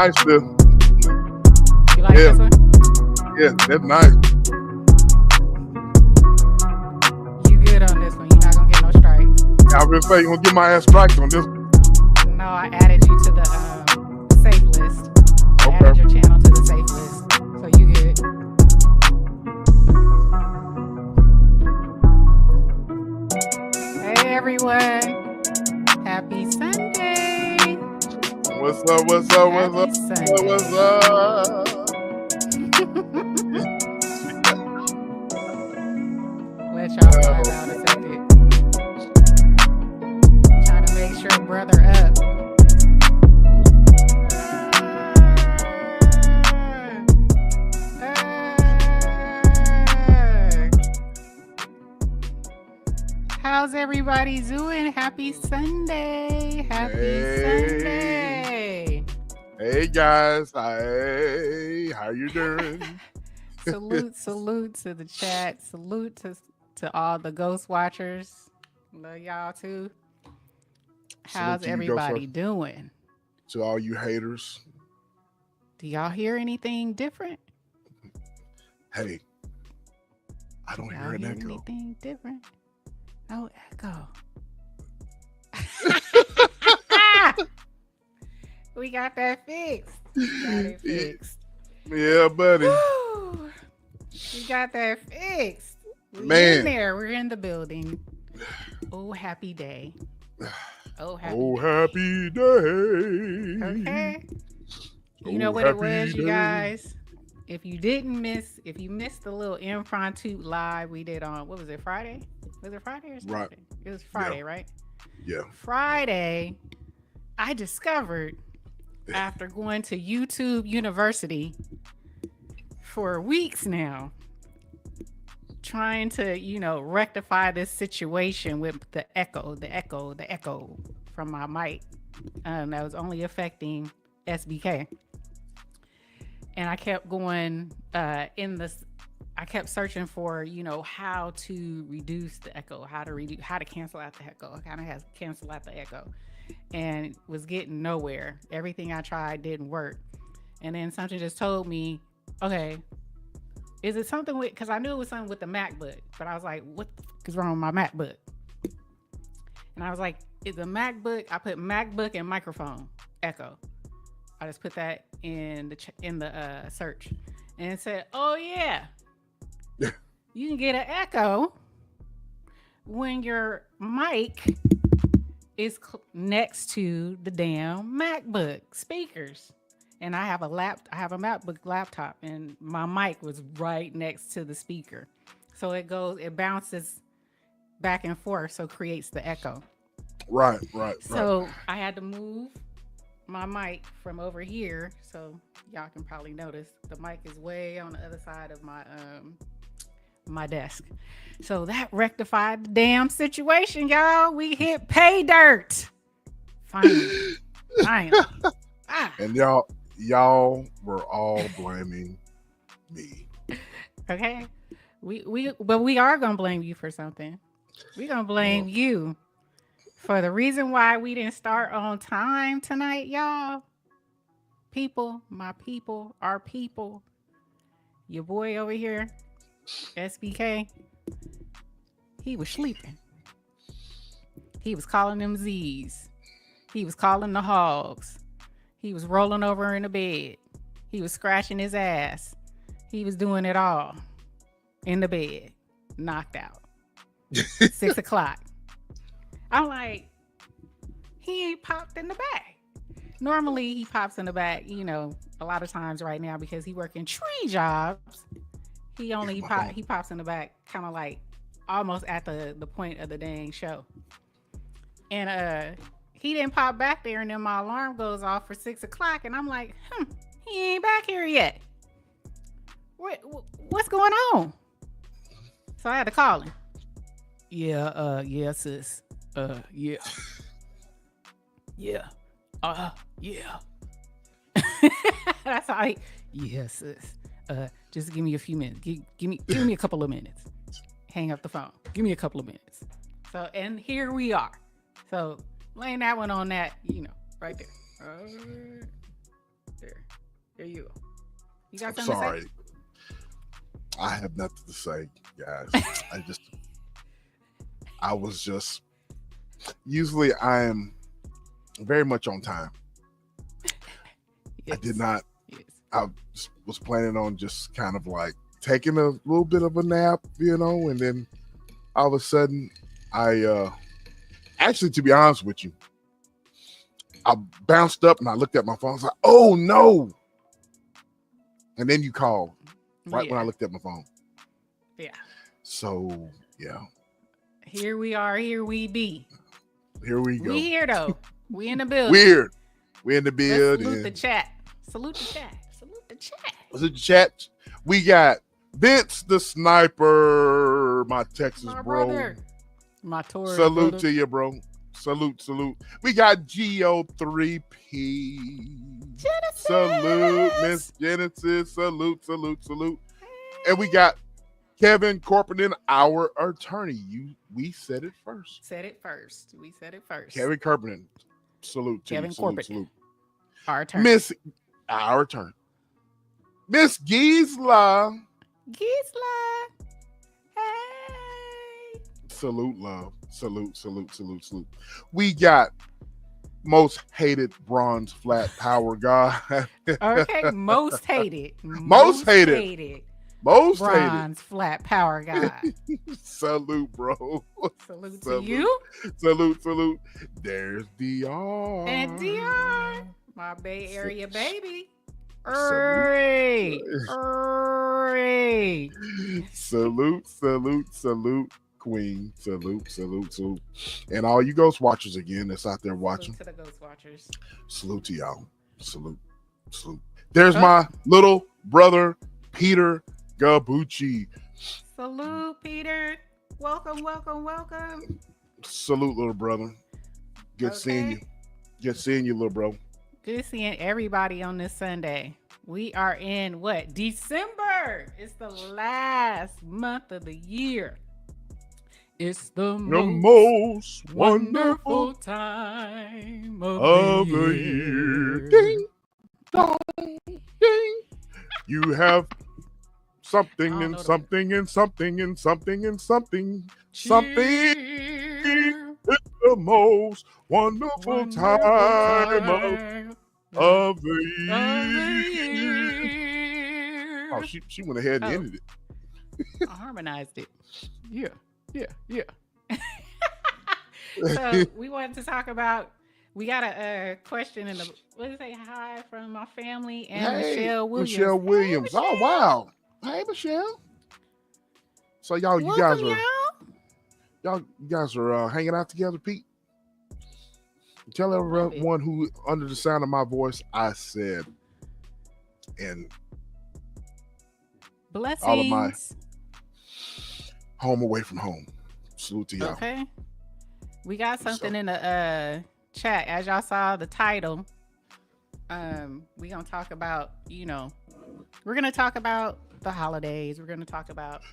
nice. You like Yeah, this one? yeah, that's nice. You good on this one? You're not gonna get no strikes. I was gonna say you gonna get my ass strikes on this. No, I added you to the safe list. I added Okay. your channel to the safe list, so you good. Hey everyone, happy Sunday. What's up? What's up? What's up? Happy Sunday. What's up? Let y'all vibe out a second. Trying to make sure brother up. How's everybody doing? Happy Sunday. Happy Sunday. Hey guys. Hey, how you doing? Salute to the chat. Salute to all the ghost watchers. Love y'all too. How's Salute to you, everybody Ghost doing? to all you haters. Do y'all hear anything different? Hey, I don't Y'all hear an hear echo. anything different? No echo. We got that fixed. We got it fixed. Yeah, buddy. Woo! We got that fixed. We're Man. in there. We're in the building. Oh, happy day. Oh, happy Oh, day. happy day. Okay. You Oh, know what it happy was, you day. guys? If you missed the little impromptu live we did on, what was it, Friday? Was it Friday or Saturday? Right. It was Friday, right? Yeah. Friday, I discovered after going to YouTube University for weeks now, trying to, rectify this situation with the echo from my mic that was only affecting SBK. And I kept going I kept searching for, how to reduce the echo, how to cancel out the echo. I kind of had to cancel out the echo and was getting nowhere. Everything I tried didn't work. And then something just told me, okay, is it something with, because I knew it was something with the MacBook, but I was like, what the fuck is wrong with my MacBook? And I was like, is a MacBook, I put MacBook and microphone echo. I just put that in the search, and it said, "Oh yeah, you can get an echo when your mic is next to the damn MacBook speakers." And I have a MacBook laptop, and my mic was right next to the speaker, so it bounces back and forth, so creates the echo. Right. So I had to move my mic from over here, so y'all can probably notice the mic is way on the other side of my desk. So that rectified the damn situation, y'all. We hit pay dirt. Finally. And y'all were all blaming me. Okay. But we are gonna blame you for something. We're gonna blame you for the reason why we didn't start on time tonight, y'all. People, my people, our people. Your boy over here, SBK, he was sleeping. He was calling them Z's. He was calling the hogs. He was rolling over in the bed. He was scratching his ass. He was doing it all in the bed, knocked out. 6 o'clock. I'm like, he ain't popped in the back. Normally he pops in the back, a lot of times right now because he working tree jobs. He pops in the back kind of like almost at the point of the dang show. And he didn't pop back there, and then my alarm goes off for 6 o'clock, and I'm like, he ain't back here yet. What's going on? So I had to call him. Yeah, sis. Yeah. Yeah. Yeah. That's all. Yeah, sis. Just give me a few minutes. Give me a couple of minutes. Hang up the phone. Give me a couple of minutes. So, and here we are. So, laying that one on that, right there. There you go. You got I'm something sorry. to say? I have nothing to say, guys. I was just, usually I am very much on time. Yes. I did not, Yes. I was planning on just kind of like taking a little bit of a nap, and then all of a sudden actually, to be honest with you, I bounced up and I looked at my phone. I was like, oh no. And then you called right when I looked at my phone. Yeah. So, yeah. Here we are. Here we be. Here we go. We here, though. We in the building. Weird. We in the building. Salute the chat. Salute the chat. Salute the chat. Salute the chat. We got Vince the Sniper, my Texas My bro. brother. My Taurus Salute brother. to you, bro. Salute. We got Geo3P. Genesis. Salute, Miss Genesis. Salute. And we got Kevin Corpenden, our attorney. We said it first. We said it first. Kevin Corpenden. Salute to Kevin you. Corpenden. Salute. Our attorney. Our attorney. Miss Gisla. Hey. Salute, love. Salute. We got most hated bronze flat power guy. Okay, most hated. Most hated. Bronze flat power guy. Salute, bro. Salute to you. Salute. There's DR. And DR, my Bay Area baby. Salute. Salute, Queen. Salute. And all you ghost watchers again that's out there watching. Salute to the ghost watchers. Salute to y'all. Salute. There's my little brother, Peter Gabucci. Salute, Peter. Welcome. Salute, little brother. Good seeing you. Good seeing you, little bro. Good seeing everybody on this Sunday. We are in what? December. It's the last month of the year. It's the most wonderful time of the year. Ding, dong, ding. You have something and something and something and something and something. Something. It's the most wonderful time of the year. Oh, she went ahead and ended it. I harmonized it. Yeah. So we wanted to talk about. We got a question in the. What did it say? Hi from my family and Michelle Williams. Michelle Williams. Hey, Michelle. Oh wow. Hey Michelle. So you guys are hanging out together, Pete. Tell everyone who under the sound of my voice I said, and blessings. all of my home away from home. Salute to y'all. Okay. We got something in the chat. As y'all saw the title, we're gonna talk about, we're gonna talk about the holidays. We're gonna talk about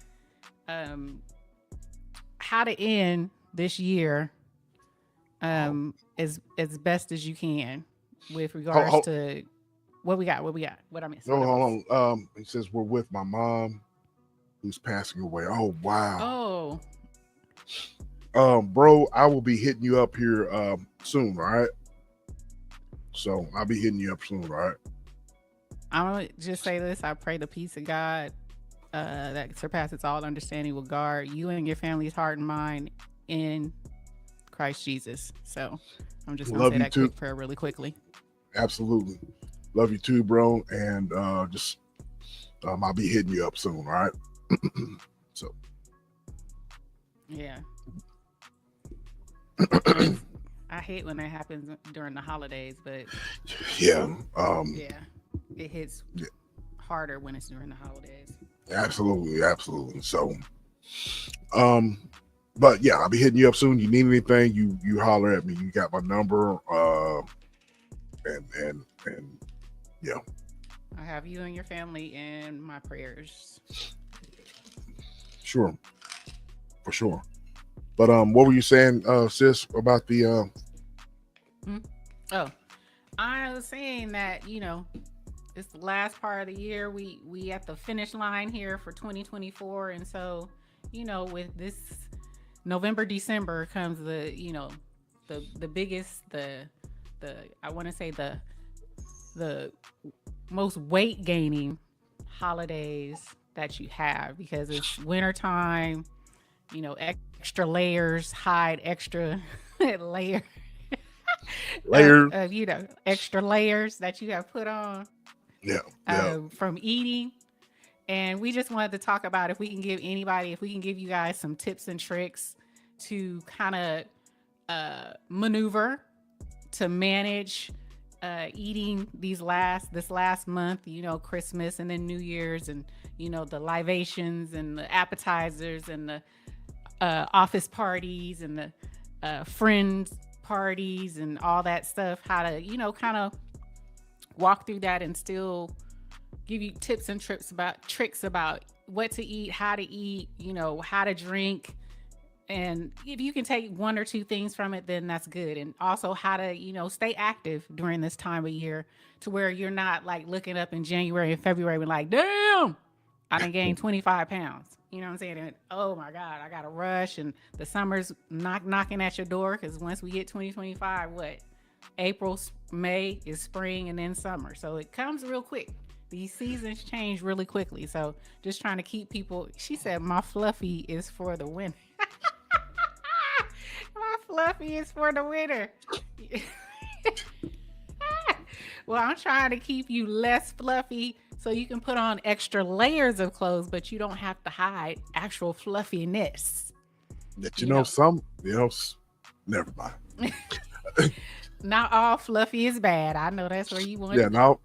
how to end this year as best as you can with regards to what we got. What I missed. Hold on. It says we're with my mom who's passing away. Oh wow. Bro, I will be hitting you up here soon, all right? So I'll be hitting you up soon, all right? I'm gonna just say this. I pray the peace of God that surpasses all understanding will guard you and your family's heart and mind in Christ Jesus. So I'm just gonna say that quick prayer really quickly. Absolutely. Love you too, bro. And just I'll be hitting you up soon, all right? So yeah. I hate when that happens during the holidays, but yeah, it hits harder when it's during the holidays. Absolutely. So, but yeah, I'll be hitting you up soon. You need anything, you holler at me. You got my number, and yeah. I have you and your family in my prayers. Sure, for sure. But what were you saying, sis, about the? Oh, I was saying that it's the last part of the year. We at the finish line here for 2024, and so with this November, December comes the biggest, the I want to say the most weight gaining holidays that you have, because it's wintertime, extra layers, hide extra layer Layer. extra layers that you have put on Yeah. Yeah. from eating. And we just wanted to talk about if we can give you guys some tips and tricks to kind of maneuver to manage eating this last month, Christmas and then New Year's, and the libations and the appetizers and the office parties and the friends parties and all that stuff, how to kind of walk through that and still give you tips and tricks about what to eat, how to eat, how to drink. And if you can take one or two things from it, then that's good. And also how to, stay active during this time of year, to where you're not like looking up in January and February and like, damn, I done gained 25 pounds. You know what I'm saying? And, oh my God, I got to rush. And the summer's knocking at your door, because once we hit 2025, April, May is spring and then summer. So it comes real quick. These seasons change really quickly. So just trying to keep people. She said, my fluffy is for the winter. My fluffy is for the winter. Well, I'm trying to keep you less fluffy so you can put on extra layers of clothes, but you don't have to hide actual fluffiness. That some, never mind. Not all fluffy is bad. I know that's where you want to no.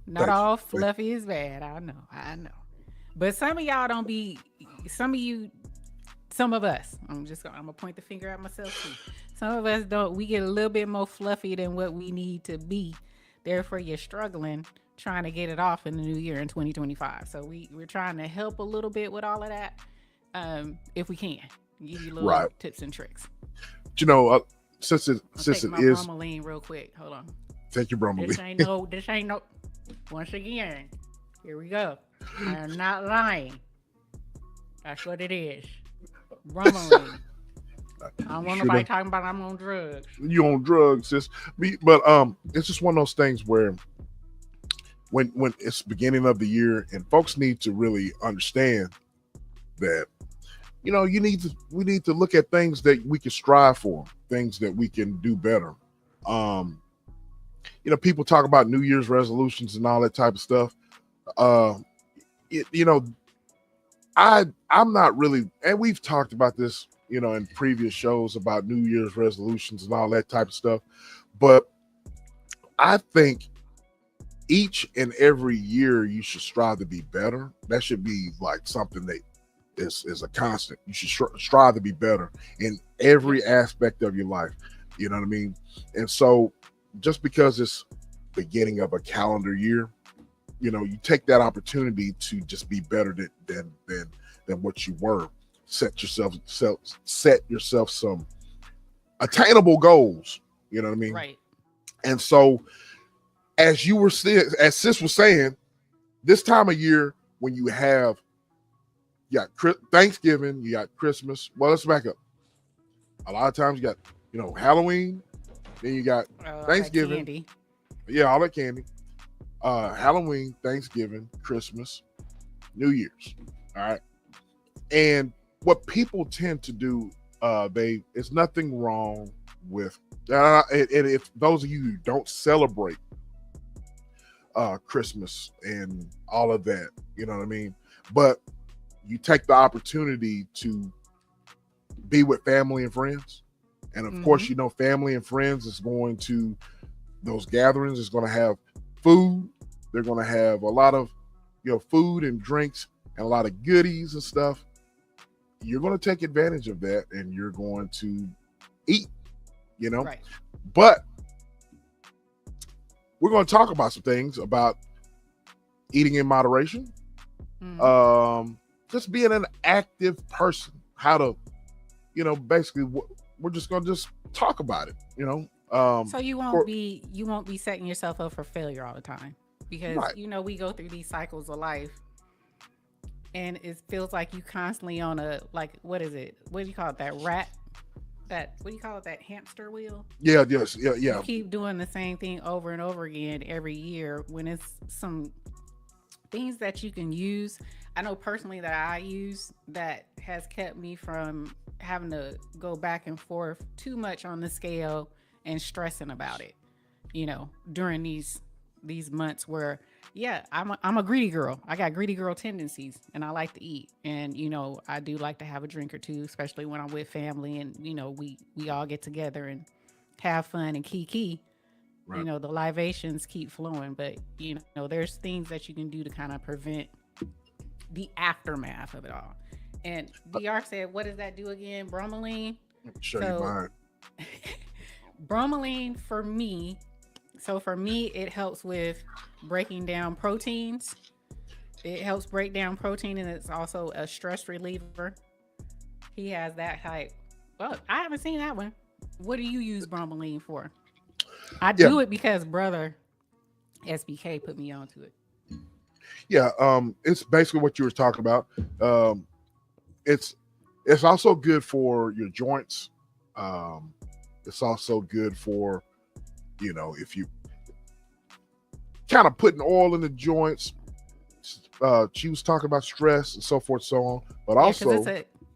Not all fluffy is bad. I know. But some of y'all don't be, some of us, I'm gonna point the finger at myself too. Some of us don't, we get a little bit more fluffy than what we need to be. Therefore, you're struggling trying to get it off in the new year in 2025. So we're trying to help a little bit with all of that. If we can, give you little tips and tricks. Since it is bromelain real quick. Hold on. Thank you, bromelain. This ain't no. Once again, here we go. I am not lying. That's what it is. Bromelain. I don't want nobody talking about I'm on drugs. You on drugs, sis? But it's just one of those things where when it's the beginning of the year, and folks need to really understand that we need to look at things that we can strive for, things that we can do better. People talk about New Year's resolutions and all that type of stuff. I'm not really, and we've talked about this, in previous shows about New Year's resolutions and all that type of stuff. But I think each and every year you should strive to be better. That should be like something that is a constant. You should strive to be better in every aspect of your life. You know what I mean? And so just because it's beginning of a calendar year, you take that opportunity to just be better than what you were. Set yourself some attainable goals. You know what I mean? Right. And so, as Sis was saying, this time of year when you got Thanksgiving, you got Christmas. Well, let's back up. A lot of times you got Halloween, then you got Thanksgiving. Yeah, all that candy. Halloween, Thanksgiving, Christmas, New Year's. All right. And what people tend to do, it's nothing wrong with and if those of you who don't celebrate Christmas and all of that, you know what I mean? But you take the opportunity to be with family and friends. And of course, family and friends is going to, those gatherings is going to have food. They're going to have a lot of, food and drinks and a lot of goodies and stuff. You're going to take advantage of that and you're going to eat, Right. But we're going to talk about some things about eating in moderation. Just being an active person, how to, basically we're just going to talk about it, So you won't be setting yourself up for failure all the time. because Right. we go through these cycles of life, and it feels like you constantly on a, like, what is it? What do you call it? That rat? That, what do you call it? That hamster wheel? Yeah. Yes. Yeah. You Yeah. keep doing the same thing over and over again every year, when it's some things that you can use. I know personally that I use that has kept me from having to go back and forth too much on the scale and stressing about it, during these months where, yeah, I'm a greedy girl. I got greedy girl tendencies, and I like to eat, and I do like to have a drink or two, especially when I'm with family, and we all get together and have fun and kiki. Right. The libations keep flowing, but there's things that you can do to kind of prevent the aftermath of it all. And DR said, what does that do again? Bromelain. Show you So mine. bromelain for me, it helps with breaking down proteins. It helps break down protein, and it's also a stress reliever. He has that type. Well, I haven't seen that one. What do you use bromelain for? I Yeah. do it because brother SBK put me onto it. Yeah. It's basically what you were talking about. It's also good for your joints. It's also good for, if you kind of putting oil in the joints. She was talking about stress and so forth, so on. But Yeah, also,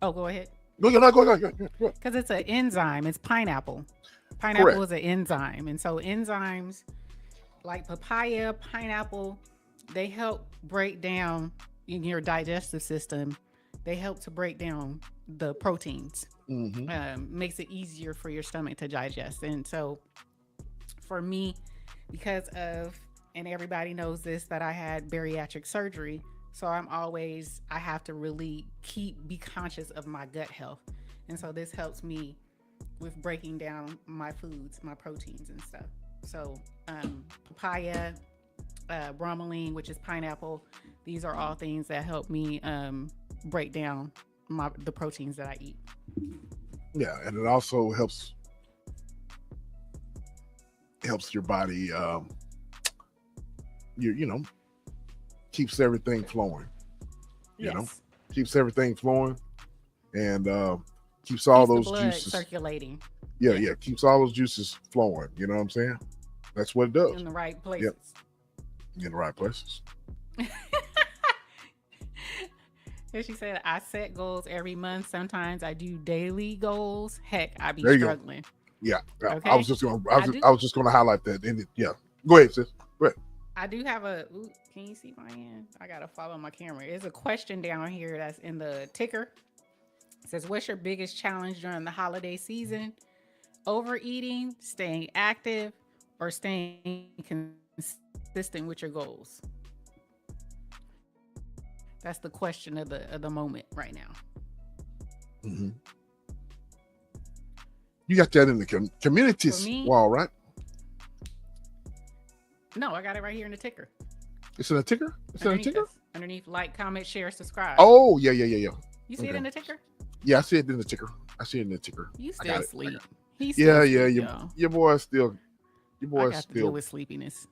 go ahead. no, you're not going. Go ahead. Because it's an enzyme. It's pineapple. Pineapple Correct. is an enzyme, and so enzymes like papaya, pineapple, they help break down in your digestive system. They help to break down the proteins. Makes it easier for your stomach to digest. And so for me, because of, and everybody knows this, that I had bariatric surgery, so I have to really be conscious of my gut health. And so this helps me with breaking down my foods, my proteins and stuff. So papaya, bromelain, which is pineapple, these are all things that help me break down the proteins that I eat. Yeah, and it also helps your body. Keeps everything flowing. Yes. Keeps everything flowing, and keeps all Keeps the those blood juices circulating. Yeah, keeps all those juices flowing. You know what I'm saying? That's what it does. In the right places. In the right places. As she said, I set goals every month. Sometimes I do daily goals. Heck, I be There you struggling. Go. Yeah. Okay. I was just gonna highlight that. And yeah. Go ahead, sis. Go ahead. I do have can you see my hand? I gotta follow my camera. There's a question down here that's in the ticker. It says, what's your biggest challenge during the holiday season? Overeating, staying active, or staying consistent with your goals? That's the question of the moment right now. Mm-hmm. You got that in the communities wall, right? No, I got it right here in the ticker. It's in the ticker? It's in the ticker? Underneath, like, comment, share, subscribe. Oh, yeah. You see it in the ticker? Yeah, I see it in the ticker. You still asleep. He's still asleep, your boy's still. I got to deal with sleepiness.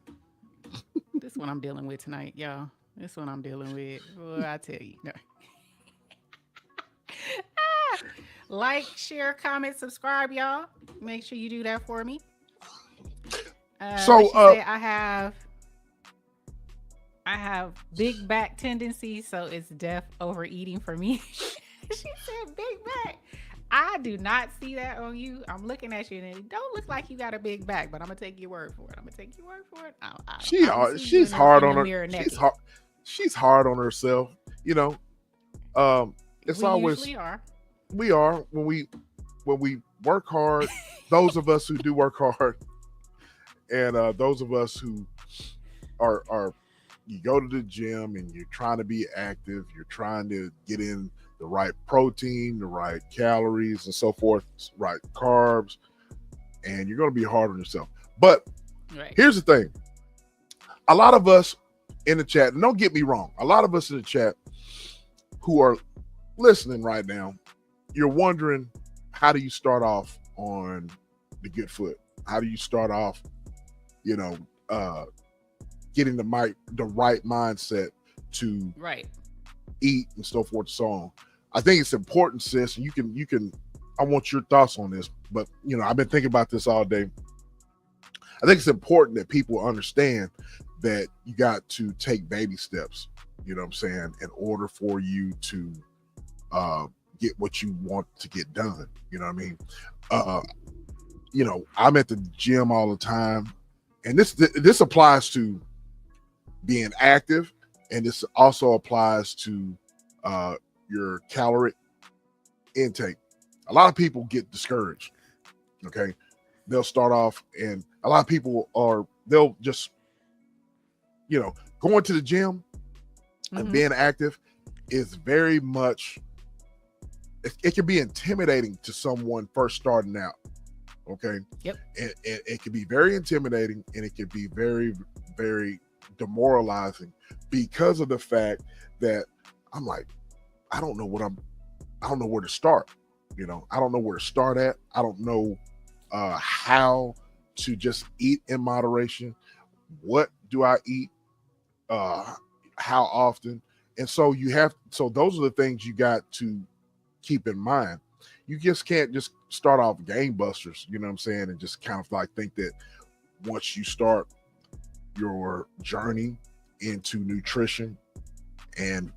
This one I'm dealing with tonight, y'all. This one I'm dealing with. Well, I tell you. No. Like, share, comment, subscribe, y'all. Make sure you do that for me. I have big back tendencies, so it's deaf overeating for me. She said big back. I do not see that on you. I'm looking at you, and it don't look like you got a big back, but I'm gonna take your word for it. She's hard on her. She's hard on herself. It's we always usually are. We are when we work hard. Those of us who do work hard, and those of us who are you go to the gym and you're trying to be active. You're trying to get in the right protein, the right calories, and so forth, right carbs, and you're going to be hard on yourself. But Here's the thing. A lot of us in the chat, and don't get me wrong, a lot of us in the chat who are listening right now, you're wondering, how do you start off on the good foot? How do you start off, getting the right mindset to Right. eat and so forth and so on. I think it's important, sis. And you can. I want your thoughts on this, but I've been thinking about this all day. I think it's important that people understand that you got to take baby steps. You know what I'm saying? In order for you to get what you want to get done. You know what I mean? Uh, I'm at the gym all the time, and this applies to being active, and this also applies to your calorie intake. A lot of people get discouraged. Okay, they'll start off, and a lot of people they'll just going to the gym and being active is very much. It can be intimidating to someone first starting out. Okay. Yep. And it can be very intimidating, and it can be very, very demoralizing because of the fact that I'm like, I don't know where to start. I don't know where to start at. I don't know how to just eat in moderation. What do I eat? How often? And so those are the things you got to keep in mind. You just can't just start off gangbusters, you know what I'm saying, and just kind of like think that once you start your journey into nutrition and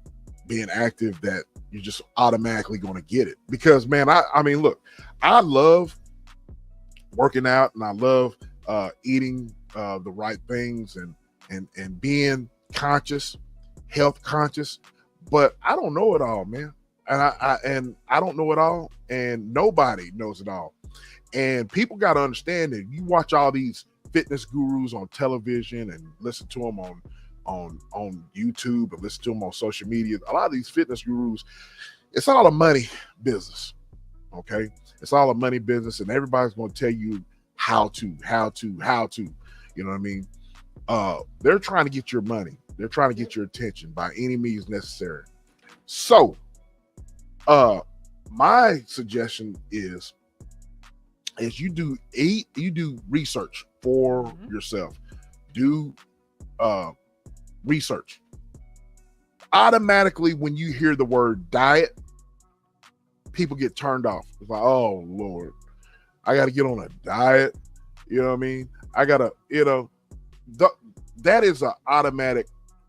being active that you're just automatically going to get it. Because man, I mean, look, I love working out, and I love eating the right things and being conscious, health conscious, but I don't know it all, man. And I don't know it all, and nobody knows it all. And people got to understand that you watch all these fitness gurus on television and listen to them on YouTube and listen to them on social media. A lot of these fitness gurus, it's all a money business. Okay, it's all a money business, and everybody's going to tell you how to. You know what I mean? They're trying to get your money. They're trying to get your attention by any means necessary. So, my suggestion is you do research for yourself. Do research. Automatically, when you hear the word diet, people get turned off. It's like, oh Lord, I got to get on a diet. You know what I mean? I gotta, that is an automatic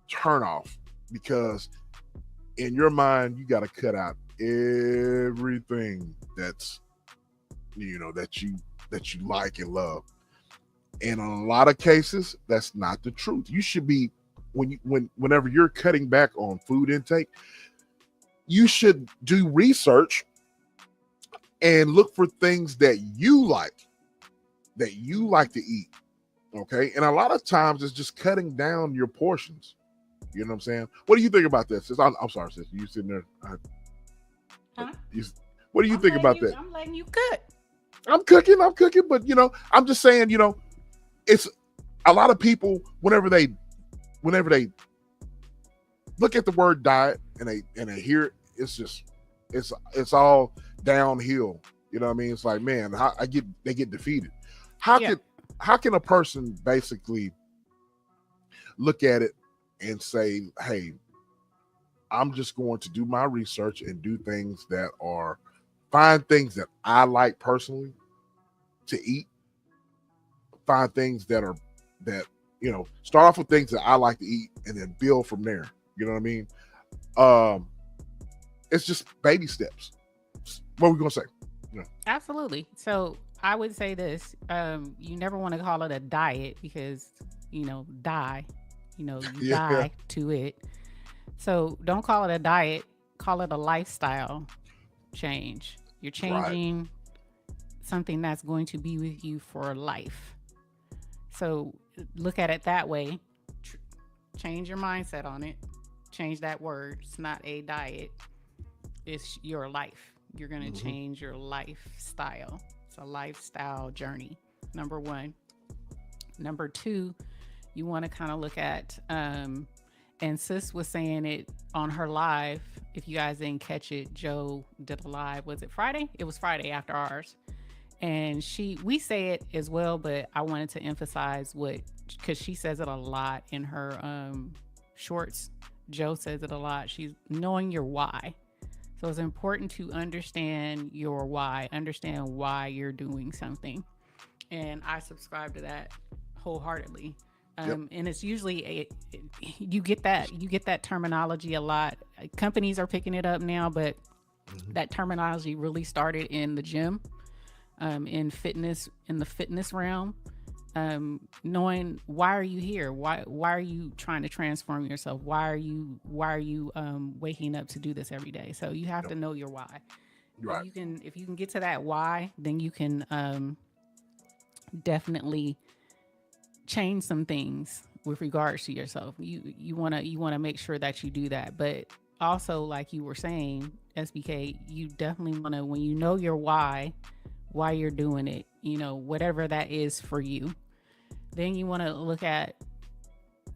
turn off, because in your mind, you got to cut out everything that's that you like and love. And in a lot of cases, that's not the truth. You should be, whenever you're cutting back on food intake, you should do research and look for things that you like to eat. Okay. And a lot of times it's just cutting down your portions. You know what I'm saying? What do you think about this? I'm sorry, sis. You sitting there. What do you think about that? I'm letting you cook. I'm cooking, but I'm just saying, it's a lot of people whenever they look at the word diet and they hear it, it's all downhill. You know what I mean? It's like, man, they get defeated. How can a person basically look at it and say, hey, I'm just going to do my research and do things that find things that I like personally to eat, find things that start off with things that I like to eat and then build from there. You know what I mean? It's just baby steps. What are we going to say? Absolutely. So I would say this, you never want to call it a diet because, die to it. So don't call it a diet, call it a lifestyle change. You're changing something that's going to be with you for life. So look at it that way. Change your mindset on it. Change that word. It's not a diet. It's your life. You're going to change your lifestyle. It's a lifestyle journey. Number one. Number two, you want to kind of look at, and sis was saying it on her live. If you guys didn't catch it, Joe did a live. Was it Friday? It was Friday after ours. And we say it as well, but I wanted to emphasize what because she says it a lot in her shorts. Joe says it a lot. She's knowing your why. So it's important to understand your why, understand why you're doing something. And I subscribe to that wholeheartedly. Yep. And it's usually you get that terminology a lot. Companies are picking it up now, but that terminology really started in the gym, in the fitness realm. Knowing why are you here? Why are you trying to transform yourself? Why are you waking up to do this every day? So you have Yep. to know your why. Right. If you can get to that why, then you can definitely change some things with regards to yourself. You want to make sure that you do that. But also, like you were saying, SBK, you definitely want to, when you know your why you're doing it, whatever that is for you, then you want to look at,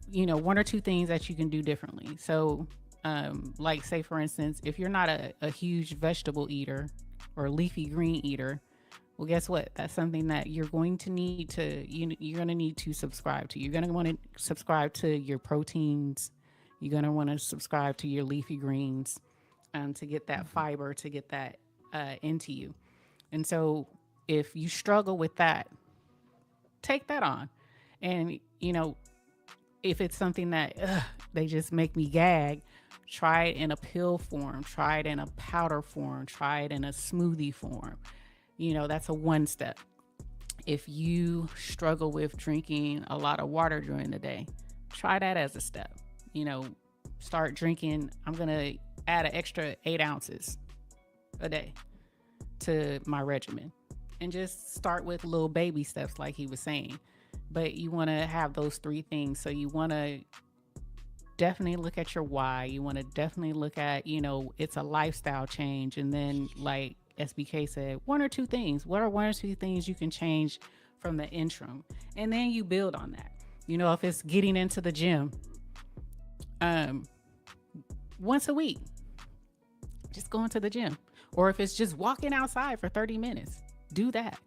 one or two things that you can do differently. So like, say for instance, if you're not a huge vegetable eater or leafy green eater, well, guess what? That's something that you're going to need to subscribe to. You're going to want to subscribe to your proteins. You're going to want to subscribe to your leafy greens, to get that fiber, to get that into you. And so if you struggle with that, take that on. And, if it's something that they just make me gag, try it in a pill form, try it in a powder form, try it in a smoothie form. That's a one step. If you struggle with drinking a lot of water during the day, try that as a step. Start drinking. I'm going to add an extra 8 ounces a day to my regimen, and just start with little baby steps like he was saying. But you want to have those 3 things. So you want to definitely look at your why. You want to definitely look at, it's a lifestyle change. And then, like SBK said, 1 or 2 things. What are 1 or 2 things you can change from the interim? And then you build on that. If it's getting into the gym once a week, just going to the gym. Or if it's just walking outside for 30 minutes, do that.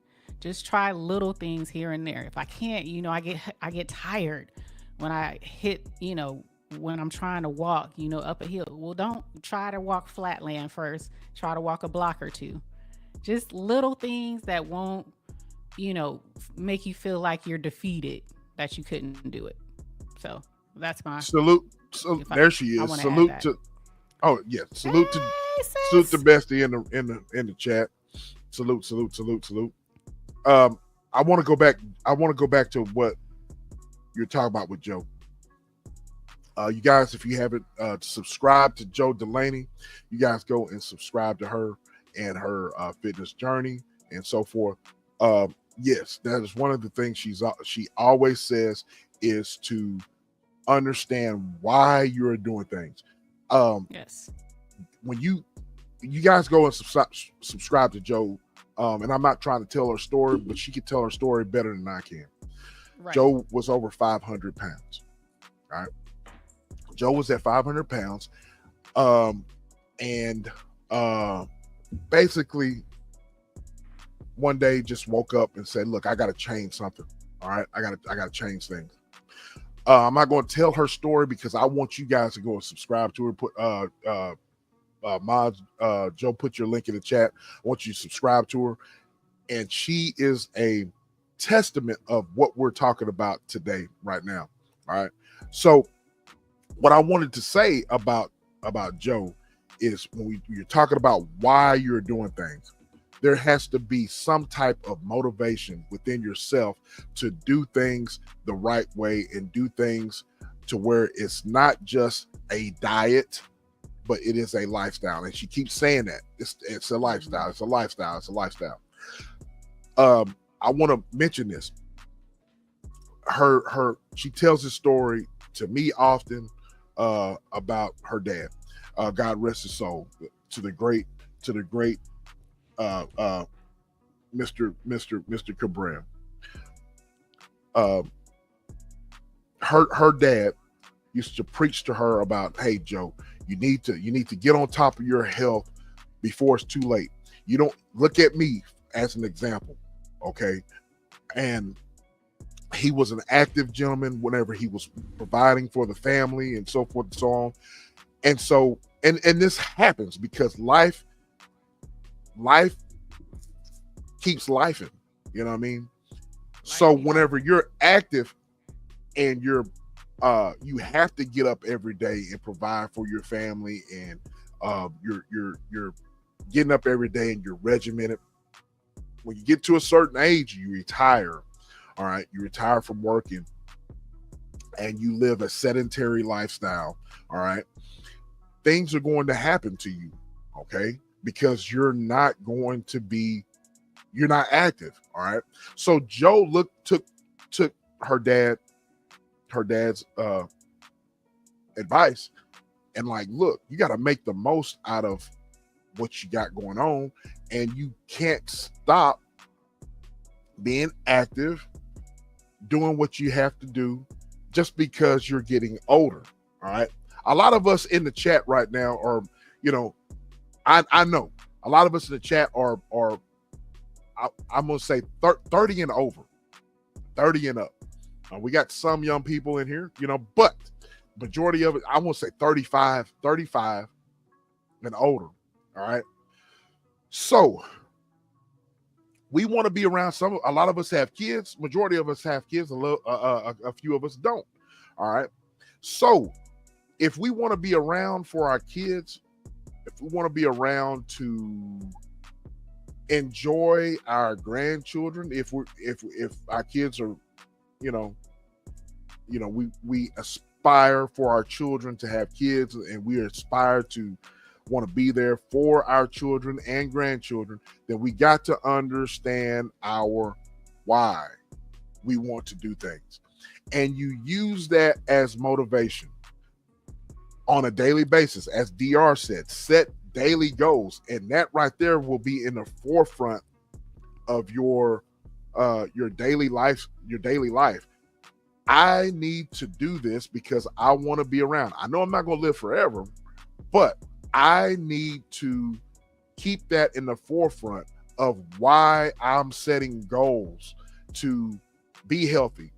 Just try little things here and there. If I can't, I get tired when I hit, when I'm trying to walk, up a hill. Well, don't try to walk flatland first. Try to walk a block or 2. Just little things that won't, make you feel like you're defeated, that you couldn't do it. So that's my salute. So there she is. Salute to. Oh yeah, salute to Bestie in the chat. Salute. I want to go back. To what you're talking about with Joe. You guys, if you haven't subscribed to Joe Delaney, you guys go and subscribe to her and her fitness journey and so forth. Yes, that is one of the things she always says, is to understand why you're doing things. Yes. When you guys go and subscribe to Joe, and I'm not trying to tell her story, but she can tell her story better than I can. Right. Joe was over 500 pounds. All right. Joe was at 500 pounds. And basically one day just woke up and said, look, I got to change something. All right. I got to change things. I'm not going to tell her story because I want you guys to go and subscribe to her. Put Joe, put your link in the chat. I want you to subscribe to her. And she is a testament of what we're talking about today, right now. All right. So what I wanted to say about Joe is, when you're talking about why you're doing things, there has to be some type of motivation within yourself to do things the right way and do things to where it's not just a diet, but it is a lifestyle. And she keeps saying that it's a lifestyle. It's a lifestyle. It's a lifestyle. I want to mention this. She tells this story to me often about her dad. God rest his soul, to the great Mr. Cabral. Her dad used to preach to her about, hey Joe, you need to get on top of your health before it's too late. You don't look at me as an example, okay? And He was an active gentleman whenever he was providing for the family and so forth and so on. And so, and this happens because life keeps lifing. You know what I mean? So whenever you're active and you have to get up every day and provide for your family, and you're getting up every day and you're regimented. When you get to a certain age, you retire. All right, you retire from working and you live a sedentary lifestyle. All right, things are going to happen to you, okay, because you're not active. All right. So Joe took her dad's advice and like, look, you got to make the most out of what you got going on, and you can't stop being active, doing what you have to do just because you're getting older. All right. A lot of us in the chat right now are, I know a lot of us in the chat are I'm going to say 30 and over, 30 and up. We got some young people in here, but majority of it, I want to say 35 and older. All right. So we want to be around a lot of us have kids. Majority of us have kids. A few of us don't. All right. So if we want to be around for our kids, if we want to be around to enjoy our grandchildren, if our kids are, we aspire for our children to have kids, and we aspire to want to be there for our children and grandchildren, then we got to understand our why we want to do things. And you use that as motivation on a daily basis. As DR said, set daily goals, and that right there will be in the forefront of your daily life. I need to do this because I want to be around. I know I'm not going to live forever, but I need to keep that in the forefront of why I'm setting goals to be healthy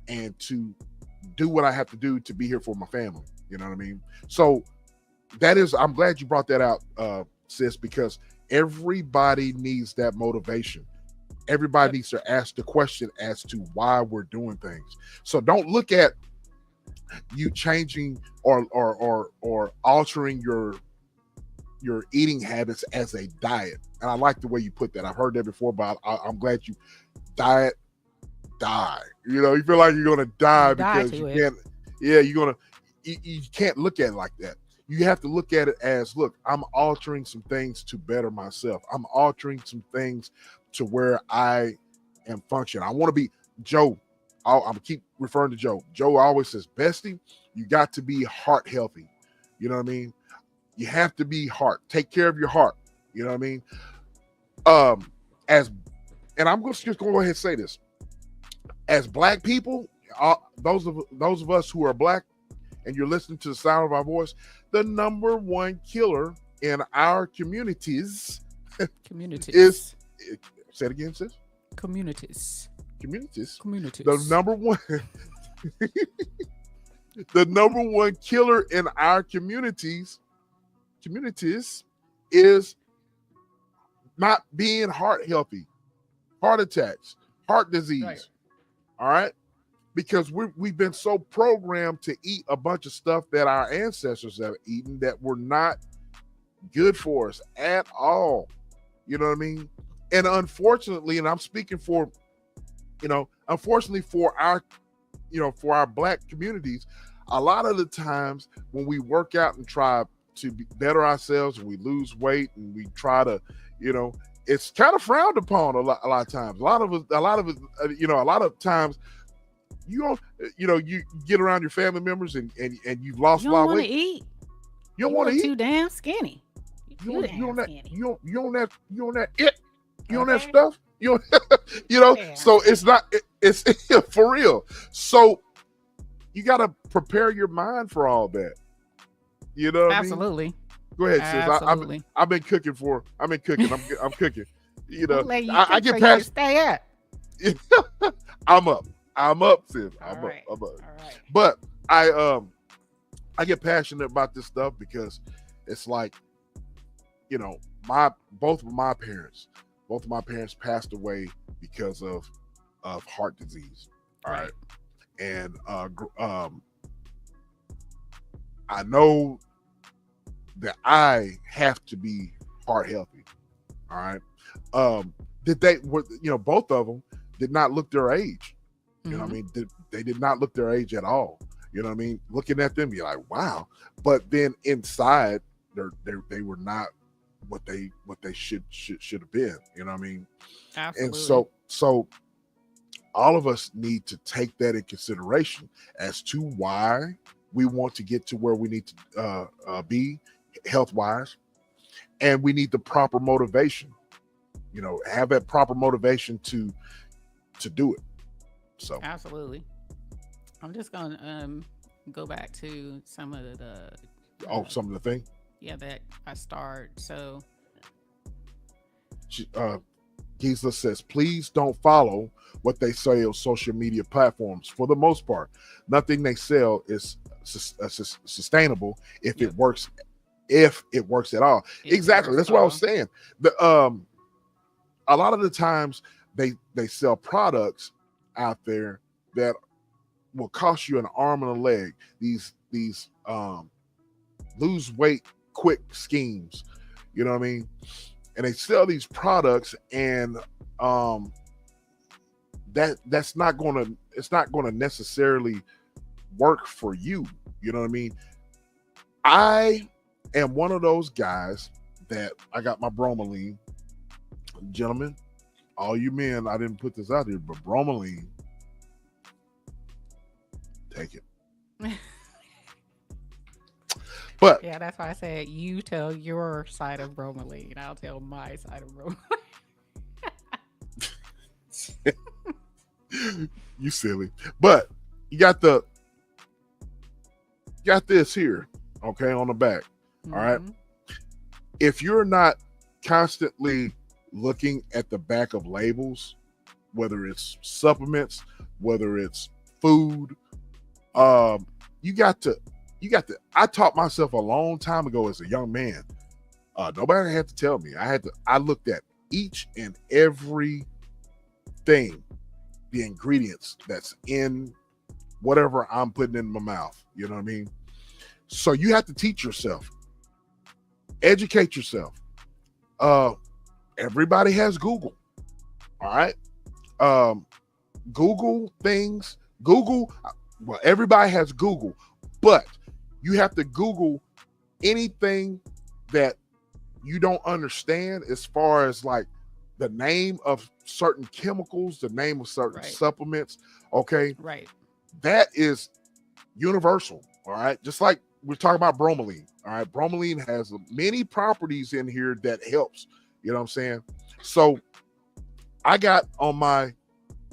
and to do what I have to do to be here for my family. You know what I mean? So I'm glad you brought that out, sis, because everybody needs that motivation. Everybody needs to ask the question as to why we're doing things. So don't look at you changing or altering your eating habits as a diet. And I like the way you put that. I've heard that before, but I'm glad you die. You feel like you're going to die because you can't. Yeah, you can't look at it like that. You have to look at it as, look, I'm altering some things to better myself. I'm altering some things to where I am functioning. I want to be Joe. I'm keep referring to Joe. Joe always says, bestie, you got to be heart healthy. You know what I mean? You have to be heart. Take care of your heart. You know what I mean? And I'm just going to go ahead and say this. As Black people, those of us who are Black, and you're listening to the sound of our voice, the number one killer in our communities is, say it again, sis. Communities. The number one killer in our communities is not being heart healthy, heart attacks, heart disease. Right. All right. Because we've been so programmed to eat a bunch of stuff that our ancestors have eaten that were not good for us at all. You know what I mean? And unfortunately, and I'm speaking for, unfortunately for our Black communities, a lot of the times when we work out and try to better ourselves and we lose weight and we try to, it's kind of frowned upon a lot of times. A lot of times, you get around your family members and you've lost a lot of weight. You don't want to eat. Too damn skinny. You on that stuff. So it's not. It's for real. So you got to prepare your mind for all that. You know what Absolutely. I mean? Go ahead, sis. I've been cooking. I'm cooking. I get past. Stay up. I'm up. I'm up, sis. All right. I'm up. All right. But I get passionate about this stuff because it's like, you know, both of my parents passed away because of heart disease. All right. And I know that I have to be heart healthy. All right. Did they were, you know, both of them did not look their age. You know what I mean? They did not look their age at all. You know what I mean? Looking at them, you're like, wow. But then inside, they were not what they should have been. You know what I mean? Absolutely. And so all of us need to take that in consideration as to why we want to get to where we need to be health wise, and we need the proper motivation. You know, have that proper motivation to do it. So absolutely. I'm just gonna go back to some of the some of the thing. Yeah, that I start. So Gisela says, please don't follow what they say on social media platforms. For the most part, nothing they sell is sustainable if it works at all. Exactly. That's what I was saying. A lot of the times they sell products out there that will cost you an arm and a leg. These lose weight quick schemes, you know what I mean? And they sell these products, and it's not gonna necessarily work for you. You know what I mean? I am one of those guys that I got my bromelain. Gentlemen, all you men, I didn't put this out here, but bromelain, take it. But yeah, that's why I said you tell your side of bromelain. I'll tell my side of bromelain. You silly. But you got this here, okay, on the back. All right. If you're not constantly looking at the back of labels, whether it's supplements, whether it's food, you got to I taught myself a long time ago as a young man. Nobody had to tell me. I looked at each and every thing, the ingredients that's in whatever I'm putting in my mouth. You know what I mean? So you have to teach yourself, educate yourself. Everybody has Google. All right. Google things. Well, everybody has Google, but you have to Google anything that you don't understand as far as like the name of certain chemicals, the name of certain supplements. Okay. Right. That is universal. All right. Just like we're talking about bromelain. All right. Bromelain has many properties in here that helps. You know what I'm saying? So I got on my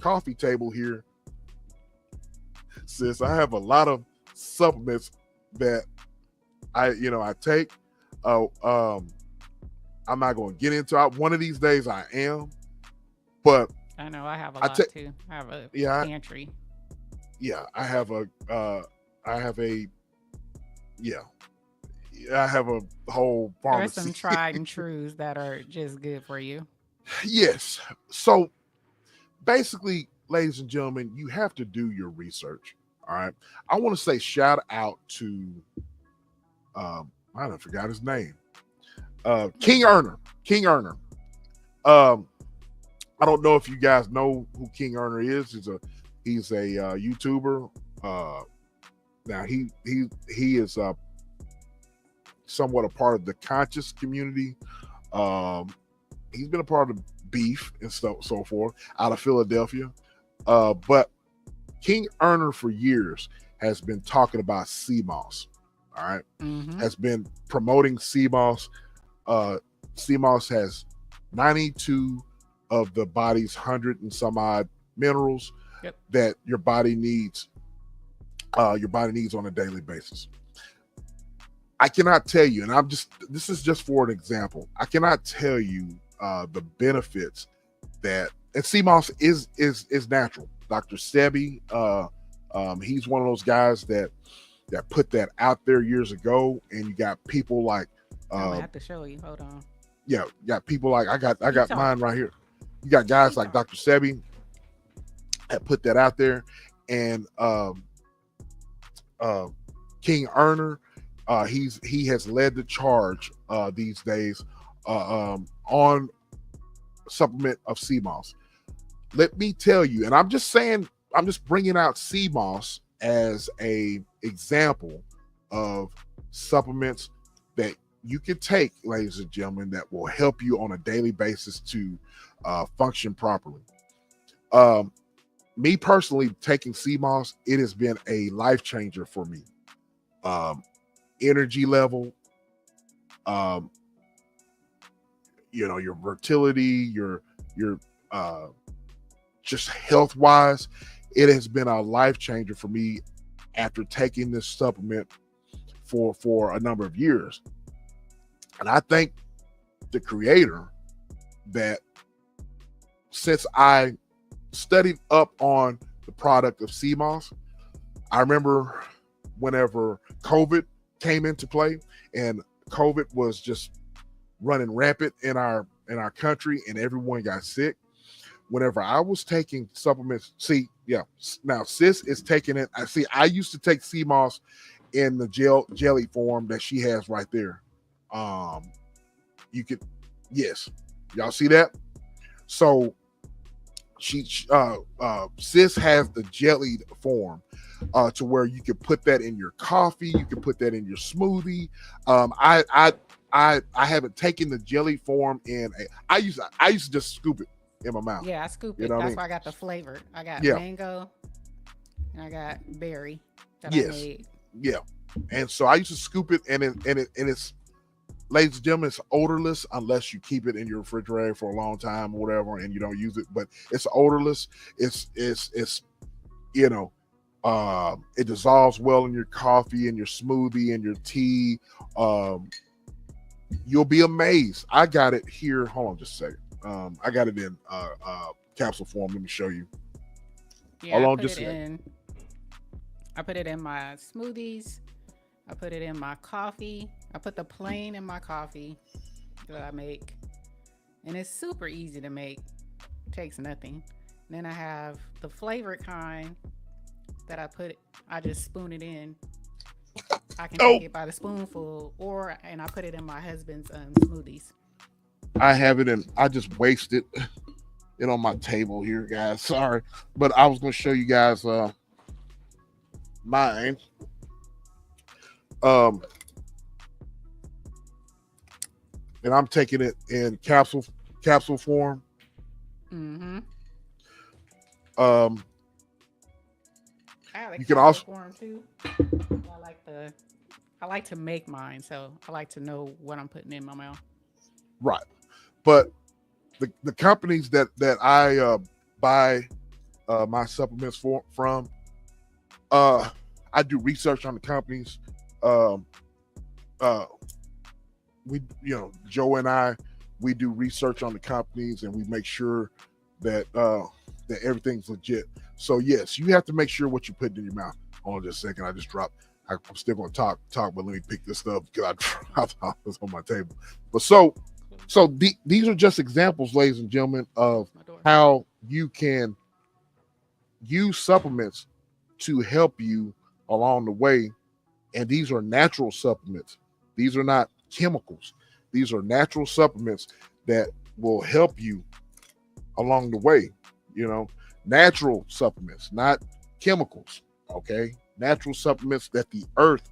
coffee table here, sis, I have a lot of supplements that I take. I'm not going to get into it. One of these days I am, but I know I have a lot too. I have a pantry. I have a whole pharmacy. There's some tried and trues that are just good for you. Yes. So basically, ladies and gentlemen, you have to do your research. All right. I want to say shout out to I forgot his name. King Erner. I don't know if you guys know who King Erner is. He's a YouTuber. Now he is somewhat a part of the conscious community. He's been a part of Beef and so forth out of Philadelphia. But King Erner for years has been talking about sea moss. All right. Mm-hmm. Has been promoting sea moss. Sea moss has 92 of the body's 100 and some odd minerals that your body needs on a daily basis. I cannot tell you, and this is just for an example. I cannot tell you the benefits that, and sea moss is natural. Dr. Sebi. He's one of those guys that put that out there years ago, and you got people like I'm gonna have to show you. Hold on. yeah, you got people like I got talk. mine right here. You got guys Keep like talking. Dr. Sebi that put that out there, and King Erner, he has led the charge these days on supplement of sea moss. Let me tell you, and I'm just bringing out sea moss as a example of supplements that you can take, ladies and gentlemen, that will help you on a daily basis to function properly. Me personally, taking sea moss, it has been a life changer for me. Energy level, your fertility, your just health wise, it has been a life changer for me after taking this supplement for a number of years. And I thank the creator that since I studied up on the product of sea moss, I remember whenever COVID came into play and COVID was just running rampant in our country and everyone got sick. Whenever I was taking supplements, now sis is taking it. I used to take sea moss in the jelly form that she has right there. You could, yes, y'all see that? So sis has the jellied form to where you can put that in your coffee, you can put that in your smoothie. I haven't taken the jelly form I used to just scoop it in my mouth. Yeah, I scoop it. That's why I got the flavor. I got mango and I got berry that I made. Yeah. And so I used to scoop it and it's, ladies and gentlemen, it's odorless unless you keep it in your refrigerator for a long time or whatever and you don't use it, but it's odorless. It's it dissolves well in your coffee and your smoothie and your tea. You'll be amazed. I got it here. Hold on just a second. I got it in capsule form. Let me show you. Yeah, hold on just a second. I put it in my smoothies. I put it in my coffee. I put the plain in my coffee that I make. And it's super easy to make. Takes nothing. And then I have the flavored kind that I just spoon it in. I can take it by the spoonful and I put it in my husband's smoothies. I have it in, I just wasted it on my table here, guys. Sorry. But I was going to show you guys mine. And I'm taking it in capsule form. Mm-hmm. You can also form too. I like to make mine, so I like to know what I'm putting in my mouth. Right. But the companies that I buy my supplements from, I do research on the companies. Joe and I, we do research on the companies and we make sure that everything's legit. So yes, you have to make sure what you put in your mouth. Hold on just a second. I just dropped. I'm still going to talk, but let me pick this up because I thought it was on my table. But these are just examples, ladies and gentlemen, of how you can use supplements to help you along the way. And these are natural supplements. These are not chemicals. These are natural supplements that will help you along the way. Natural supplements, not chemicals. Okay. Natural supplements that the earth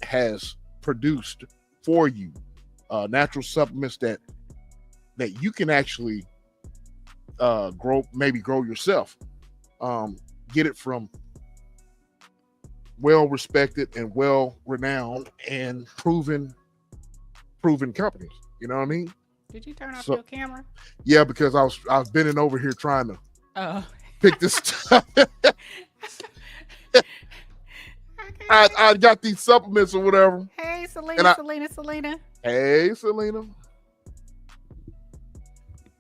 has produced for you. Natural supplements that you can actually grow yourself. Get it from well-respected and well-renowned and proven companies. You know what I mean? Did you turn off your camera? Yeah, because I was bending over here trying to pick this stuff. I got these supplements or whatever. Hey, Selena. Hey, Selena.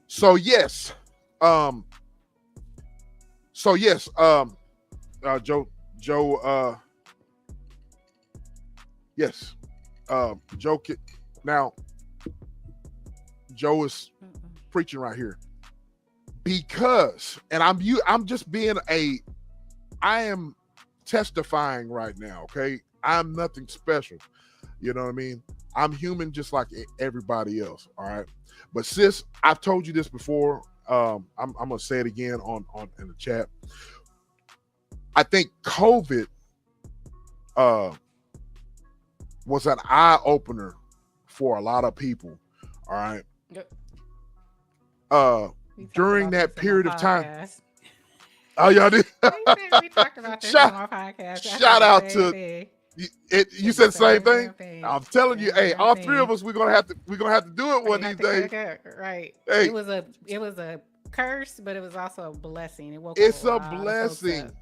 So yes, So yes, Joe, yes, Joe. Now, Joe is preaching right here because, and I'm just being I am testifying right now. Okay, I'm nothing special. You know what I mean? I'm human just like everybody else. All right, but sis, I've told you this before. I'm gonna say it again on in the chat. I think COVID was an eye opener for a lot of people. All right. Yep. During that period of time. Oh, y'all did. We talked about this on my podcast. Shout out to you said the same thing. I'm telling you, hey, all three of us, we're gonna have to do it one of these days. Right. Hey, it was a curse, but it was also a blessing. It's a blessing.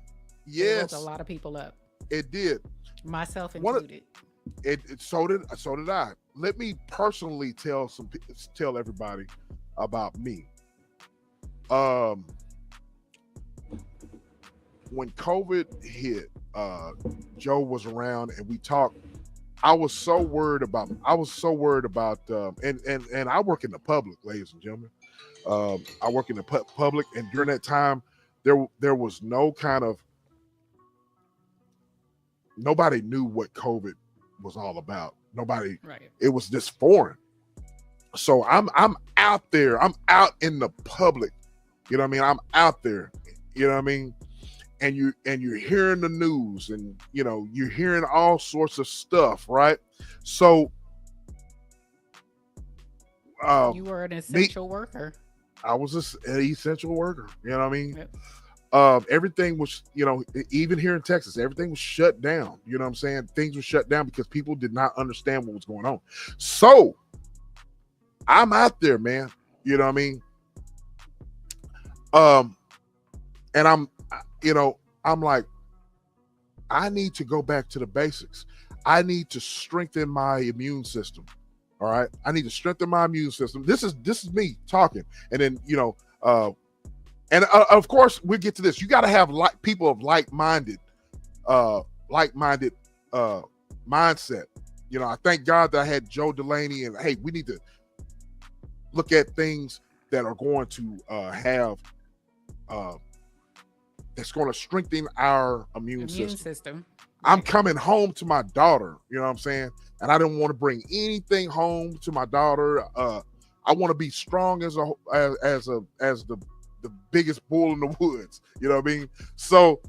Yes. It woke a lot of people up. It did. Myself included. So did I. Let me personally tell everybody about me. When COVID hit, Joe was around and we talked. I was so worried about and I work in the public, ladies and gentlemen. I work in the public, and during that time, there was no kind of, nobody knew what COVID was all about. Nobody, right. It was just foreign. So I'm out there. I'm out in the public. You know what I mean? I'm out there. You know what I mean? And you're hearing the news, and you know, you're hearing all sorts of stuff, right? So you were an essential worker. I was an essential worker. You know what I mean? Yep. Everything was, you know, even here in Texas, everything was shut down. You know what I'm saying? Things were shut down because people did not understand what was going on. So I'm out there, man. You know what I mean? And I'm like, I need to go back to the basics. I need to strengthen my immune system. All right. I need to strengthen my immune system. This is me talking. And then, you know, of course we'll get to this. You got to have people of like-minded mindset. You know, I thank God that I had Joe Delaney, and hey, we need to look at things that are going to that's going to strengthen our immune system. I'm coming home to my daughter, you know what I'm saying? And I didn't want to bring anything home to my daughter. I want to be strong as the biggest bull in the woods, you know what I mean? So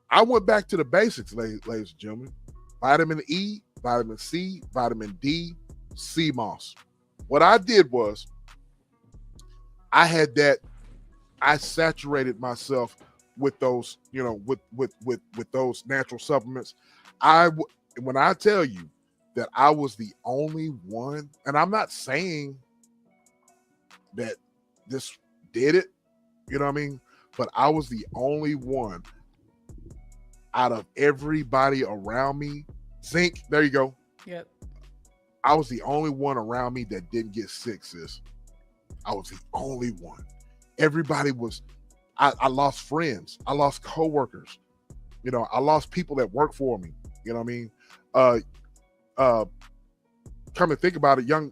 I went back to the basics, ladies and gentlemen. Vitamin E, vitamin C, vitamin D, sea moss. What I did was I saturated myself with those, you know, with those natural supplements. When I tell you that I was the only one, and I'm not saying that this did it, you know what I mean? But I was the only one out of everybody around me. Zinc, there you go. Yep. I was the only one around me that didn't get sick, sis. I was the only one. Everybody was, I lost friends. I lost coworkers. You know, I lost people that work for me. You know what I mean? Come and think about it, young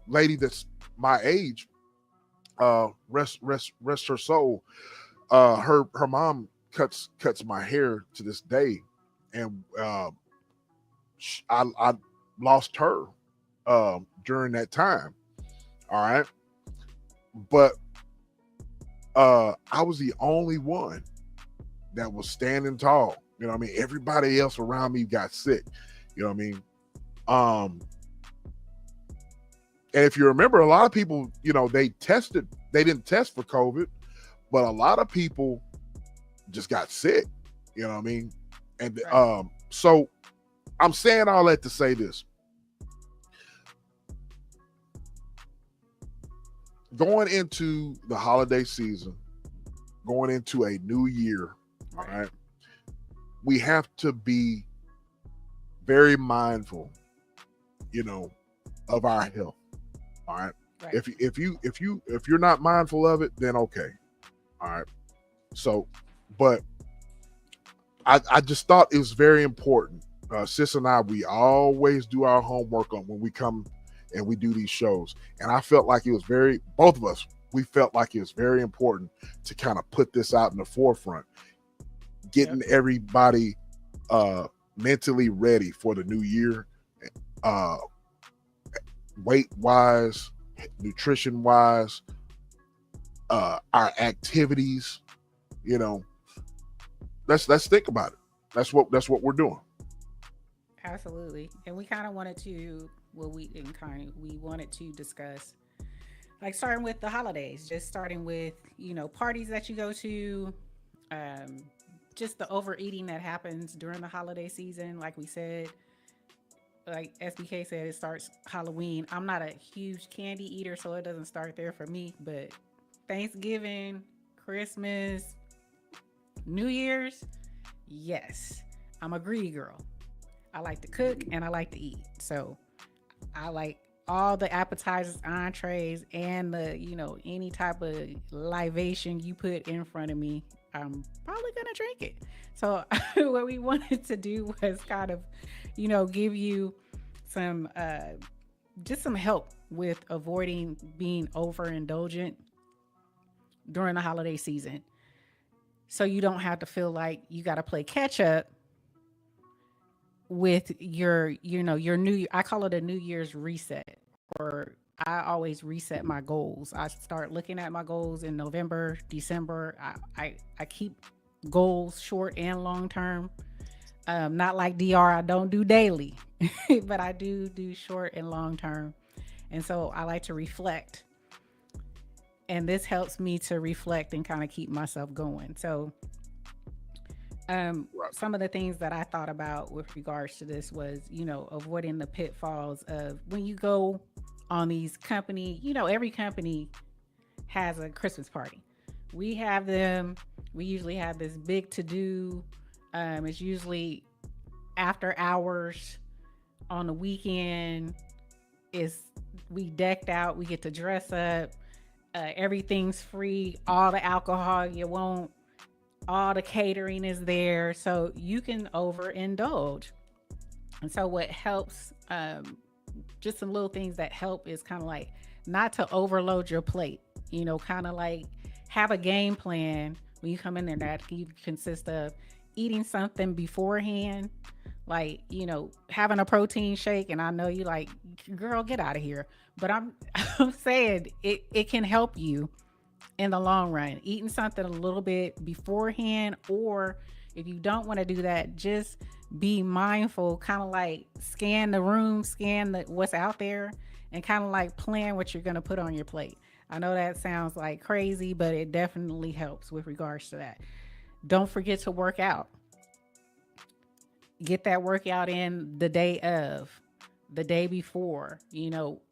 lady that's my age, rest her soul. Her mom cuts my hair to this day, and I lost her during that time. All right, but I was the only one that was standing tall. You know what I mean? Everybody else around me got sick. You know what I mean? And if you remember, a lot of people, you know, they didn't test for COVID, but a lot of people just got sick. You know what I mean? And right. So I'm saying all that to say this. Going into the holiday season, going into a new year, all right, we have to be very mindful, you know, of our health. All right. Right. If you're not mindful of it, then okay. All right. So, but I just thought it was very important. Sis and I, we always do our homework on when we come and we do these shows. And I felt like it was both of us, we felt like it was very important to kind of put this out in the forefront, getting everybody mentally ready for the new year, weight wise, nutrition wise, our activities. Let's think about it. That's what we're doing. Absolutely. And we kind of wanted to, we wanted to discuss, like, starting with the holidays, just starting with, parties that you go to, um, just the overeating that happens during the holiday season. Like we said, like SBK said, it starts Halloween. I'm not a huge candy eater, so it doesn't start there for me. But Thanksgiving, Christmas, New Year's, yes, I'm a greedy girl. I like to cook and I like to eat. So I like all the appetizers, entrees, and any type of libation you put in front of me. I'm probably gonna drink it. So what we wanted to do was kind of, give you some just some help with avoiding being overindulgent during the holiday season. So you don't have to feel like you got to play catch up with your new, I call it a New Year's reset, or I always reset my goals. I start looking at my goals in November, December. I keep goals short and long term. Not like DR, I don't do daily, but I do short and long term. And so I like to reflect. And this helps me to reflect and kind of keep myself going. So some of the things that I thought about with regards to this was, avoiding the pitfalls of when you go on these company, every company has a Christmas party. We have them. We usually have this big to do. It's usually after hours on the weekend. Is we decked out. We get to dress up. Everything's free. All the alcohol you want. All the catering is there, so you can overindulge. And so what helps, just some little things that help is kind of like not to overload your plate. Kind of like have a game plan when you come in there that can consist of eating something beforehand, like having a protein shake. And I know you like, girl, get out of here, but I'm saying it can help you in the long run, eating something a little bit beforehand. Or if you don't want to do that, just be mindful, kind of like scan the room, scan what's out there, and kind of like plan what you're going to put on your plate. I know that sounds like crazy, but it definitely helps with regards to that. Don't forget to work out. Get that workout in the day of, the day before,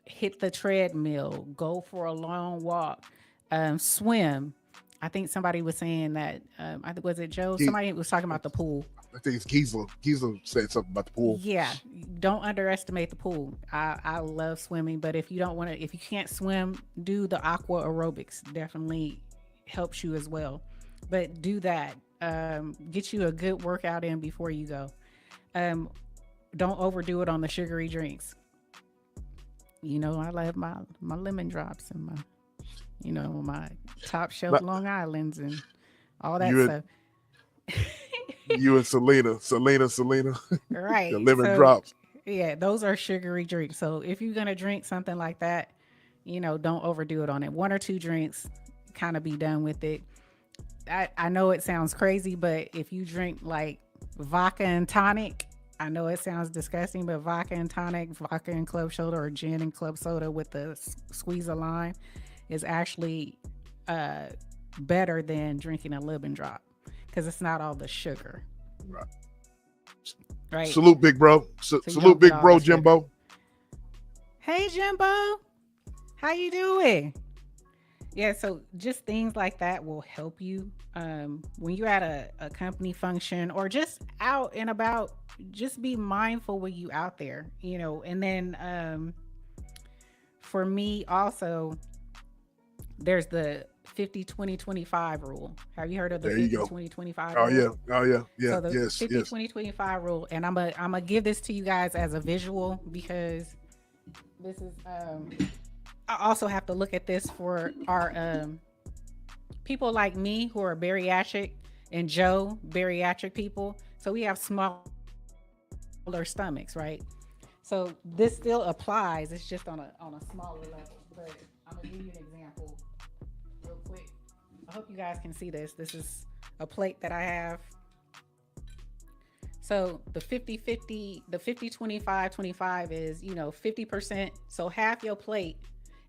hit the treadmill, go for a long walk, swim. I think somebody was saying that, I think, was it Joe? Somebody was talking about the pool. I think it's Giesler. Giesler said something about the pool. Yeah, don't underestimate the pool. I love swimming, but if you don't want to, if you can't swim, do the aqua aerobics. Definitely helps you as well. But do that. Get you a good workout in before you go. Don't overdo it on the sugary drinks. I love my lemon drops and my top shelf Long Islands and all that stuff. You and Selena. Right. The lemon drops. Yeah, those are sugary drinks. So if you're going to drink something like that, don't overdo it on it. 1 or 2 drinks, kind of be done with it. I know it sounds crazy, but if you drink like vodka and tonic, I know it sounds disgusting, but vodka and tonic, vodka and club soda, or gin and club soda with the squeeze of lime is actually better than drinking a lemon drop, because it's not all the sugar. Right. Salute, big bro. Salute, big bro, Jimbo. Hey, Jimbo. How you doing? Yeah, so just things like that will help you when you're at a company function or just out and about. Just be mindful when you out there, and then for me also, there's the 50-20-25 rule. Have you heard of the There you go. 50-20-25 Oh rule? yeah. Oh yeah. Yeah. So the Yes. 50 Yes. 20 25 rule, and I'm gonna give this to you guys as a visual because this is I also have to look at this for our people like me who are bariatric and Joe bariatric people. So we have smaller stomachs, right? So this still applies. It's just on a smaller level. But I'm gonna give you an example real quick. I hope you guys can see this. This is a plate that I have. So the 50-50, the 50-25-25 is, 50%. So half your plate.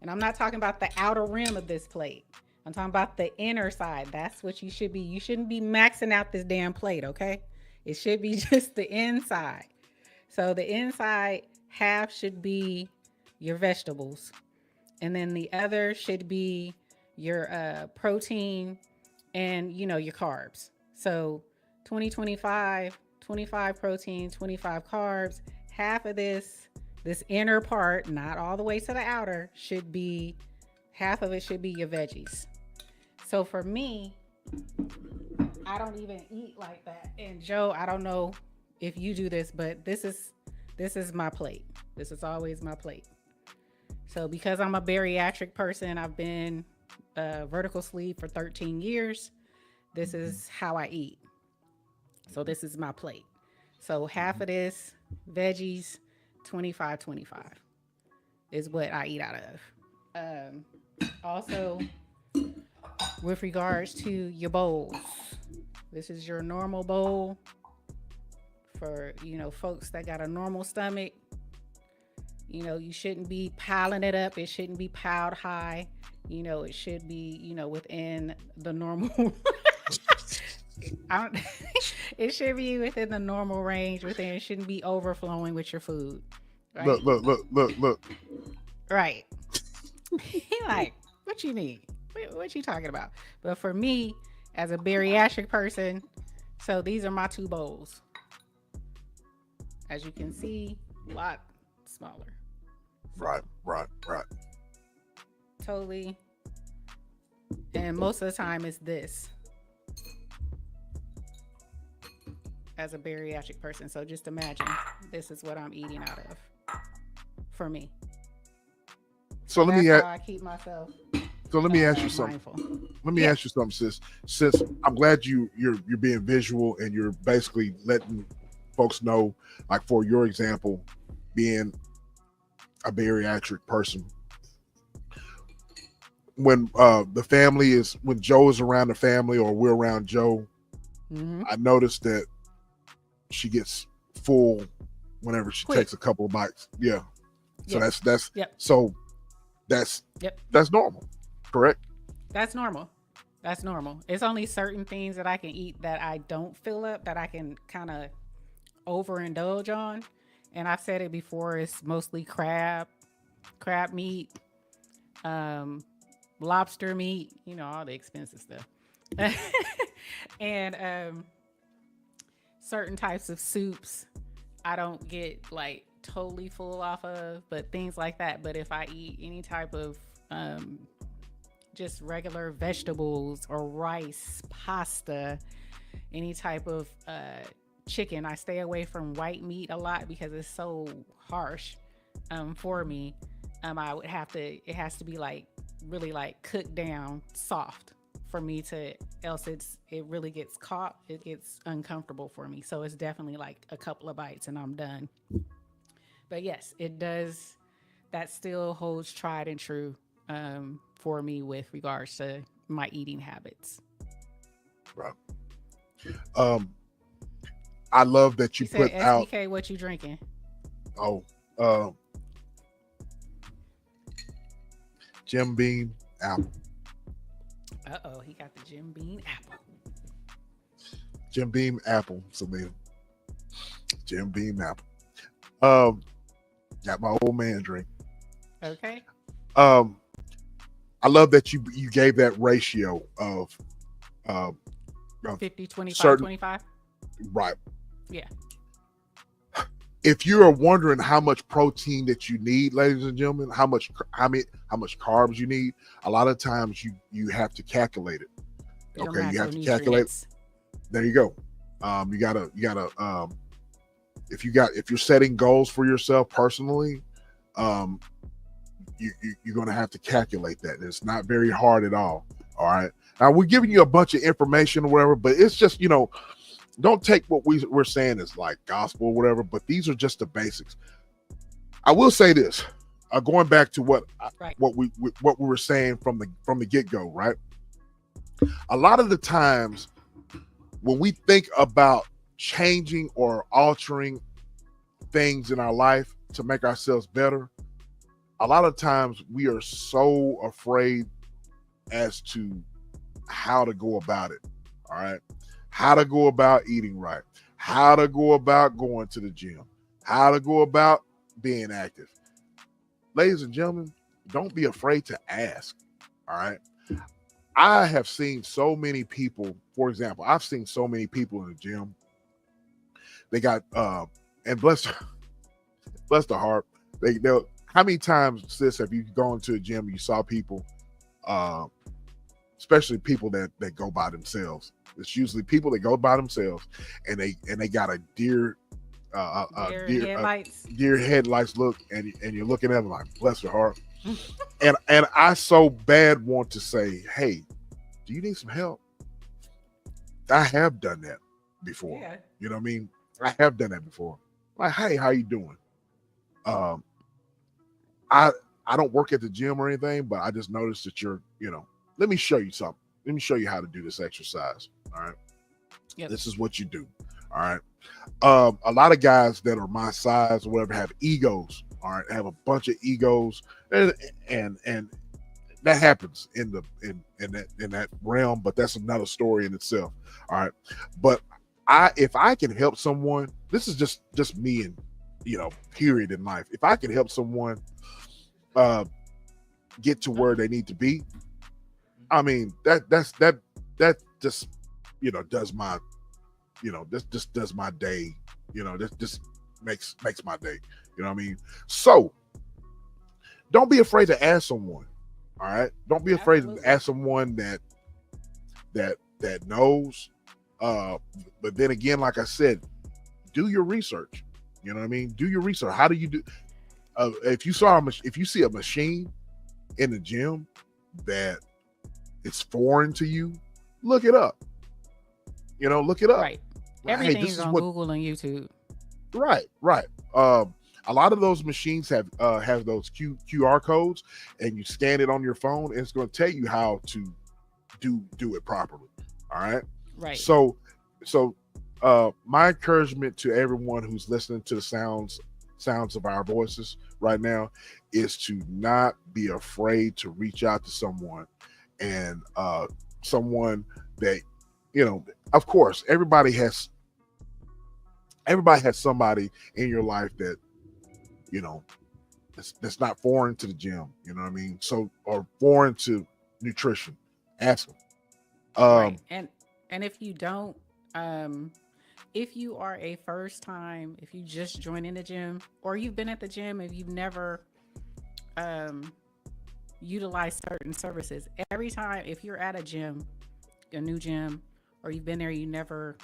And I'm not talking about the outer rim of this plate. I'm talking about the inner side. That's what you should be. You shouldn't be maxing out this damn plate, okay? It should be just the inside. So the inside half should be your vegetables. And then the other should be your protein and, your carbs. So 20-25, 25 protein, 25 carbs. Half of this inner part, not all the way to the outer, half of it should be your veggies. So for me, I don't even eat like that. And Joe, I don't know if you do this, but this is my plate. This is always my plate. So because I'm a bariatric person, I've been vertical sleeve for 13 years. This is how I eat. So this is my plate. So half of this veggies, 25-25 is what I eat out of. Also, with regards to your bowls, this is your normal bowl for, folks that got a normal stomach. You shouldn't be piling it up. It shouldn't be piled high. It should be, within the normal. It should be within the normal range. It shouldn't be overflowing with your food. Right? Look. Right. He like, what you need? What you talking about? But for me, as a bariatric person, so these are my two bowls. As you can see, a lot smaller. Right. Totally. And most of the time it's this. As a bariatric person. So just imagine this is what I'm eating out of for me. So let me I keep myself. So let me ask you something. Let me ask you something, sis. Since I'm glad you're being visual and you're basically letting folks know, like for your example, being a bariatric person. When when Joe is around the family or we're around Joe, I noticed that she gets full whenever she takes a couple of bites. Yeah. So that's normal. Correct? That's normal. It's only certain things that I can eat that I don't fill up, that I can kind of overindulge on. And I've said it before, it's mostly crab meat, lobster meat, all the expensive stuff. And certain types of soups I don't get like totally full off of, but things like that. But if I eat any type of just regular vegetables or rice, pasta, any type of chicken, I stay away from white meat a lot because it's so harsh for me. It has to be like really like cooked down soft for me to, else it really gets caught. It gets uncomfortable for me. So it's definitely like a couple of bites and I'm done. But yes, it does. That still holds tried and true for me with regards to my eating habits. Right. I love that you put SDK, out. SDK, what you drinking? Oh, Jim Beam apple. Uh-oh, he got the Jim Beam apple. Jim Beam apple, Samina. Jim Beam apple. Got my old man drink. Okay. I love that you gave that ratio of 50, 25, 25. Right. Yeah. if you're wondering how much protein that you need, ladies and gentlemen, how much carbs you need, a lot of times you have to calculate it. Your Okay, you have to calculate. macronutrients. There you go. You gotta if you're setting goals for yourself personally, you're gonna have to calculate that. It's not very hard at all. All right. Now we're giving you a bunch of information or whatever, but it's just, don't take what we're saying as like gospel or whatever, but these are just the basics. I will say this, going back to what we were saying from the get-go, right? A lot of the times when we think about changing or altering things in our life to make ourselves better, a lot of times we are so afraid as to how to go about it. All right. How to go about eating right, how to go about going to the gym, how to go about being active. Ladies and gentlemen, don't be afraid to ask. All right. I have seen so many people, for example, I've seen so many people in the gym. They got, and bless the heart, they'll, how many times, sis, have you gone to a gym and you saw people, especially people that go by themselves? It's usually people that go by themselves, and they got a deer headlights look, and you're looking at them like, bless your heart. and I so bad want to say, hey, do you need some help? I have done that before. Yeah. You know what I mean? I have done that before. Like, hey, how you doing? I don't work at the gym or anything, but I just noticed that you're, let me show you something. Let me show you how to do this exercise. All right. Yep. This is what you do. All right. A lot of guys that are my size or whatever have egos. All right. Have a bunch of egos, and that happens in that realm, but that's another story in itself. All right. But if I can help someone, this is just me and, period in life. If I can help someone get to where they need to be, I mean, that just, does my, this just does my day, this just makes my day. You know what I mean? So don't be afraid to ask someone. All right. Don't be afraid to ask someone that knows. But then again, like I said, do your research. You know what I mean? Do your research. How do you do? If you see a machine in the gym that it's foreign to you, look it up. Look it up. Right. Everything's on Google and YouTube. Right. A lot of those machines have those QR codes, and you scan it on your phone, and it's going to tell you how to do it properly. All right. Right. So my encouragement to everyone who's listening to the sounds of our voices right now is to not be afraid to reach out to someone, and someone that, of course, everybody has somebody in your life that, that's not foreign to the gym. You know what I mean? So, or foreign to nutrition. Ask them. Right. And if you don't, if you are a first time, if you just joined in the gym, or you've been at the gym, if you've never utilized certain services, every time, if you're at a new gym, or you've been there, you never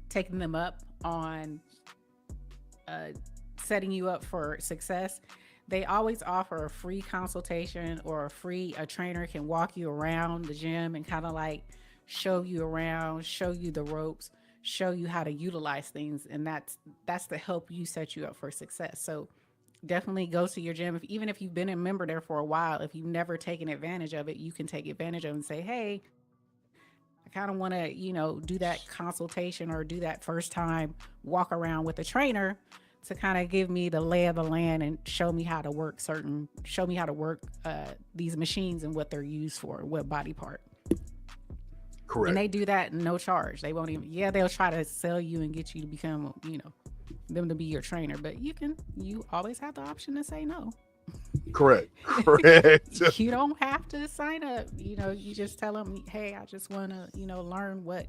taken them up on setting you up for success, they always offer a free consultation, or a trainer can walk you around the gym and kind of like show you around, show you the ropes, show you how to utilize things. And that's to help you set you up for success. So definitely go to your gym. Even if you've been a member there for a while, if you've never taken advantage of it, you can take advantage of it and say, hey, I kind of want to, do that consultation, or do that first time walk around with a trainer to kind of give me the lay of the land and show me how to work these machines and what they're used for, what body part. Correct. And they do that no charge. They won't even, they'll try to sell you and get you to become, them to be your trainer, but you always have the option to say no. Correct. You don't have to sign up. You just tell them, hey, I just want to, learn what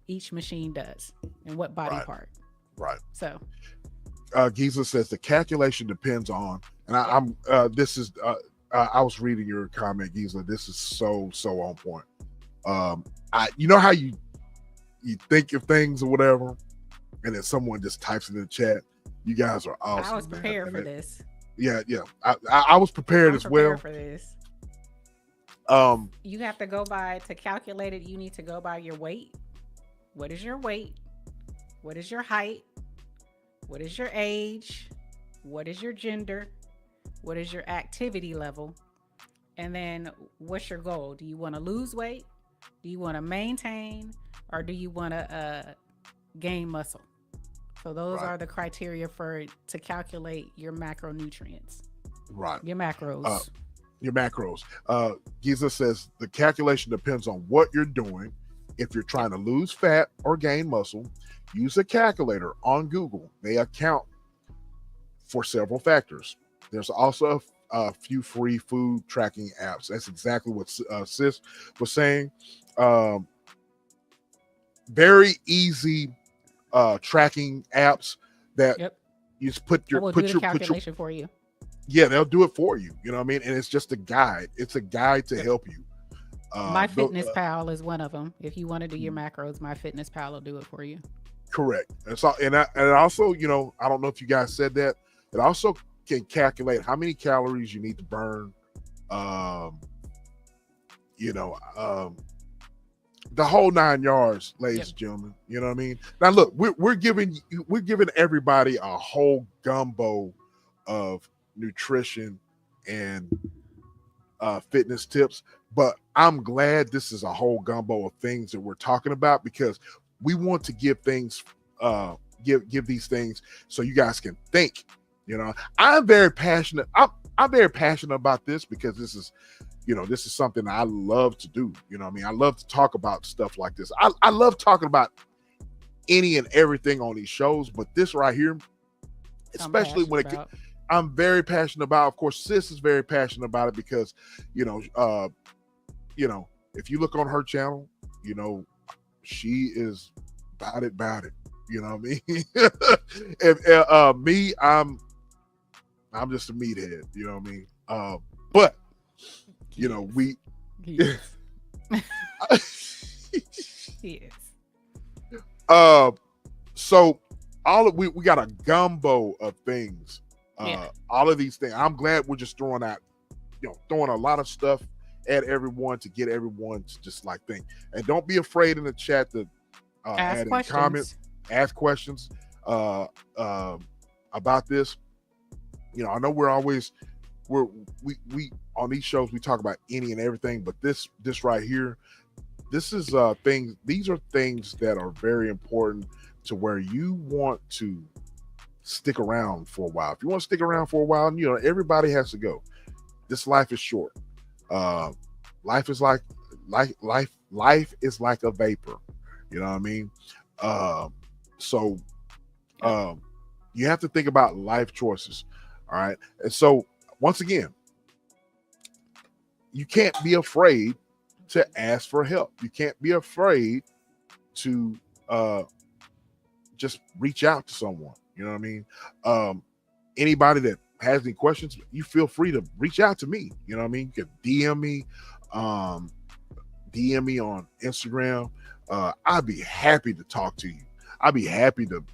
each machine does and what body part. Right. So Giza says the calculation depends on, and I'm this is I was reading your comment, Giza. This is so on point. You know how you think of things or whatever, and then someone just types it in the chat. You guys are awesome. I was prepared for this. Yeah. I was prepared as well for this. You have to go by to calculate it. You need to go by your weight. What is your weight? What is your height? What is your age? What is your gender? What is your activity level? And then what's your goal? Do you want to lose weight? Do you want to maintain? Or do you want to gain muscle? So those are the criteria to calculate your macronutrients. Right. Your macros. Giza says the calculation depends on what you're doing. If you're trying to lose fat or gain muscle, use a calculator on Google. They account for several factors. There's also a few free food tracking apps. That's exactly what Sis was saying. Very easy tracking apps that you just put your calculation for you. Yeah, they'll do it for you. You know what I mean? And it's just a guide. It's a guide to help you. MyFitnessPal is one of them. If you want to do your macros, MyFitnessPal will do it for you. Correct. And so, and also, you know, I don't know if you guys said that. It also can calculate how many calories you need to burn. The whole 9 yards, ladies and gentlemen. You know what I mean? Now, look, we're giving everybody a whole gumbo of nutrition and fitness tips, but I'm glad this is a whole gumbo of things that we're talking about, because we want to give things, give these things so you guys can think. You know, I'm very passionate. I'm very passionate about this because this is something I love to do. You know what I mean? I love to talk about stuff like this. I love talking about any and everything on these shows, but this right here, especially when I'm very passionate about. Of course, Sis is very passionate about it because, if you look on her channel, she is about it. You know what I mean? Me, I'm just a meathead. You know what I mean? But we. Yes. So we got a gumbo of things. All of these things. I'm glad we're just throwing a lot of stuff at everyone to get everyone to just like think. And don't be afraid in the chat to add in comments, ask questions about this. I know we on these shows we talk about any and everything, but this right here, this is things. These are things that are very important to where you want to stick around for a while. If you want to stick around for a while, everybody has to go. This life is short. Life is like a vapor. You know what I mean? You have to think about life choices. All right. And so once again, you can't be afraid to ask for help. You can't be afraid to just reach out to someone. You know what I mean? Anybody that has any questions, you feel free to reach out to me. You know what I mean? You can DM me on Instagram. I'd be happy to talk to you. I'd be happy to,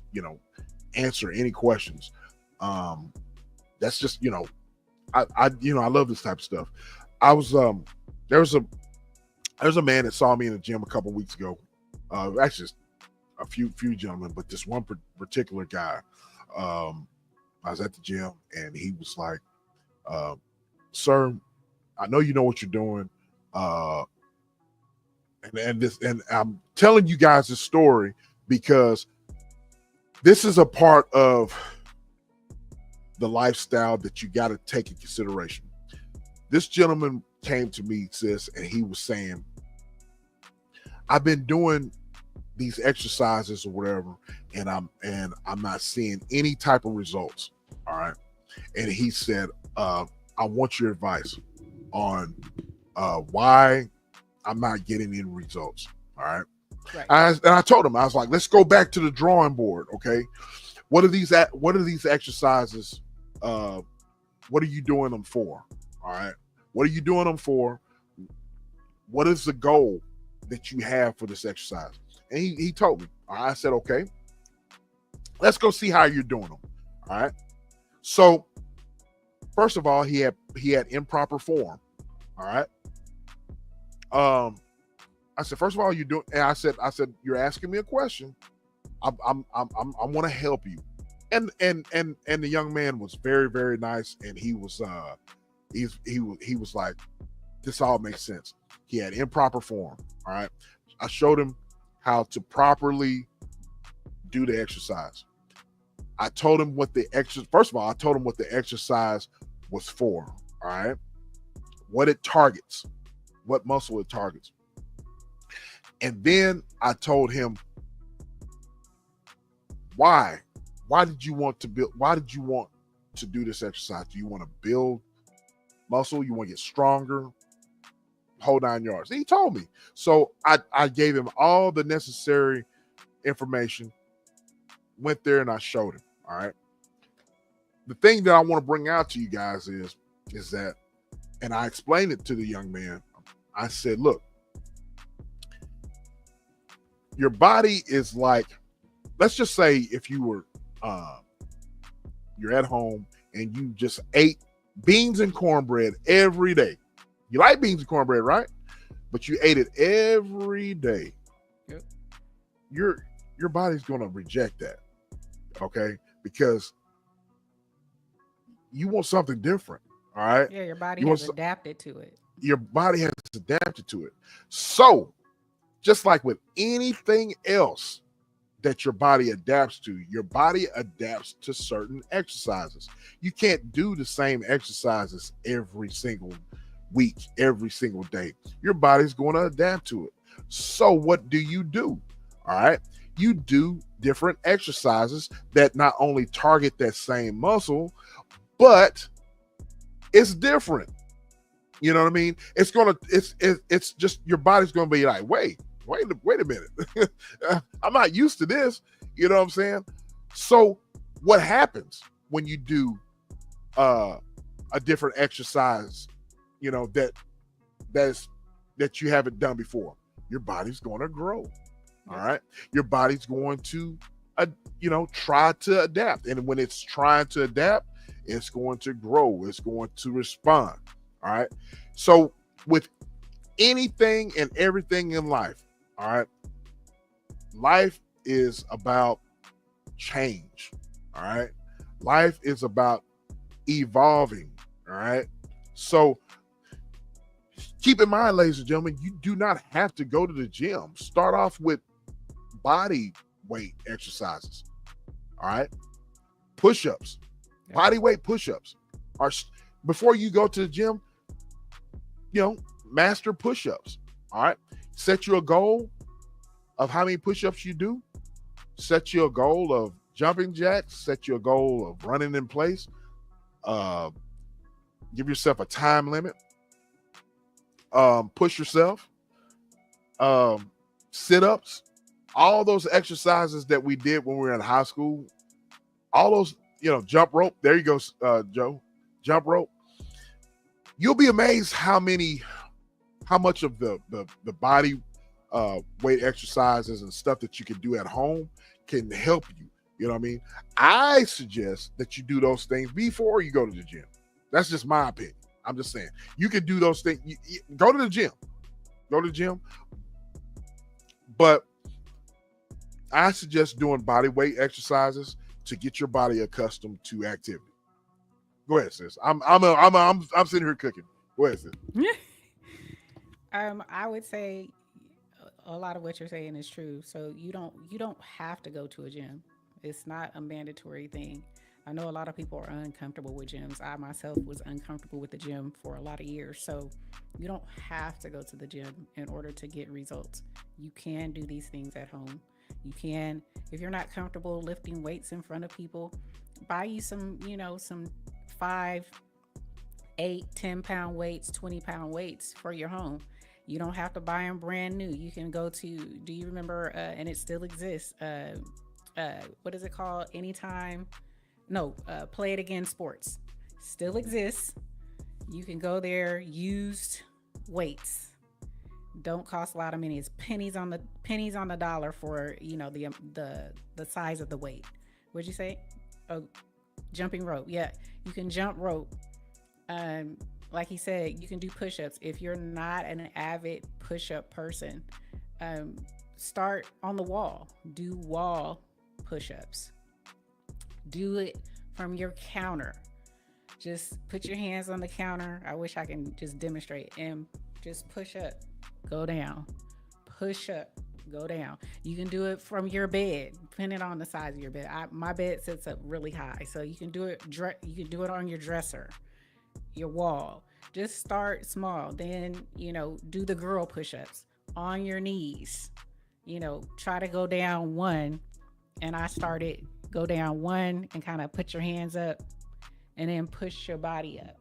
answer any questions. That's just, I love this type of stuff. I was there's a man that saw me in the gym a couple weeks ago. Actually a few gentlemen, but this one particular guy, I was at the gym and he was like, sir, I know you know what you're doing. And I'm telling you guys this story because this is a part of the lifestyle that you got to take in consideration. This gentleman came to me, Sis, and he was saying, I've been doing these exercises or whatever, and I'm not seeing any type of results. All right. And he said, I want your advice on why I'm not getting any results. All right. Right. And I told him, I was like, let's go back to the drawing board. Okay. what are these exercises? What are you doing them for? All right. What are you doing them for? What is the goal that you have for this exercise? And he told me. All right, I said, okay, let's go see how you're doing them. All right. So first of all, he had improper form. All right. I said, first of all, you doing, and I said, you're asking me a question. I want to help you. And the young man was very, very nice. And he was he was like, this all makes sense. He had improper form. All right. I showed him how to properly do the exercise. I told him what the exercise, first of all, I told him what the exercise was for. All right. What it targets, what muscle it targets. And then I told him why did you want to build, why did you want to do this exercise? Do you want to build muscle? You want to get stronger? Whole 9 yards. And he told me. So I gave him all the necessary information, went there and I showed him. All right. The thing that I want to bring out to you guys is that, and I explained it to the young man. I said, look, your body is like, let's just say if you were, you're at home and you just ate beans and cornbread every day. You like beans and cornbread, right? But you ate it every day. Yep. Your body's going to reject that. Okay? Because you want something different. All right? Yeah, your body has adapted to it. Your body has adapted to it. So, just like with anything else that your body adapts to, your body adapts to certain exercises. You can't do the same exercises every single week, every single day. Your body's going to adapt to it. So what do? All right. You do different exercises that not only target that same muscle, but it's different. You know what I mean? It's just your body's going to be like, wait a minute. I'm not used to this. You know what I'm saying? So what happens when you do a different exercise, you know, that you haven't done before? Your body's going to grow. All right. Your body's going to, try to adapt. And when it's trying to adapt, it's going to grow. It's going to respond. All right. So with anything and everything in life, all right, life is about change. All right. Life is about evolving. All right. So keep in mind, ladies and gentlemen, you do not have to go to the gym. Start off with body weight exercises. All right. Push-ups, body weight push-ups are before you go to the gym, master push-ups. All right. Set you a goal of how many push-ups you do. Set you a goal of jumping jacks. Set you a goal of running in place. Give yourself a time limit. Push yourself. Sit-ups. All those exercises that we did when we were in high school. All those, jump rope. There you go, Joe. Jump rope. You'll be amazed how much of the body weight exercises and stuff that you can do at home can help you. You know what I mean? I suggest that you do those things before you go to the gym. That's just my opinion. I'm just saying. You can do those things. Go to the gym. Go to the gym. But I suggest doing body weight exercises to get your body accustomed to activity. Go ahead, sis. I'm sitting here cooking. Go ahead, sis. I would say a lot of what you're saying is true. So you don't have to go to a gym. It's not a mandatory thing. I know a lot of people are uncomfortable with gyms. I myself was uncomfortable with the gym for a lot of years. So you don't have to go to the gym in order to get results. You can do these things at home. You can, if you're not comfortable lifting weights in front of people, buy you some 5, 8, 10-pound weights, 20-pound weights for your home. You don't have to buy them brand new. You can go to, do you remember, and it still exists, what is it called? Anytime, no, Play It Again Sports still exists. You can go there, used weights. Don't cost a lot of money. It's pennies on the dollar for the size of the weight. What'd you say? Oh, jumping rope. Yeah, you can jump rope. Um, like he said, you can do push-ups. If you're not an avid push-up person, um, start on the wall. Do wall push-ups. Do it from your counter. Just put your hands on the counter. I wish I can just demonstrate and just push up, go down, push up, go down. You can do it from your bed, depending on the size of your bed. My bed sits up really high, so you can do it. You can do it on your dresser, your wall. Just start small. Then do the girl push-ups on your knees. Try to go down one, and I started go down one and kind of put your hands up, and then push your body up.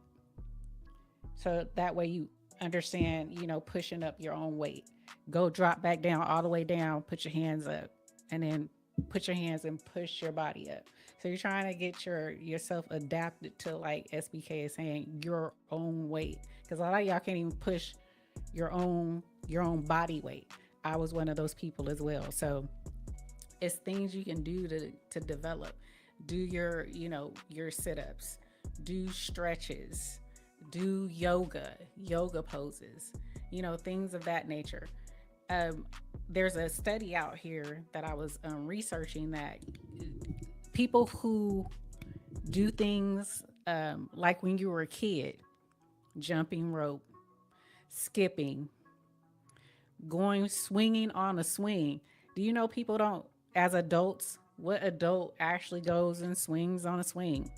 So that way you understand, pushing up your own weight. Go drop back down, all the way down, put your hands up, and then put your hands and push your body up. So you're trying to get yourself adapted to, like SBK is saying, your own weight. Because a lot of y'all can't even push your own body weight. I was one of those people as well. So it's things you can do to develop. Do your sit-ups, do stretches, do yoga poses, things of that nature. There's a study out here that I was researching that people who do things like when you were a kid, jumping rope, skipping, swinging on a swing. Do you know people don't, as adults, what adult actually goes and swings on a swing?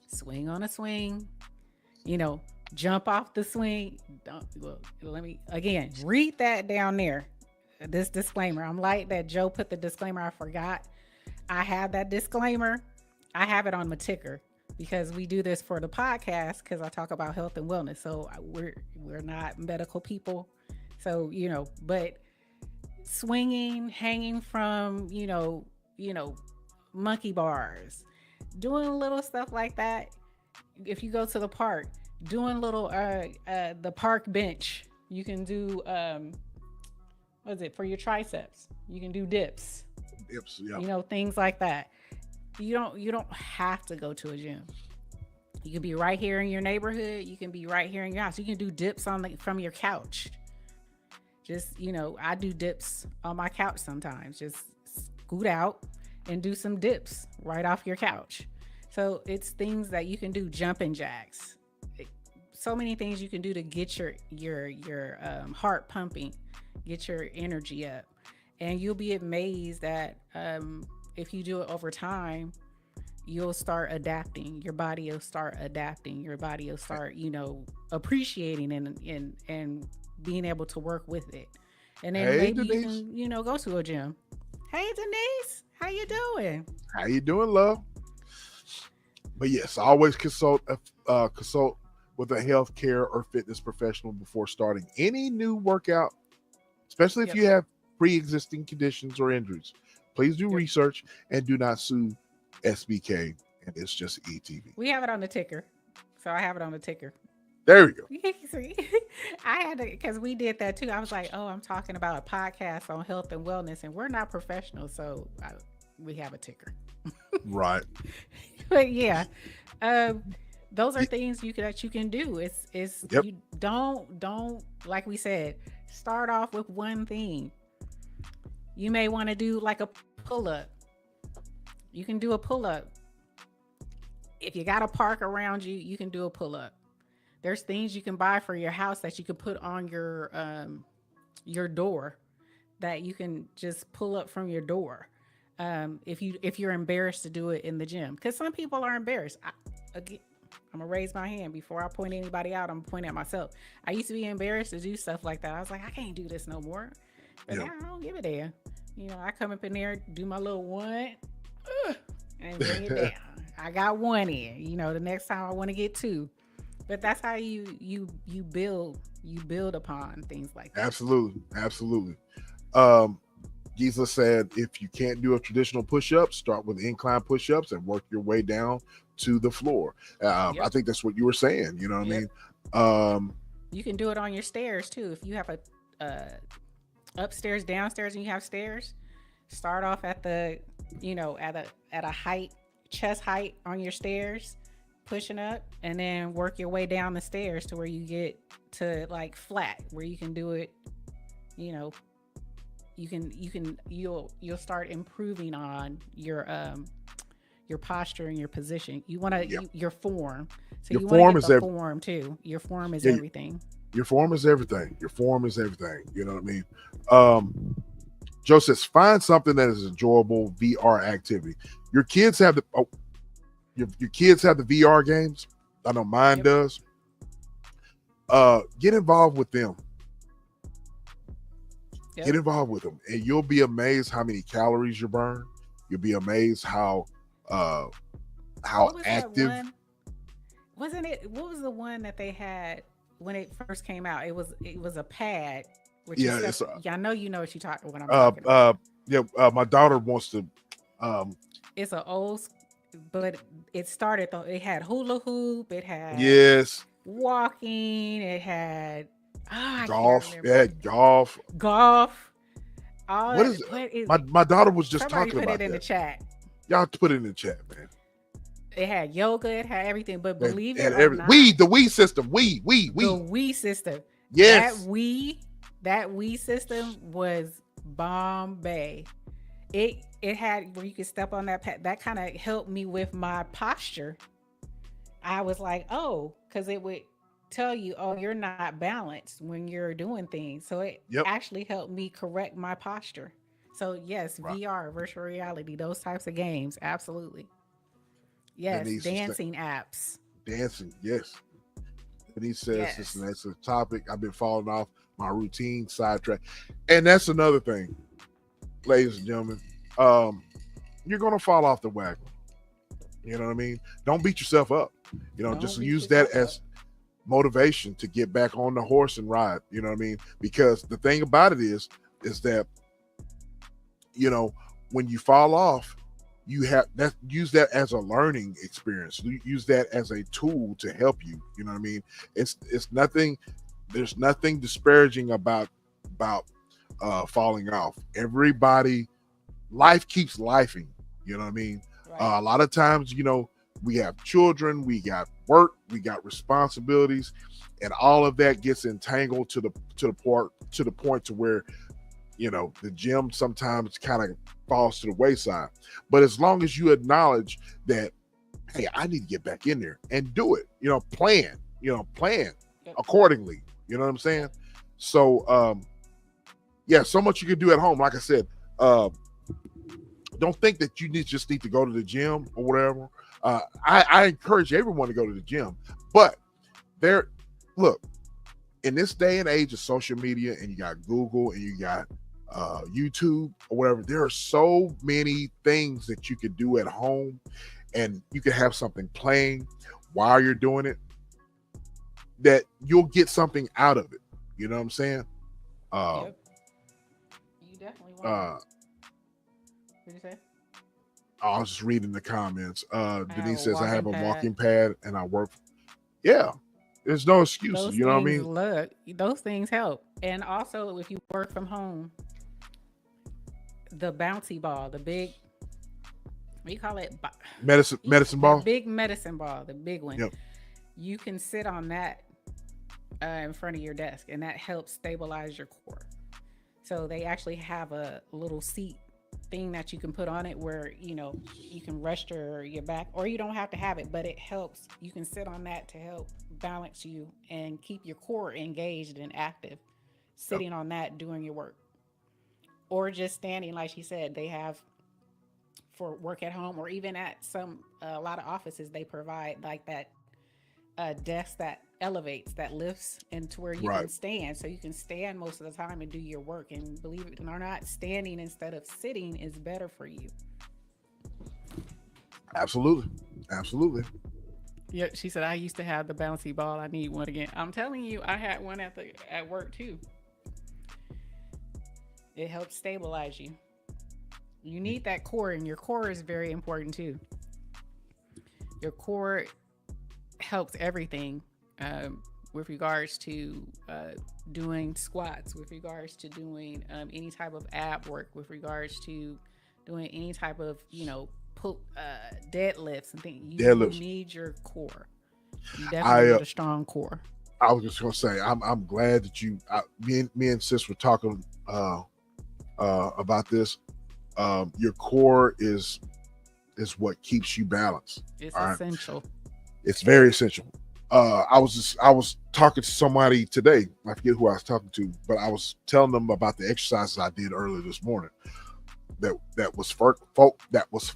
Swing on a swing, jump off the swing. Let me again read that down there. This disclaimer. I'm like that Joe put the disclaimer. I forgot. I have that disclaimer. I have it on my ticker because we do this for the podcast because I talk about health and wellness. So we're not medical people. So but swinging, hanging from monkey bars, doing little stuff like that. If you go to the park, doing little the park bench, you can do what is it for your triceps? You can do dips. Yeah. Things like that. You don't have to go to a gym. You can be right here in your neighborhood. You can be right here in your house. You can do dips from your couch. Just I do dips on my couch sometimes. Just scoot out and do some dips right off your couch. So it's things that you can do, jumping jacks. So many things you can do to get your heart pumping, get your energy up. And you'll be amazed that if you do it over time, you'll start adapting. Your body will start adapting. Your body will start, appreciating and being able to work with it. And then maybe Denise, you can, go to a gym. Hey, Denise, how you doing? How you doing, love? But yes, always consult with a healthcare or fitness professional before starting any new workout, especially if you have pre-existing conditions or injuries. Please do research and do not sue SBK and It's Just ETV. We have it on the ticker. So I have it on the ticker. There we go. See, I had to, because we did that too. I was like, oh, I'm talking about a podcast on health and wellness, and we're not professionals, so we have a ticker. Right. But yeah, those are things that you can do. It's you don't like we said, start off with one thing. You may want to do like a pull-up. You can do a pull-up. If you got a park around you, you can do a pull-up. There's things you can buy for your house that you can put on your door that you can just pull up from your door. If you're embarrassed to do it in the gym, because some people are embarrassed. I'm gonna raise my hand before I point anybody out. I'm pointing at myself. I used to be embarrassed to do stuff like that. I was like, I can't do this no more. But now I don't give a damn. I come up in there, do my little one, and bring it down. I got one in. The next time I want to get two. But that's how you build upon things like that. Absolutely. Giza said, if you can't do a traditional push-up, start with incline push-ups and work your way down to the floor. I Yep. think that's what you were saying. You know what I Yep. mean? Um, You can do it on your stairs too. If you have a upstairs, downstairs, and you have stairs, start off at the, at a height, chest height on your stairs, pushing up, and then work your way down the stairs to where you get to like flat, where you can do it. You know, you'll start improving on your posture and your position. You want to yeah, your form. So your you want to form get is the form too. Your form is yeah, everything. your form is everything. Your form is everything. You know what I mean? Joe says, find something that is enjoyable VR activity. Your kids have your kids have the VR games. I know mine Yep. does. Get involved with them. Yep. Get involved with them, and you'll be amazed how many calories you burn. You'll be amazed how What was that active. one? Wasn't it? What was the one that they had when it first came out? It was a pad, which is Yeah, stuff. it's Yeah, I know you know what I'm uh talking about. uh yeah. My daughter wants to. Um, It's an but it started though. It had hula hoop. It had yes, walking. It had I can't golf. remember Yeah, golf. golf. All What that. is it? What is My daughter was just somebody talking put it about in the that. chat? Y'all have to put it in the chat, man. It had yoga. It had everything. But believe it And or every not, the Wii system. the Wii. Wii system. That Yes. Wii, that Wii system was Bombay. It had where you could step on that pad. That kind of helped me with my posture. I was like, oh, because it would tell you, oh, you're not balanced when you're doing things. So it Yep. actually helped me correct my posture. So yes, Right. VR, virtual reality, those types of games, absolutely. Yes, Denise is dancing apps. dancing. Yes. Denise says this is Yes. an excellent topic. I've been falling off my routine sidetrack. And that's another thing, ladies and gentlemen. You're gonna fall off the wagon. You know what I mean? Don't beat yourself up. Just Don't beat use that yourself up. as motivation to get back on the horse and ride. You know what I mean? Because the thing about it is that when you fall off, you have that use that as a learning experience. Use that as a tool to help you. You know what I mean? It's nothing. There's nothing disparaging about falling off. Everybody, life keeps lifing. You know what I mean? Right. A lot of times, we have children, we got work, we got responsibilities, and all of that gets entangled to the point to where the gym sometimes kind of falls to the wayside. But as long as you acknowledge that, hey, I need to get back in there and do it, plan Yep. accordingly. You know what I'm saying? So yeah, so much you can do at home. Like I said, don't think that you just need to go to the gym or whatever. I encourage everyone to go to the gym, but look, in this day and age of social media, and you got Google and you got YouTube or whatever, there are so many things that you can do at home, and you can have something playing while you're doing it that you'll get something out of it. You know what I'm saying? Yep. You definitely want. Uh, What did you say? I was just reading the comments. I have Denise a says, I have walking a pad. walking pad and I work. Yeah, there's no excuses. Those You know what I things mean? look. Those things help, and also if you work from home, the bouncy ball, the big. What do you call it? Medicine That ball. big medicine ball, the big one. Yep. You can sit on that in front of your desk, and that helps stabilize your core. So they actually have a little seat thing that you can put on it where you can rest your back, or you don't have to have it, but it helps. You can sit on that to help balance you and keep your core engaged and active, Yep. sitting on that doing your work, or just standing. Like she said, they have for work at home, or even at a lot of offices they provide like that desk that elevates, that lifts into where you Right. can stand, so you can stand most of the time and do your work. And believe it or not, standing instead of sitting is better for you. Absolutely. Absolutely. Yeah, she said I used to have the bouncy ball. I need one again. I'm telling you, I had one at work too. It helps stabilize you. You need that core, and your core is very important too. Your core helps everything, with regards to doing squats, with regards to doing any type of ab work, with regards to doing any type of deadlifts and things. You Deadlifts. need your core. You definitely I need a strong core. I was just gonna say I'm glad that me and sis were talking about this. Your core is what keeps you balanced. It's All right, essential. it's very essential. I was talking to somebody today. I forget who I was talking to, but I was telling them about the exercises I did earlier this morning. That was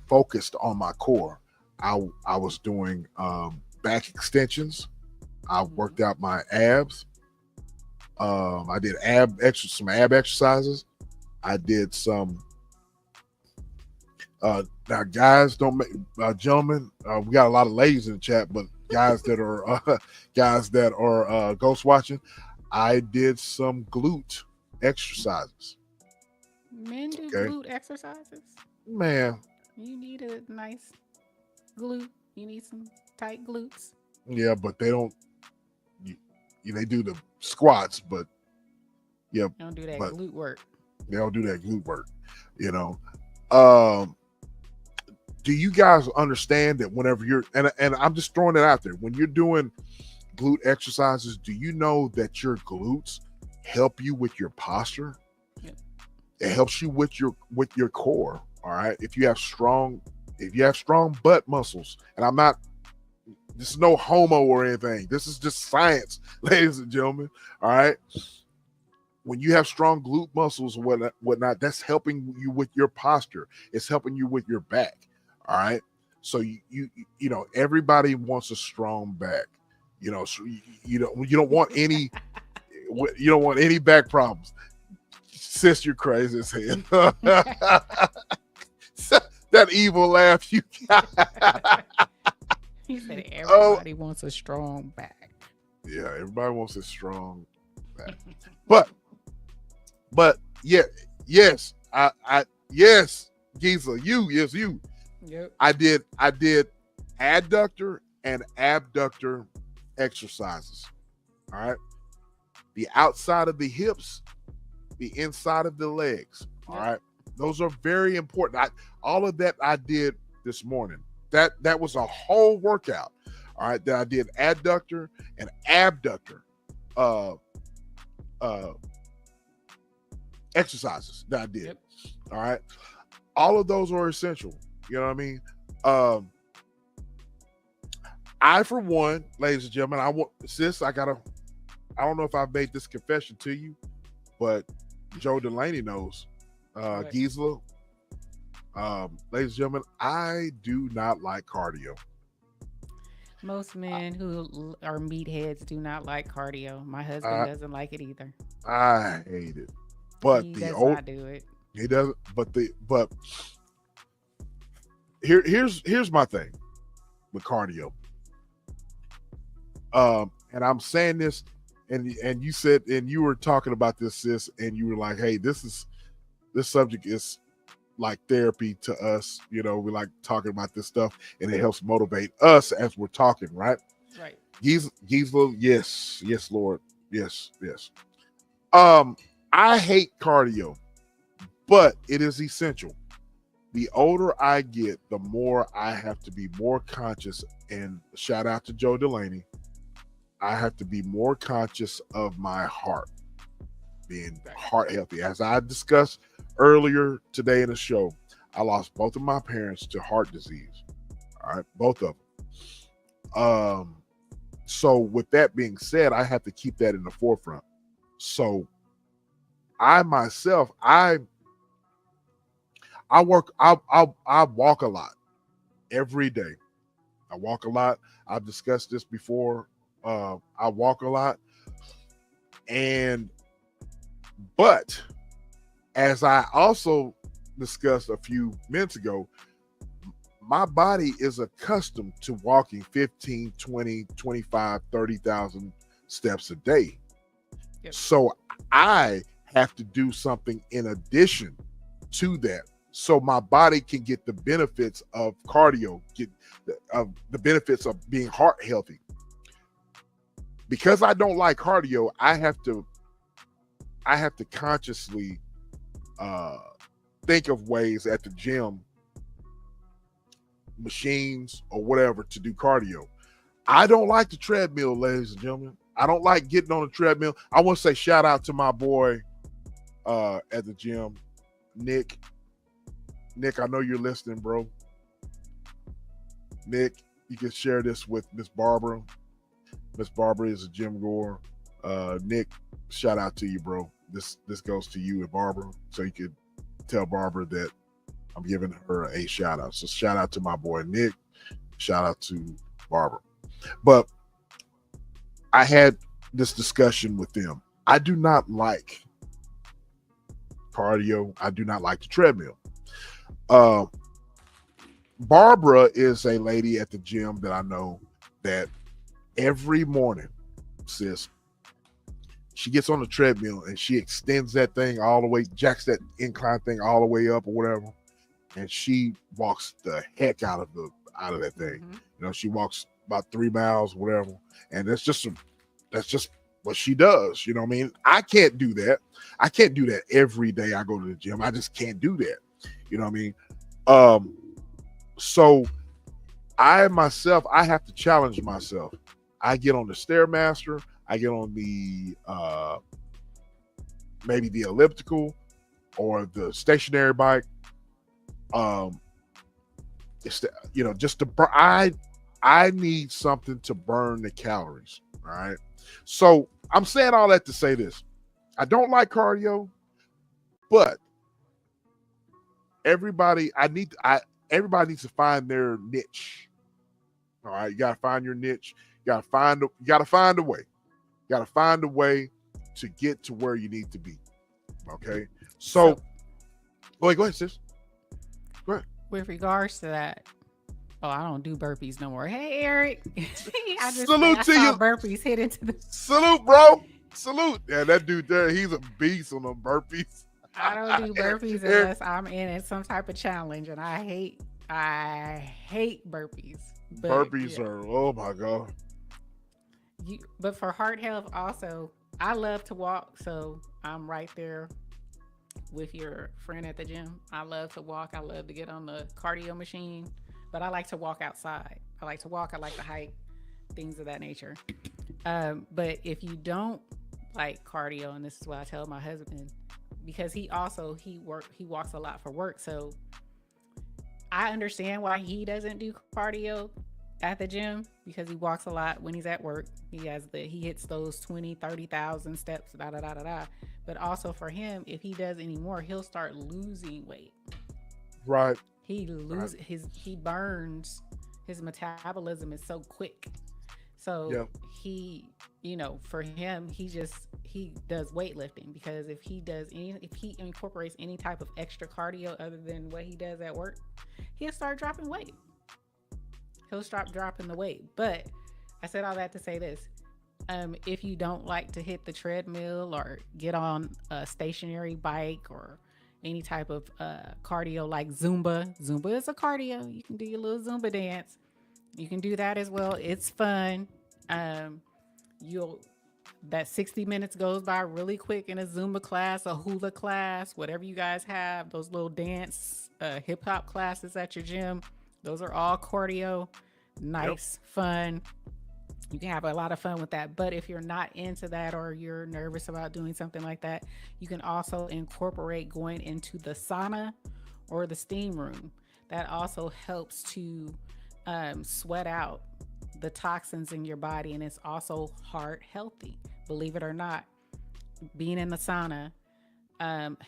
focused on my core. I was doing back extensions. I worked out my abs. I did some ab exercises. I did some. Now, guys, don't make gentlemen. We got a lot of ladies in the chat, but guys that are ghost watching, I did some glute exercises. Men do Okay. glute exercises. Man, You need a nice glute. You need some tight glutes. yeah, but they don't. They do the squats, but yeah, Don't do that but glute work. they don't do that glute work. You know. Do you guys understand that whenever you're and I'm just throwing it out there, when you're doing glute exercises, do you know that your glutes help you with your posture? Yep. It helps you with your core. All right. If you have strong butt muscles, and this is no homo or anything. This is just science, ladies and gentlemen. All right. When you have strong glute muscles and whatnot, that's helping you with your posture. It's helping you with your back. All right. So you everybody wants a strong back. So you don't want any back problems. Sis, you're crazy as hell. That evil laugh you got. He said everybody wants a strong back. Yeah, everybody wants a strong back. But yeah, yes, yes, Giza, you. Yep. I did adductor and abductor exercises. All right. The outside of the hips, the inside of the legs. All right. Those are very important. All of that I did this morning. That was a whole workout. All right. That I did adductor and abductor exercises that I did. Yep. All right. All of those are essential. You know what I mean? I, for one, ladies and gentlemen, I don't know if I've made this confession to you, but Joe Delaney knows. Right. Gisela, ladies and gentlemen, I do not like cardio. Most men who are meatheads do not like cardio. My husband doesn't like it either. I hate it. But he does not do it. He doesn't. But here's my thing with cardio. And I'm saying this, and you said, and you were talking about this, sis, and you were like, hey, this subject is like therapy to us. We like talking about this stuff, and it helps motivate us as we're talking, right? Right. Gisela, yes, Lord, yes. I hate cardio, but it is essential. The older I get, the more I have to be more conscious, and shout out to Joe Delaney. I have to be more conscious of my heart, being heart healthy. As I discussed earlier today in the show, I lost both of my parents to heart disease. All right, both of them. So with that being said, I have to keep that in the forefront. So I myself, I walk a lot every day. I walk a lot. I've discussed this before. I walk a lot. But as I also discussed a few minutes ago, my body is accustomed to walking 15, 20, 25, 30,000 steps a day. Yep. So I have to do something in addition to that. so my body can get the benefits of cardio, get the benefits of being heart healthy. Because I don't like cardio, I have to consciously think of ways at the gym, machines or whatever, to do cardio. I don't like the treadmill, ladies and gentlemen. I don't like getting on the treadmill. I want to say shout out to my boy at the gym, Nick. Nick, I know you're listening, bro. Nick, you can share this with Miss Barbara. Miss Barbara is a gym goer. Nick, shout out to you, bro. This goes to you and Barbara, so you could tell Barbara that I'm giving her a shout out. So shout out to my boy Nick. Shout out to Barbara. But I had this discussion with them. I do not like cardio. I do not like the treadmill. Barbara is a lady at the gym that I know that every morning, sis, she gets on the treadmill and she extends that thing all the way, jacks that incline thing all the way up or whatever, and she walks the heck out of that thing. Mm-hmm. You know, she walks about 3 miles, whatever, and that's just what she does. You know what I mean? I can't do that. I can't do that every day I go to the gym. I just can't do that. You know what I mean? So I have to challenge myself. I get on the Stairmaster. I get on the maybe the elliptical or the stationary bike. I need something to burn the calories. All right. So I'm saying all that to say this. I don't like cardio, but everybody needs to find their niche. All right. You gotta find your niche. You gotta find a way. You gotta find a way to get to where you need to be. Okay. So go ahead, sis. Go ahead. With regards to that, I don't do burpees no more. Hey, Eric. I Salute to you. Burpees hit into the salute, bro. Salute. Yeah, that dude there, he's a beast on them burpees. I don't do burpees unless I'm in some type of challenge, and I hate burpees. But, burpees are, oh my God. But for heart health also, I love to walk, so I'm right there with your friend at the gym. I love to walk. I love to get on the cardio machine, but I like to walk outside. I like to walk. I like to hike, things of that nature. But if you don't like cardio, and this is what I tell my husband, because he walks a lot for work, so I understand why he doesn't do cardio at the gym, because he walks a lot when he's at work. He hits those 20,000-30,000 steps, but also for him, if he does any more, he'll start losing weight. Right. He burns, his metabolism is so quick. So he, for him, he does weightlifting, because if he incorporates any type of extra cardio other than what he does at work, he'll start dropping weight. He'll stop dropping the weight. But I said all that to say this. If you don't like to hit the treadmill or get on a stationary bike or any type of cardio like Zumba is a cardio. You can do your little Zumba dance. You can do that as well. It's fun. That 60 minutes goes by really quick in a Zumba class, a hula class, whatever you guys have, those little dance, hip hop classes at your gym. Those are all cardio, nice, fun. You can have a lot of fun with that. But if you're not into that, or you're nervous about doing something like that, you can also incorporate going into the sauna or the steam room. That also helps to sweat out the toxins in your body, and it's also heart healthy. Believe it or not, being in the sauna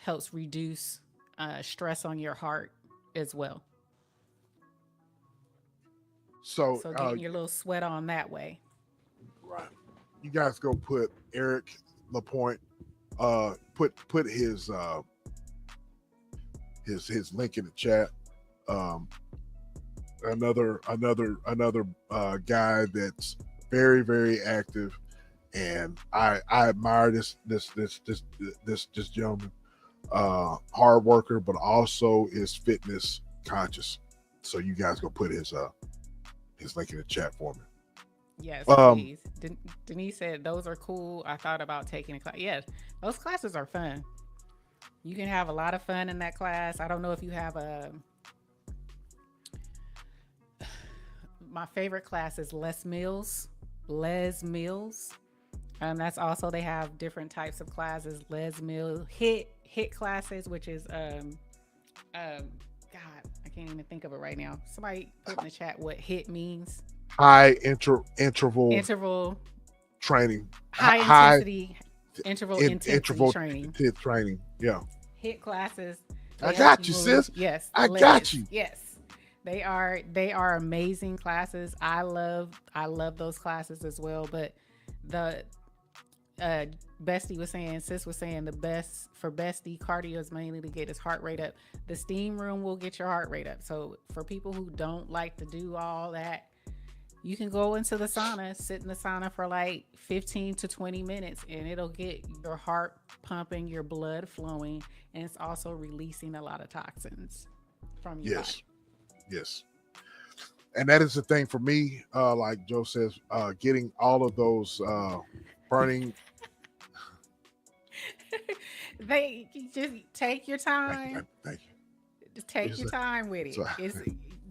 helps reduce stress on your heart as well. So getting your little sweat on that way. Right. You guys go put Eric Lapointe, put his link in the chat. Another guy that's very, very active, and I admire this gentleman. hard worker, but also is fitness conscious. So you guys go put his link in the chat for me. Yes, Um, please. Denise said those are cool. I thought about taking a class. Yes, those classes are fun. You can have a lot of fun in that class. I don't know if you have a. My favorite class is Les Mills. Les Mills. That's also they have different types of classes. Les Mills hit classes, which is God, I can't even think of it right now. Somebody put in the chat what hit means. high interval Interval, training, high high intensity, interval intensity interval training. training. Yeah, Hit classes. I They help got you, move. sis. Yes, I got limits. you. Yes. They are amazing classes. I love those classes as well. But the Bestie was saying, Sis was saying the best for Bestie cardio is mainly to get his heart rate up. The steam room will get your heart rate up. So for people who don't like to do all that, you can go into the sauna, sit in the sauna for like 15 to 20 minutes, and it'll get your heart pumping, your blood flowing, and it's also releasing a lot of toxins from your Yes, body. yes. And that is the thing for me. Like Joe says, getting all of those burning. They just take your Thank you, time. thank you. Just take It's your time with it. a, It's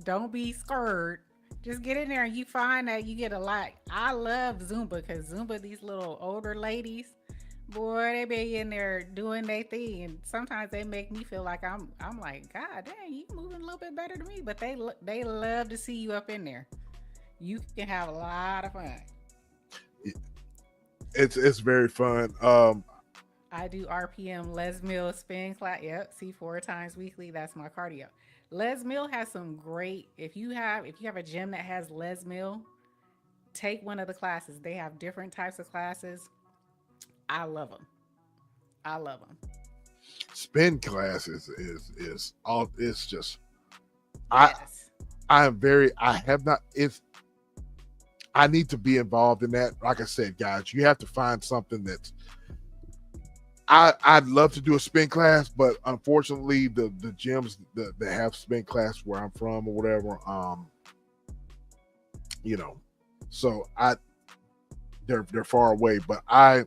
don't be scared. Just get in there and you find that you get a lot. I love Zumba because Zumba, these little older ladies, boy, they be in there doing their thing, and sometimes they make me feel like I'm like, God dang, you moving a little bit better than me, but they love to see you up in there. You can have a lot of fun. it's very fun. I do RPM Les Mill spin class. Yep, see 4 times weekly. That's my cardio. Les Mill has some great. If you have a gym that has Les Mill, take one of the classes. They have different types of classes. I love them. I love them. Spin class is all. It's just I Yes. I am very. I have not. It's I need to be involved in that. Like I said, guys, you have to find something that's. I'd love to do a spin class, but unfortunately, the gyms that have spin class where I'm from or whatever, you know, so they're far away. But I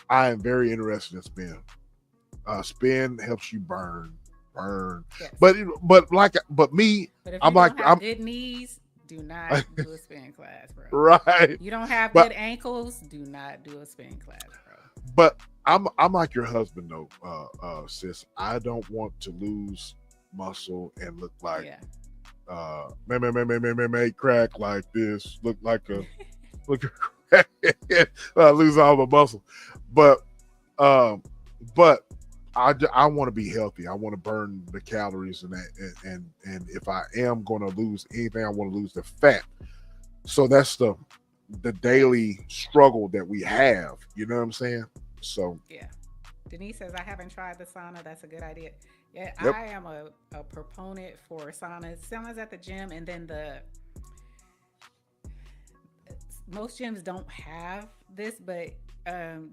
am very interested in spin. Spin helps you burn. Yes. But me, But if I'm you like don't have I'm good knees, do not do a spin class, bro. right, You don't have good but ankles, do not do a spin class, bro. but I'm like your husband though, sis. I don't want to lose muscle and look like Yeah. may crack like this, look lose all the muscle, but um, but I want to be healthy. I want to burn the calories and that, and if I am going to lose anything, I want to lose the fat. So that's the daily struggle that we have. You know what I'm saying? So Yeah. Denise says, I haven't tried the sauna. That's a good idea. Yeah, yep, I am a proponent for saunas. Saunas at the gym, and then the most gyms don't have this, but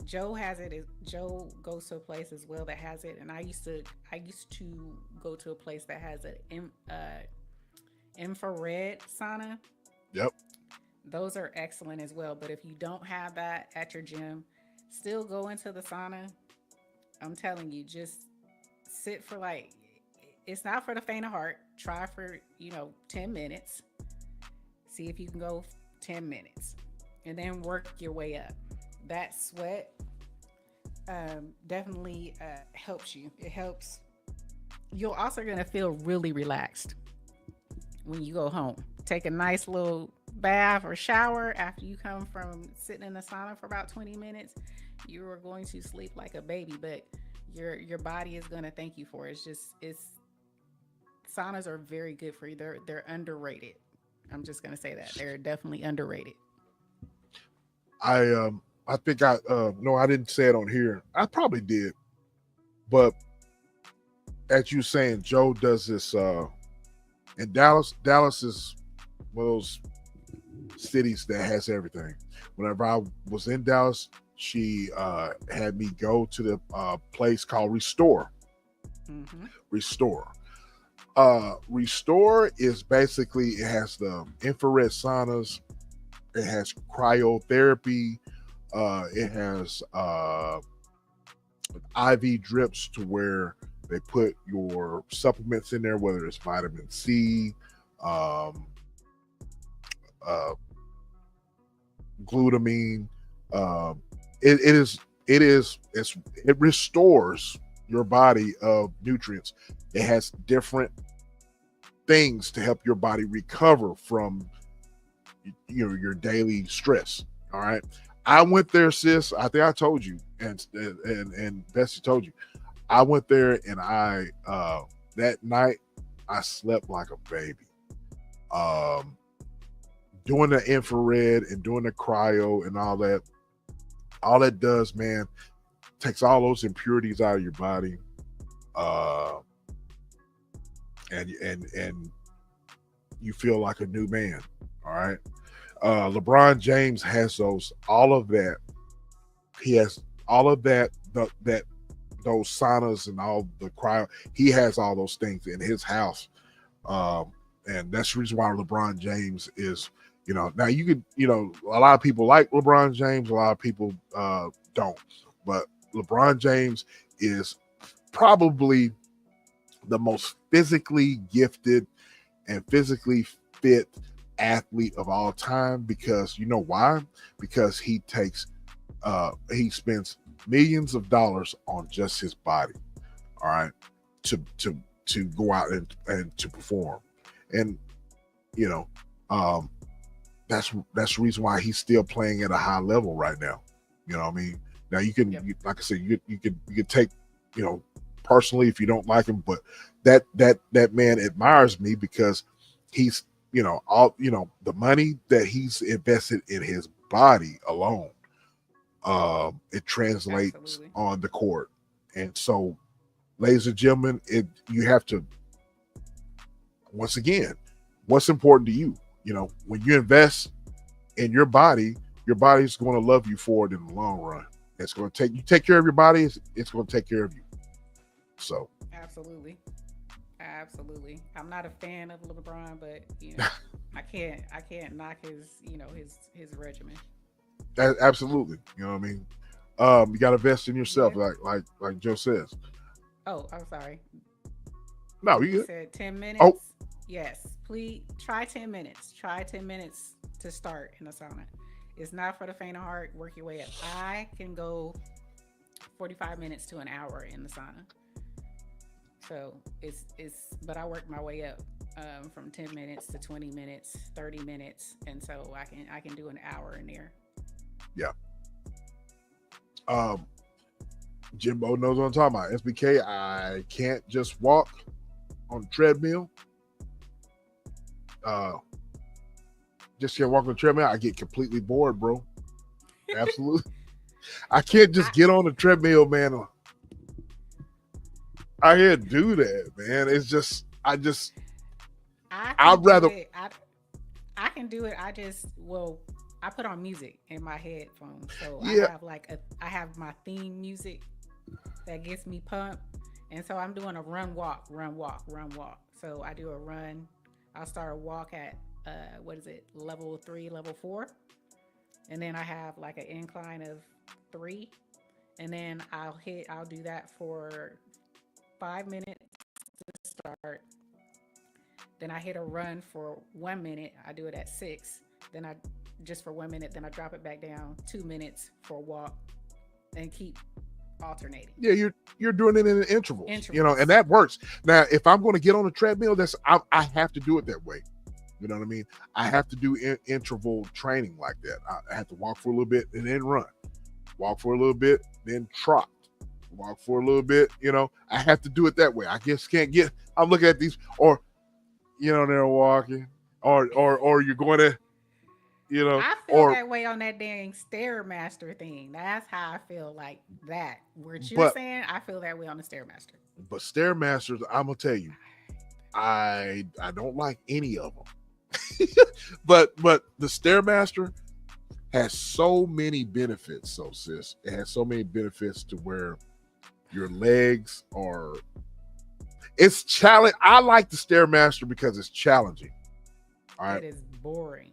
Joe has it. Joe goes to a place as well that has it, and I used to go to a place that has an infrared sauna. yep. Those are excellent as well. But if you don't have that at your gym, still go into the sauna. I'm telling you, just sit for like, it's not for the faint of heart. Try for 10 minutes. See if you can go 10 minutes, and then work your way up. That sweat definitely helps you. It helps. You're also gonna feel really relaxed when you go home. Take a nice little bath or shower after you come from sitting in the sauna for about 20 minutes. You are going to sleep like a baby, but your body is gonna thank you for it. It's saunas are very good for you. They're underrated. I'm just gonna say that they're definitely underrated. I think I no, I didn't say it on here. I probably did, but as you saying, Joe does this in Dallas. Dallas is one of those cities that has everything. Whenever I was in Dallas, she had me go to the place called Restore. Mm-hmm. Restore is basically, it has the infrared saunas, it has cryotherapy, it has IV drips to where they put your supplements in there, whether it's vitamin C, um, uh, glutamine. Um, it restores your body of nutrients. It has different things to help your body recover from your daily stress. All right. I went there, sis. I think I told you, and Bessie told you. I went there, and I that night I slept like a baby. Um, Doing the infrared and doing the cryo and all that does, man, takes all those impurities out of your body, and you feel like a new man. All right. LeBron James has all of that. He has all of that, those saunas and all the cryo. He has all those things in his house. And that's the reason why LeBron James is, now you could, a lot of people like LeBron James, a lot of people don't, but LeBron James is probably the most physically gifted and physically fit athlete of all time, because you know why? Because he spends millions of dollars on just his body, all right, to go out and to perform. And that's the reason why he's still playing at a high level right now. You know what I mean? Now you can, like I said, you could take, personally, if you don't like him, but that man admires me because he's, the money that he's invested in his body alone, it translates Absolutely. on the court. And so, ladies and gentlemen, you have to, once again, what's important to you? When you invest in your body's going to love you for it in the long run. It's going to take care of your body. It's going to take care of you. So Absolutely. I'm not a fan of LeBron, but I can't knock his regimen. absolutely, you know what I mean. You got to invest in yourself, Yeah. like Joe says. Oh, I'm sorry. No, You you good. said 10 Oh, minutes. Yes, please try 10 minutes. Try 10 minutes to start in the sauna. It's not for the faint of heart. Work your way up. I can go 45 minutes to an hour in the sauna. So but I work my way up from 10 minutes to 20 minutes, 30 minutes, and so I can do an hour in there. yeah. Um, Jimbo knows what I'm talking about. SBK, I can't just walk on the treadmill. Just can't walk on the treadmill. I get completely bored, bro. Absolutely. I can't just I get on the treadmill, man. I can't do that, man. It's just, I can I'd do rather, it. I can do it. I put on music in my headphones, so yeah, I have my theme music that gets me pumped, and so I'm doing a run walk, run walk, run walk. So I do a run. I'll start a walk at what is it, level 3, level 4, and then I have like an incline of 3, and then I'll do that for 5 minutes to start. Then I hit a run for 1 minute. I do it at 6. Then I just for 1 minute. Then I drop it back down. 2 minutes for a walk, and keep alternating. yeah, you're doing it in intervals, and Intervals. that works. Now, if I'm going to get on a treadmill, I have to do it that way. You know what I mean? I have to do interval training like that. I have to walk for a little bit and then run. Walk for a little bit, then trot. Walk for a little bit. I have to do it that way. I just can't get. I'm looking at these, or they're walking, or you're going to, I feel or that way on that dang Stairmaster thing. That's how I feel like that. What you're but saying, I feel that way on the Stairmaster. but Stairmasters, I'm gonna tell you, I don't like any of them. but the Stairmaster, has so many benefits. So, sis, it has so many benefits to where your legs are. It's challenge. I like the Stairmaster because it's challenging. All right, It is boring.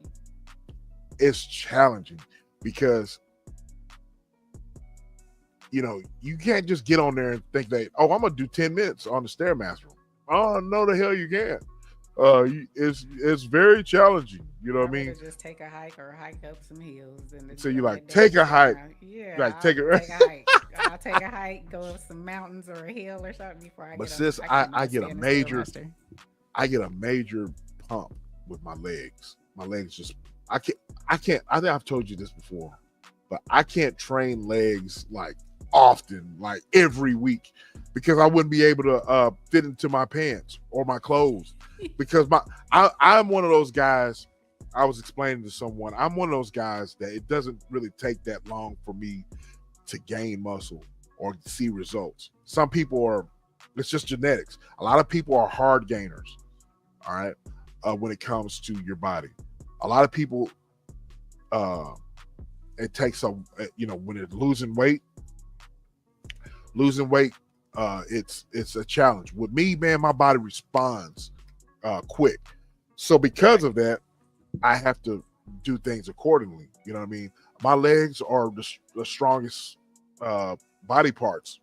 it's challenging because you can't just get on there and think that, oh, I'm gonna do 10 minutes on the Stairmaster. Oh no, the hell you can't. It's very challenging. You know what I mean? Just take a hike or hike up some hills and So you go like that take a damn hike, down. Yeah, like take it. take a hike. I'll take a hike, go up some mountains or a hill or something before I But get sis, up. I get a major, pump with my legs. My legs just, I can't. I think I've told you this before, but I can't train legs like often, like every week, because I wouldn't be able to fit into my pants or my clothes. Because I'm one of those guys. I was explaining to someone, I'm one of those guys that it doesn't really take that long for me to gain muscle or see results. Some people are, it's just genetics. A lot of people are hard gainers, all right, when it comes to your body. A lot of people, it takes a, when it's losing weight, it's a challenge. With me, man, my body responds quick. So because of that, I have to do things accordingly. You know what I mean? My legs are the strongest body parts,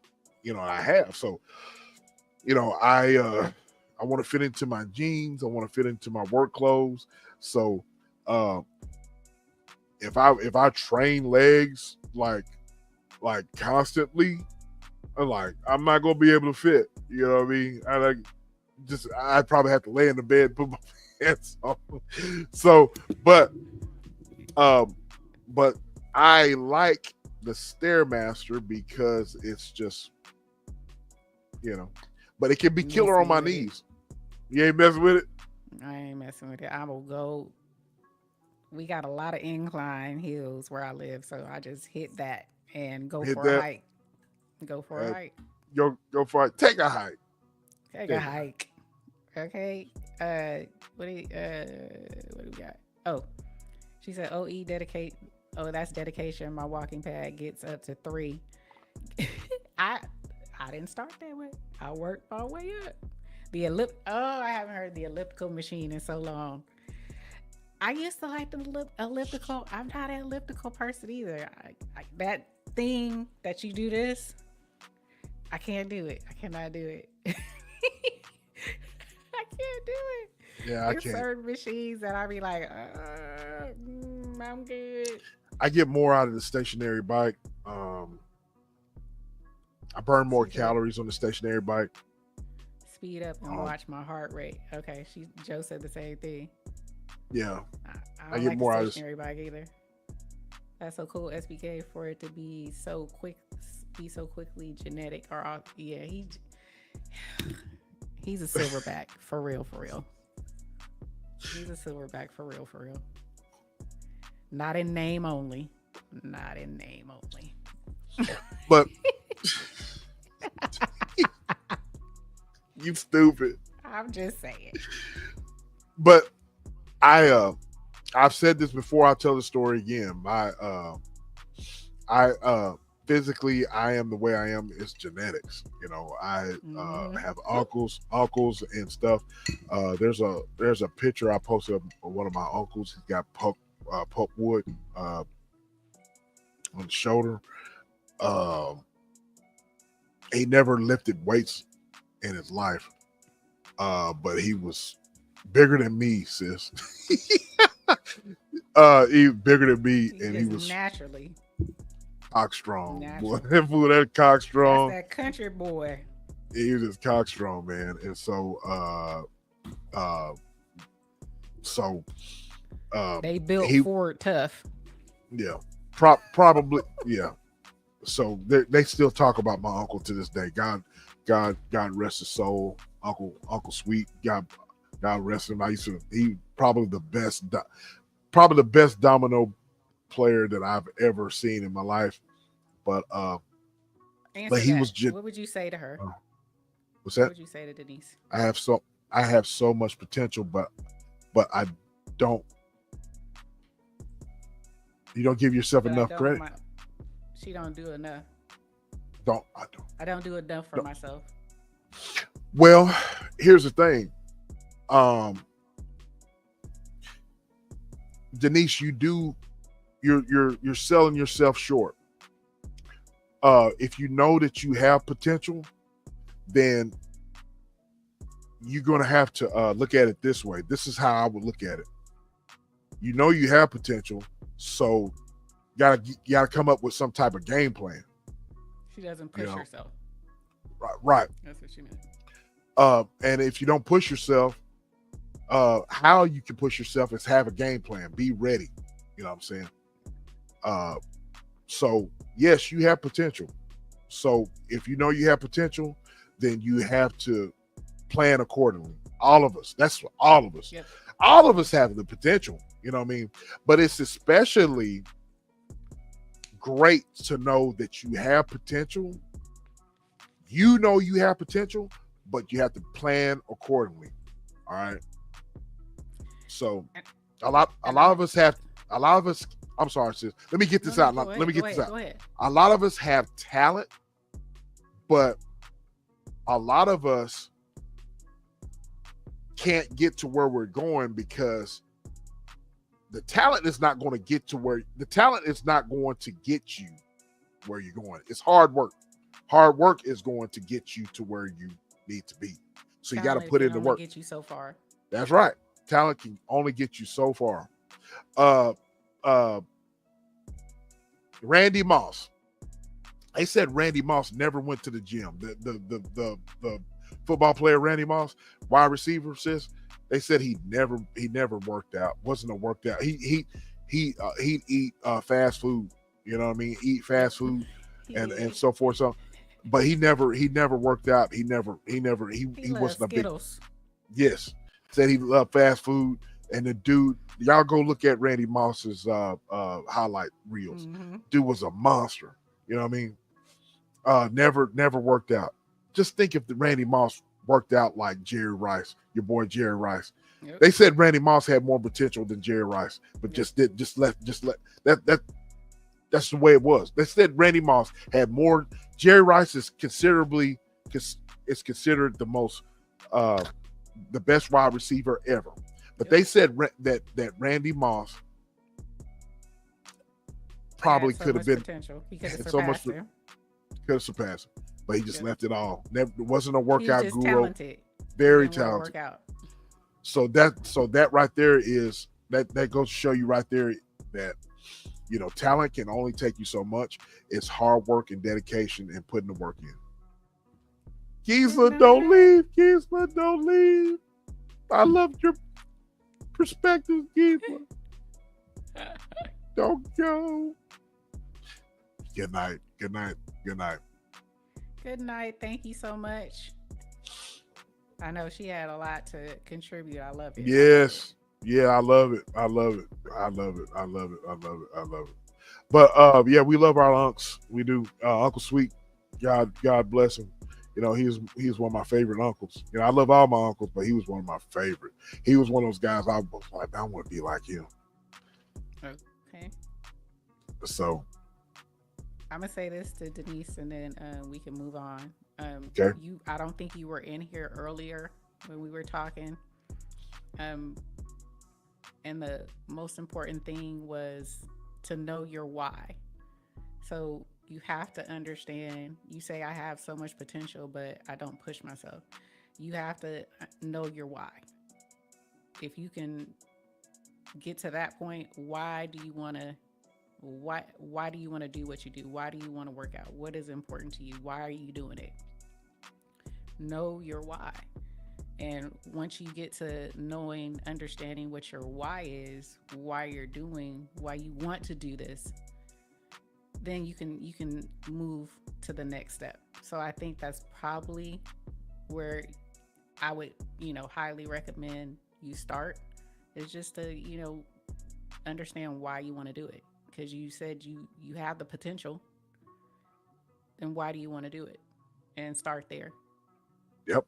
I have. So, I want to fit into my jeans. I want to fit into my work clothes. So, if I train legs like constantly, I'm not gonna be able to fit. You know what I mean? I'd probably have to lay in the bed and put my pants on. So, but I like the Stairmaster because it's just, but it can be killer on my knees. You ain't messing with it? I ain't messing with it. I will go. We got a lot of incline hills where I live, so I just hit that and go for a hike. Go for a hike. Go for it. Take a hike. Take a hike. Okay. What do we got? Oh, she said, "OE dedicate." Oh, that's dedication. My walking pad gets up to 3. I didn't start that way. I worked my way up. I haven't heard the elliptical machine in so long. I used to like the elliptical. I'm not an elliptical person either. That thing that you do this, I can't do it. I cannot do it. I can't do it. Yeah, I can't. Certain machines that I be like, I'm good. I get more out of the stationary bike. I burn more calories on the stationary bike. Speed up and watch my heart rate. Okay, Joe said the same thing. Yeah, I don't get like more out of the stationary bike either. That's so cool, SBK, for it to be so quickly genetic. He's a silverback for real. He's a silverback for real. Not in name only. But you stupid. I'm just saying. But I've said this before. I'll tell the story again. Physically, I am the way I am. It's genetics. I have uncles and stuff. There's a picture I posted of one of my uncles. He's got pulpwood on the shoulder. He never lifted weights in his life, but he was bigger than me, sis. He was bigger than me, and he was naturally cock strong. Boy, that cock strong. That's that country boy. He was just cock strong, man. And so, they built Ford tough. Yeah, probably. Yeah. So they still talk about my uncle to this day. God rest his soul. Uncle Sweet. God rest him. He probably the best domino player that I've ever seen in my life. But he was. What would you say to her? What's that? What would you say to Denise? I have so much potential, but I don't. You don't give yourself but enough credit. she don't do enough. I don't. I don't do enough for No. myself. Well, here's the thing. Um, Denise, you're selling yourself short. If you know that you have potential, then you're going to have to look at it this way. This is how I would look at it. You know you have potential, so you gotta come up with some type of game plan. She doesn't push herself. Right. That's what she meant. And if you don't push yourself, how you can push yourself is have a game plan. Be ready. You know what I'm saying? So yes, you have potential. So if you know you have potential, then you have to plan accordingly. All of us. That's what all of us. Yep. All of us have the potential. You know what I mean? But it's especially great to know that you have potential. You know you have potential, but you have to plan accordingly. All right. So a lot of us have I'm sorry, sis. Let me get this out. Let me get this out. Go ahead. A lot of us have talent, but a lot of us can't get to where we're going because the talent is not going to get you where you're going. It's hard work. Hard work is going to get you to where you need to be. So you got to put in the work. Get you so far. That's right. Talent can only get you so far. Randy Moss. They said Randy Moss never went to the gym. The football player Randy Moss, wide receiver, says they said he never worked out. Wasn't a worked out. He'd eat fast food. You know what I mean? Eat fast food and so forth. So, but he never worked out. He wasn't a big. Yes, said he loved fast food. And the dude, y'all go look at Randy Moss's highlight reels. Mm-hmm. Dude was a monster. You know what I mean? Never worked out. Just think if the Randy Moss worked out like Jerry Rice, your boy Jerry Rice. Yep. They said Randy Moss had more potential than Jerry Rice, but just let that's the way it was. They said Randy Moss had more. Jerry Rice is considered the most the best wide receiver ever. But they said that Randy Moss probably could have been potential. He could have surpassed him. Could have surpassed him, but he just left it all. Never wasn't a workout guru. Talented. Very talented. So that right there is that goes to show you right there that talent can only take you so much. It's hard work and dedication and putting the work in. Gisela, don't leave. Gisela, don't leave. I loved your perspective, Gisela. Don't go. Good night. Good night. Good night. Good night. Thank you so much. I know she had a lot to contribute. I love it. Yes. Yeah, I love it. I love it. I love it. I love it. I love it. I love it. But yeah, we love our unks. We do. Uncle Sweet, God bless him. He's one of my favorite uncles. I love all my uncles, but he was one of my favorite. He was one of those guys I was like, I want to be like him. Okay. So I'm gonna say this to Denise, and then we can move on. Okay. I don't think you were in here earlier when we were talking. And the most important thing was to know your why. So you have to understand, you say I have so much potential, but I don't push myself. You have to know your why. If you can get to that point, why do you want to do what you do? Why do you want to work out? What is important to you? Why are you doing it? Know your why. And once you get to understanding what your why is, why you're doing, why you want to do this, then you can move to the next step. So I think that's probably where I would, highly recommend you start, is just to, understand why you want to do it. Because you said you have the potential, then why do you want to do it? And start there. Yep.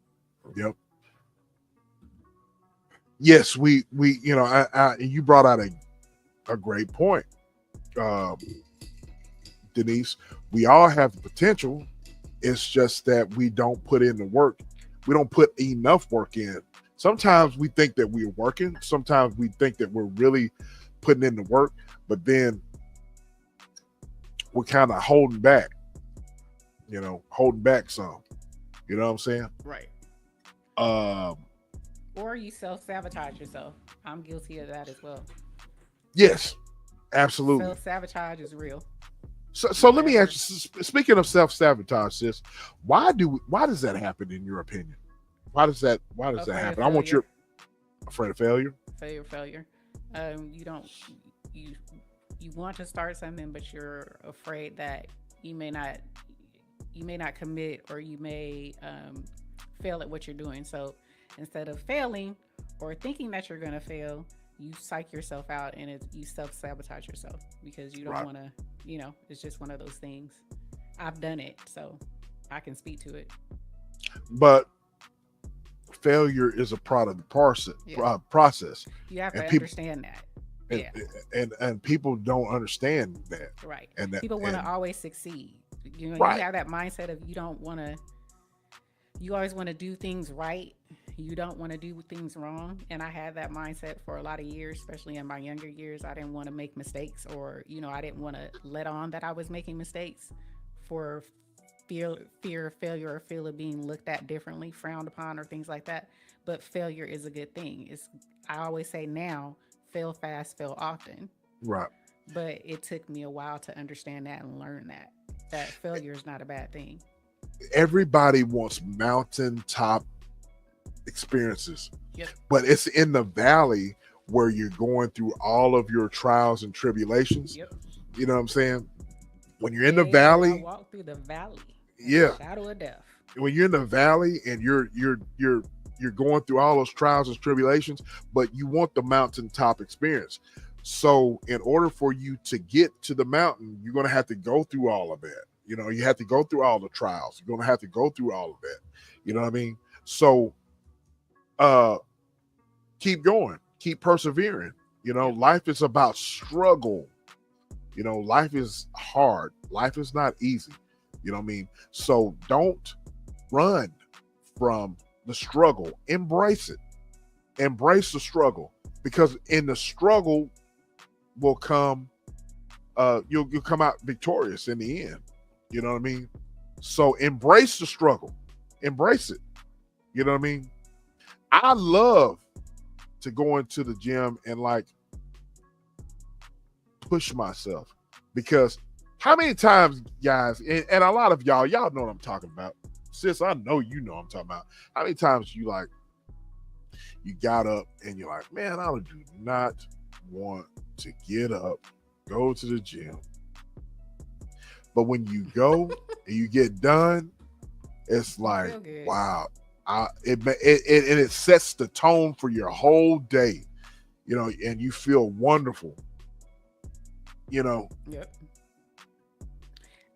Yes, we you brought out a great point. um, Denise. We all have the potential. It's just that we don't put in the work. We don't put enough work in. Sometimes we think that we're working. Sometimes we think that we're really putting in the work, but then we're kind of holding back, holding back some. You know what I'm saying? Right. Um, Or you self-sabotage yourself. I'm guilty of that as well. yes, absolutely. Self-sabotage is real. So let me Whatever. ask you. Speaking of self sabotage, sis, why does that happen in your opinion? Why does that Afraid of happen? I want failure. your afraid of failure. Failure. You don't you you want to start something, but you're afraid that you may not you may not commit, or you may fail at what you're doing. So instead of failing or thinking that you're gonna fail, you psych yourself out, and you self sabotage yourself because you don't Right. want to. It's just one of those things. I've done it, so I can speak to it. But failure is a part of the Yeah, process, you have to and people understand that. and, Yeah, and people don't understand that, right. and that People want to and always succeed. You right, have that mindset of you don't want to. You always want to do things right. You don't want to do things wrong. And I had that mindset for a lot of years, especially in my younger years. I didn't want to make mistakes, or I didn't want to let on that I was making mistakes for fear of failure, or fear of being looked at differently, frowned upon, or things like that. But failure is a good thing. It's I always say now, fail fast, fail often. right. But it took me a while to understand that and learn that failure is not a bad thing. Everybody wants mountaintop experiences, Yep. but it's in the valley where you're going through all of your trials and tribulations. Yep. You know what I'm saying? When you're in the Yea, though I valley, walk through the valley of the yeah, shadow of death. when you're in the valley and you're going through all those trials and tribulations, but you want the mountaintop experience. So in order for you to get to the mountain, you're going to have to go through all of that. You have to go through all the trials. You're going to have to go through all of that. You know what I mean? So uh keep going, keep persevering. Yep. Life is about struggle. Life is hard. Life is not easy. You know what I mean? So don't run from the struggle. Embrace it. Embrace the struggle, because in the struggle will come you'll come out victorious in the end. You know what I mean? So embrace the struggle. Embrace it. You know what I mean? I love to go into the gym and like push myself, because how many times, guys, and a lot of y'all know what I'm talking about. Sis, I know you know what I'm talking about. How many times you got up and you're like, man, I do not want to get up, go to the gym. But when you go and you get done, it's You like, feel good. wow. It sets the tone for your whole day, and you feel wonderful. You know, Yep.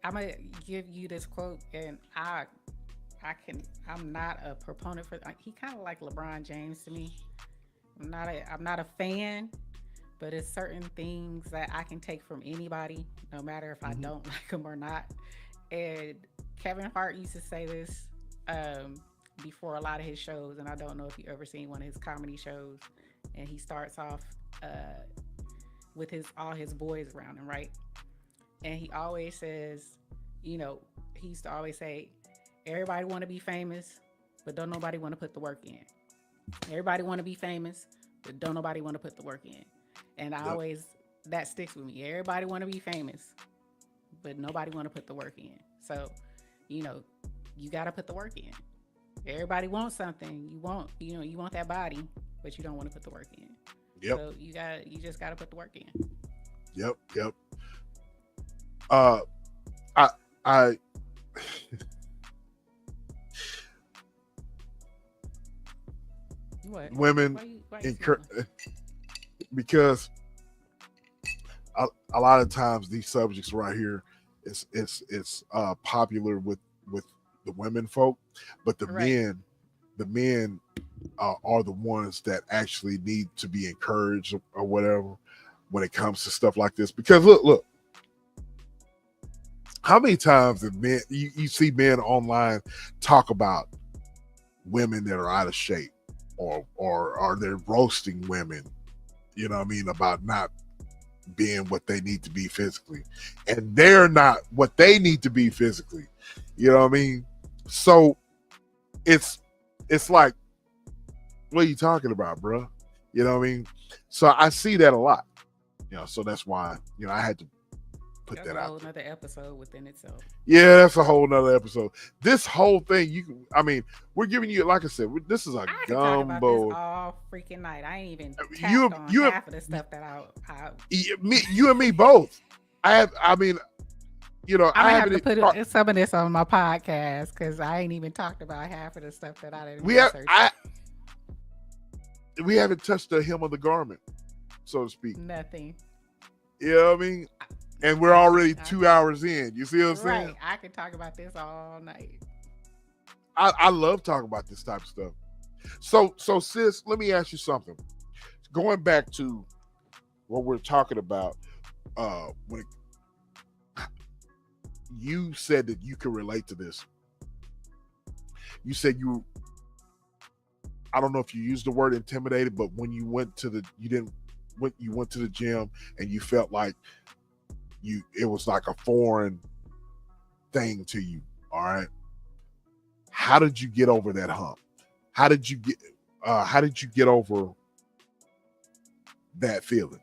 I'm gonna give you this quote, and I'm not a proponent for. He kind of like LeBron James to me. I'm not a fan, but it's certain things that I can take from anybody, no matter if I mhm, don't like them or not. And Kevin Hart used to say this um, before a lot of his shows, and I don't know if you ever seen one of his comedy shows. And he starts off with his all his boys around him, right? And he always says, you know, he used to always say, everybody want to be famous, but don't nobody want to put the work in. Everybody want to be famous, but don't nobody want to put the work in. And I yep, always that sticks with me. Everybody want to be famous, but nobody want to put the work in. So, you know, you got to put the work in. Everybody wants something. You want that body, but you don't want to put the work in. yep, So you just got to put the work in. yep. Uh, I, I, What? women, Why you encourage, smiling? because a lot of times these subjects right here, it's popular with the women folk, but Right. the men are the ones that actually need to be encouraged or whatever when it comes to stuff like this. Because look, How many times have men you see men online talk about women that are out of shape, or are they roasting women, you know what I mean, about not being what they need to be physically, and they're not what they need to be physically, you know what I mean? So it's like, what are you talking about, bro? You know what I mean? So I see that a lot, so that's why, I had to put That's that a out whole there. nother episode within itself. Yeah, that's a whole nother episode. This whole thing, we're giving you, like I said, this is a I could talk about this gumbo. all freaking night. I ain't even You, tapped on you, half of the stuff that I you and me both. I mean, I'm I gonna have to haven't put talked. some of this on my podcast because I ain't even talked about half of the stuff that I didn't We have, research. we haven't touched the hem of the garment, so to speak. Nothing. You know what I mean? And we're already 2 hours in. You see what I'm saying? Right. I could talk about this all night. I love talking about this type of stuff. So sis, let me ask you something. Going back to what we're talking about, when you said that you could relate to this. You said I don't know if you used the word intimidated, but when you went to the you went to the gym and you felt like it was like a foreign thing to you. All right. How did you get over that hump? How did you get over that feeling?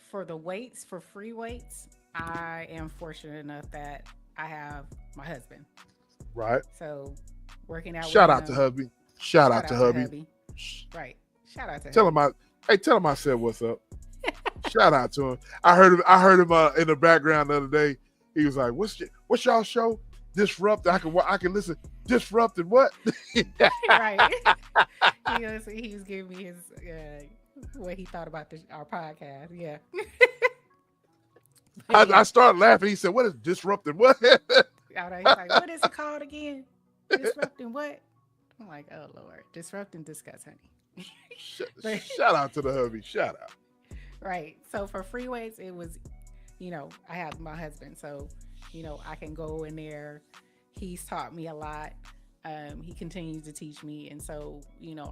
For the weights, for free weights, I am fortunate enough that I have my husband. Right. So working out Shout with out him, to hubby. Shout out to hubby. Right. Shout out to Tell hubby. tell him I said what's up. Shout out to him. I heard him in the background the other day. He was like, "What's y'all show? Disrupted." I can listen. Disrupted what? Right. He was giving me his what he thought about our podcast. Yeah. I started laughing. He said, "What is disrupted what?" He's like, "What is it called again? Disrupting what?" I'm like, "Oh Lord, disrupting discuss, honey." Shout out to the hubby. Shout out. Right. So for free weights, it was, I have my husband, so I can go in there. He's taught me a lot. He continues to teach me, and so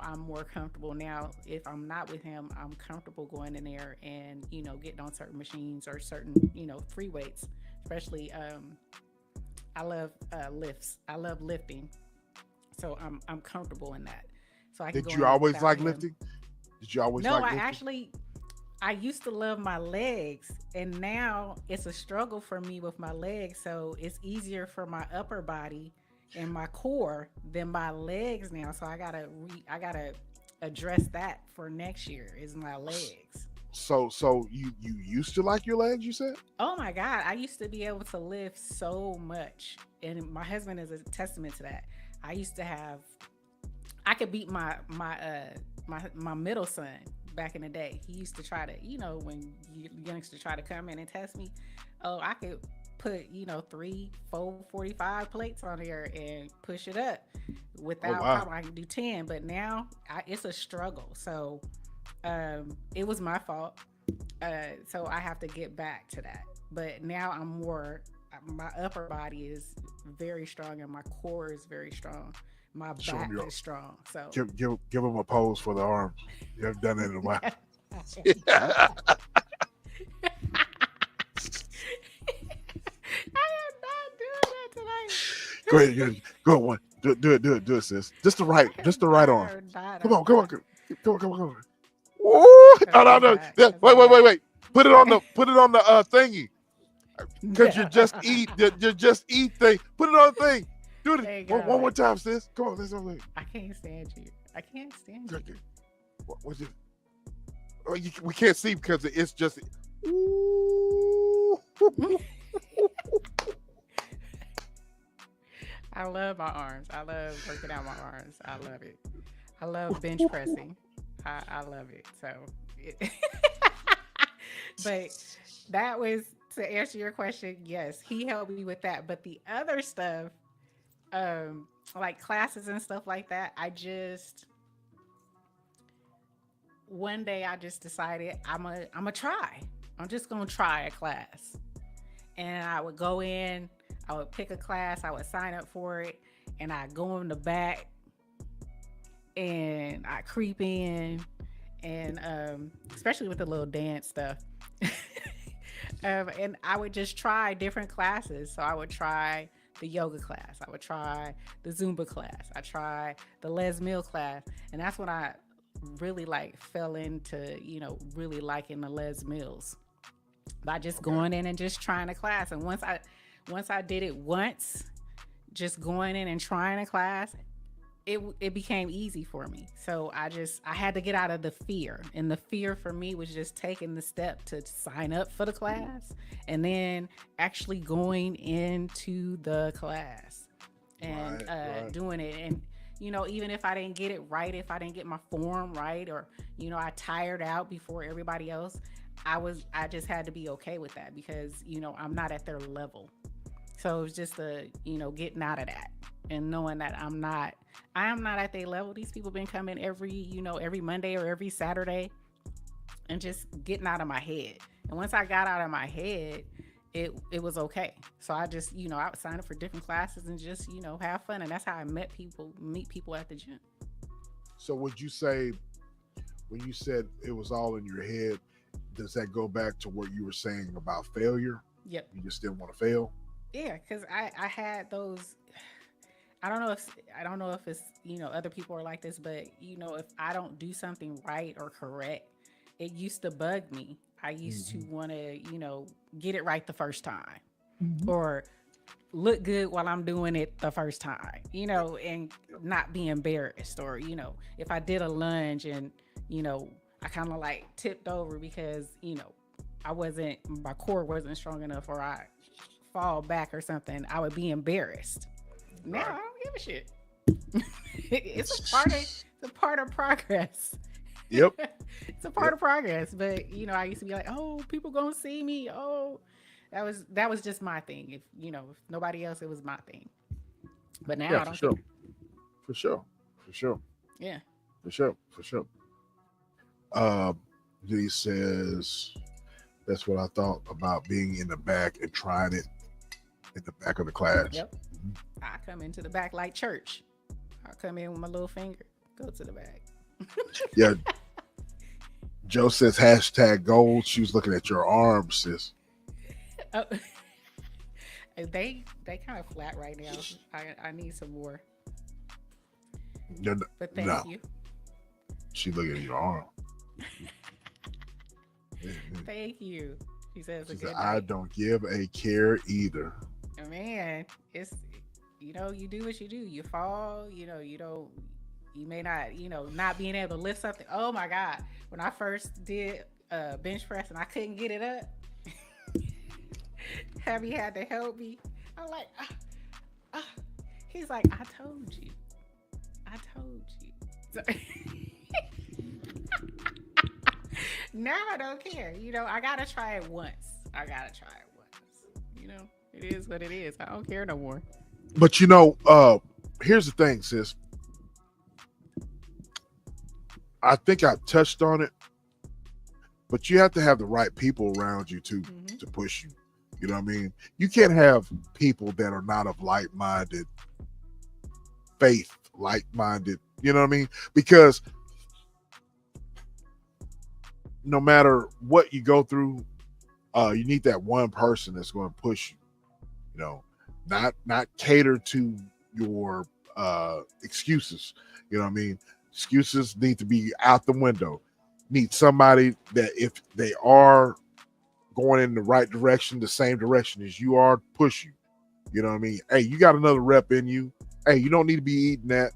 I'm more comfortable now. If I'm not with him, I'm comfortable going in there and getting on certain machines or certain free weights. Especially, I love lifts. I love lifting, so I'm comfortable in that. So I can. Did you always like lifting? Did you always? No, like I lifting? actually. I used to love my legs, and now it's a struggle for me with my legs. So it's easier for my upper body and my core than my legs now. So I gotta address that for next year. Is my legs. So you used to like your legs? You said? Oh my God, I used to be able to lift so much, and my husband is a testament to that. I used to have. I could beat my middle son back in the day. He used to try to, when youngsters try to come in and test me, I could put, 3, 4, 45 plates on there and push it up without problem. I can do 10, but now it's a struggle. So it was my fault. So I have to get back to that. But now my upper body is very strong and my core is very strong. My back is strong. So give him a pose for the arms. You haven't done that in a while. I am not doing that tonight. Go ahead, go on one. Do it, sis. Just the right arm. Come on. Ooh, no. Yeah, wait. Put it on the thingy. Because you just eat thing. Put it on the thing. Do it one more time, sis. Come on, let's go. I can't stand you. Okay. What's it? Oh, we can't see because it's just. Ooh. I love my arms. I love working out my arms. I love it. I love bench pressing. I love it. So, but that was to answer your question. Yes, he helped me with that. But the other stuff, like classes and stuff like that, one day I just decided I'm a try. I'm just gonna try a class, and I would go in. I would pick a class. I would sign up for it, and I go in the back, and I creep in, and especially with the little dance stuff. And I would just try different classes. So I would try the yoga class. I would try the Zumba class. I try the Les Mill class, and that's when I really like fell into really liking the Les Mills by just Okay. going in and just trying a class. And once I did it once, just going in and trying a class, it became easy for me. So I had to get out of the fear, and the fear for me was just taking the step to sign up for the class and then actually going into the class and Right. doing it. And even if I didn't get it right, if I didn't get my form right, or I tired out before everybody else, I just had to be okay with that, because I'm not at their level. So it's just getting out of that and knowing that I am not at their level. These people been coming every Monday or every Saturday, and just getting out of my head. And once I got out of my head, it was okay. So I just, I would sign up for different classes and just, have fun. And that's how I meet people at the gym. So would you say when you said it was all in your head, does that go back to what you were saying about failure? Yep. You just didn't want to fail? Yeah, because I had those. I don't know if it's other people are like this, but if I don't do something right or correct, it used to bug me. I used to Hmm. want to get it right the first time, Hmm. or look good while I'm doing it the first time, and not be embarrassed. Or if I did a lunge and you know I kind of like tipped over because I wasn't my core wasn't strong enough, or I fall back or something, I would be embarrassed. Now I Right. don't give a shit. It's a part of progress. Yep. It's a part Yep. of progress. But I used to be like, oh, people gonna see me. Oh, that was just my thing. If nobody else, it was my thing. But now Yeah, I for don't care. sure. For sure. For sure. Yeah. For sure. For sure. Um, he says that's what I thought about being in the back and trying it in the back of the class. Yep. I come into the back like church. I come in with my little finger, go to the back. Yeah. Joe says hashtag gold. She was looking at your arms, sis. Oh, they kind of flat right now. I need some more. No, But no, thank you. she looking at your arm. Mhm. Thank you. She says a She said, good I night. don't give a care either. Man, it's you do what you do. You fall, you don't you may not, not being able to lift something. Oh my God. When I first did bench press and I couldn't get it up, Heavy had to help me. I'm like, ah. He's like, I told you. I told you. So, now I don't care. I gotta try it once. I gotta try it once. It is what it is. I don't care no more. But here's the thing, sis. I think I touched on it, but you have to have the right people around you Hmm. to push you. You know what I mean? You can't have people that are not of like-minded faith, like-minded. You know what I mean? Because no matter what you go through, you need that one person that's going to push you. You know, not cater to your excuses. You know what I mean? Excuses need to be out the window. Need somebody that if they are going in the right direction, the same direction as you are, push you. You know what I mean? Hey, you got another rep in you. Hey, you don't need to be eating that.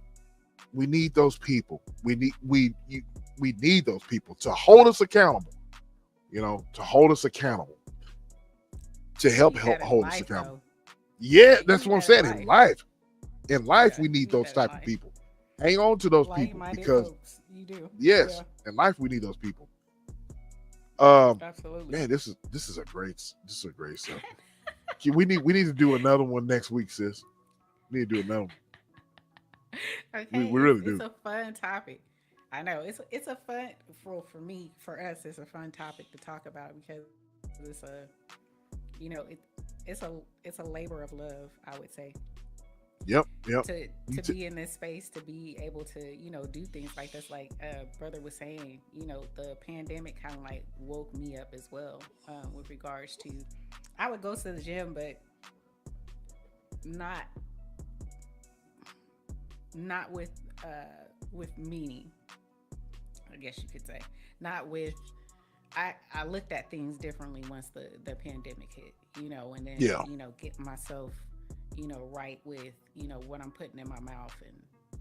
We need those people. We need those people to hold us accountable. To hold us accountable, to You help need that in hold us life, accountable. though. Yeah, You that's need what I'm that in saying. In life. life, in life, Yeah, we you need need those that in type of life. people. Hang on to those people Like-minded because folks. You do. yes, Yeah, in life we need those people. Um, absolutely. man, this is a great stuff. We need to do another one next week, sis. We need to do another one. Okay, We it's really it's do. a fun topic. I know it's a fun for me for us. It's a fun topic to talk about because it's a you know it's a labor of love. I would say Yep, yep. to be in this space to be able to do things like this. Like brother was saying, the pandemic kind of like woke me up as well with regards to I would go to the gym, but not not with meaning, I guess you could say. Not with I looked at things differently once the pandemic hit, and then Yeah. get myself, right with, what I'm putting in my mouth and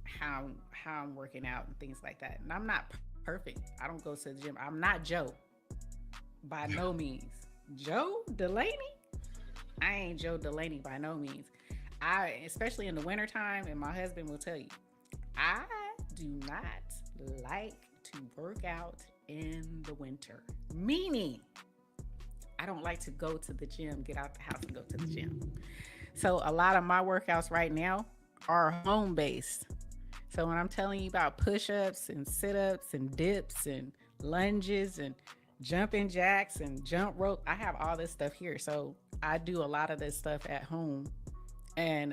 how I'm working out and things like that. And I'm not perfect. I don't go to the gym. I'm not Joe by no means. Joe Delaney? I ain't Joe Delaney by no means. Especially in the wintertime, and my husband will tell you, I do not like to work out in the winter. Meaning, I don't like to go to the gym, get out the house and go to the gym. So a lot of my workouts right now are home based. So when I'm telling you about push-ups and sit-ups and dips and lunges and jumping jacks and jump rope, I have all this stuff here. So I do a lot of this stuff at home, and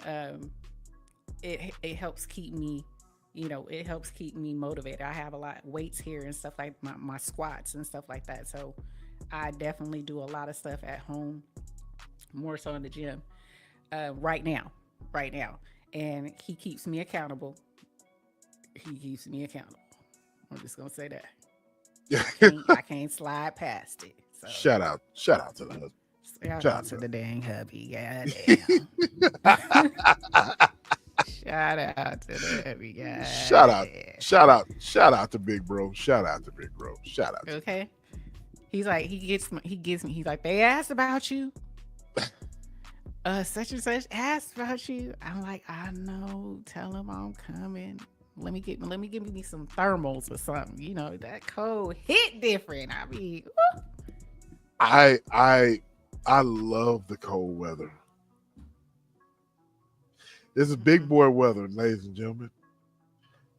it helps keep me, it helps keep me motivated. I have a lot of weights here and stuff like my squats and stuff like that. So I definitely do a lot of stuff at home, more so in the gym right now. And he keeps me accountable. I'm just gonna say that. I can't slide past it. So Shout out to the husband. shout Shout out out to to the dang hubby. Goddamn. Shout out to the hubby. Shout out to Big Bro. Shout out to Big Bro. Shout out to Okay. He's like, he gets me. He's like, they asked about you. Such and such asked about you. I'm like, I know. Tell him I'm coming. Let me give me some thermals or something. That cold hit different. I mean, woo. I love the cold weather. This is big boy weather, ladies and gentlemen.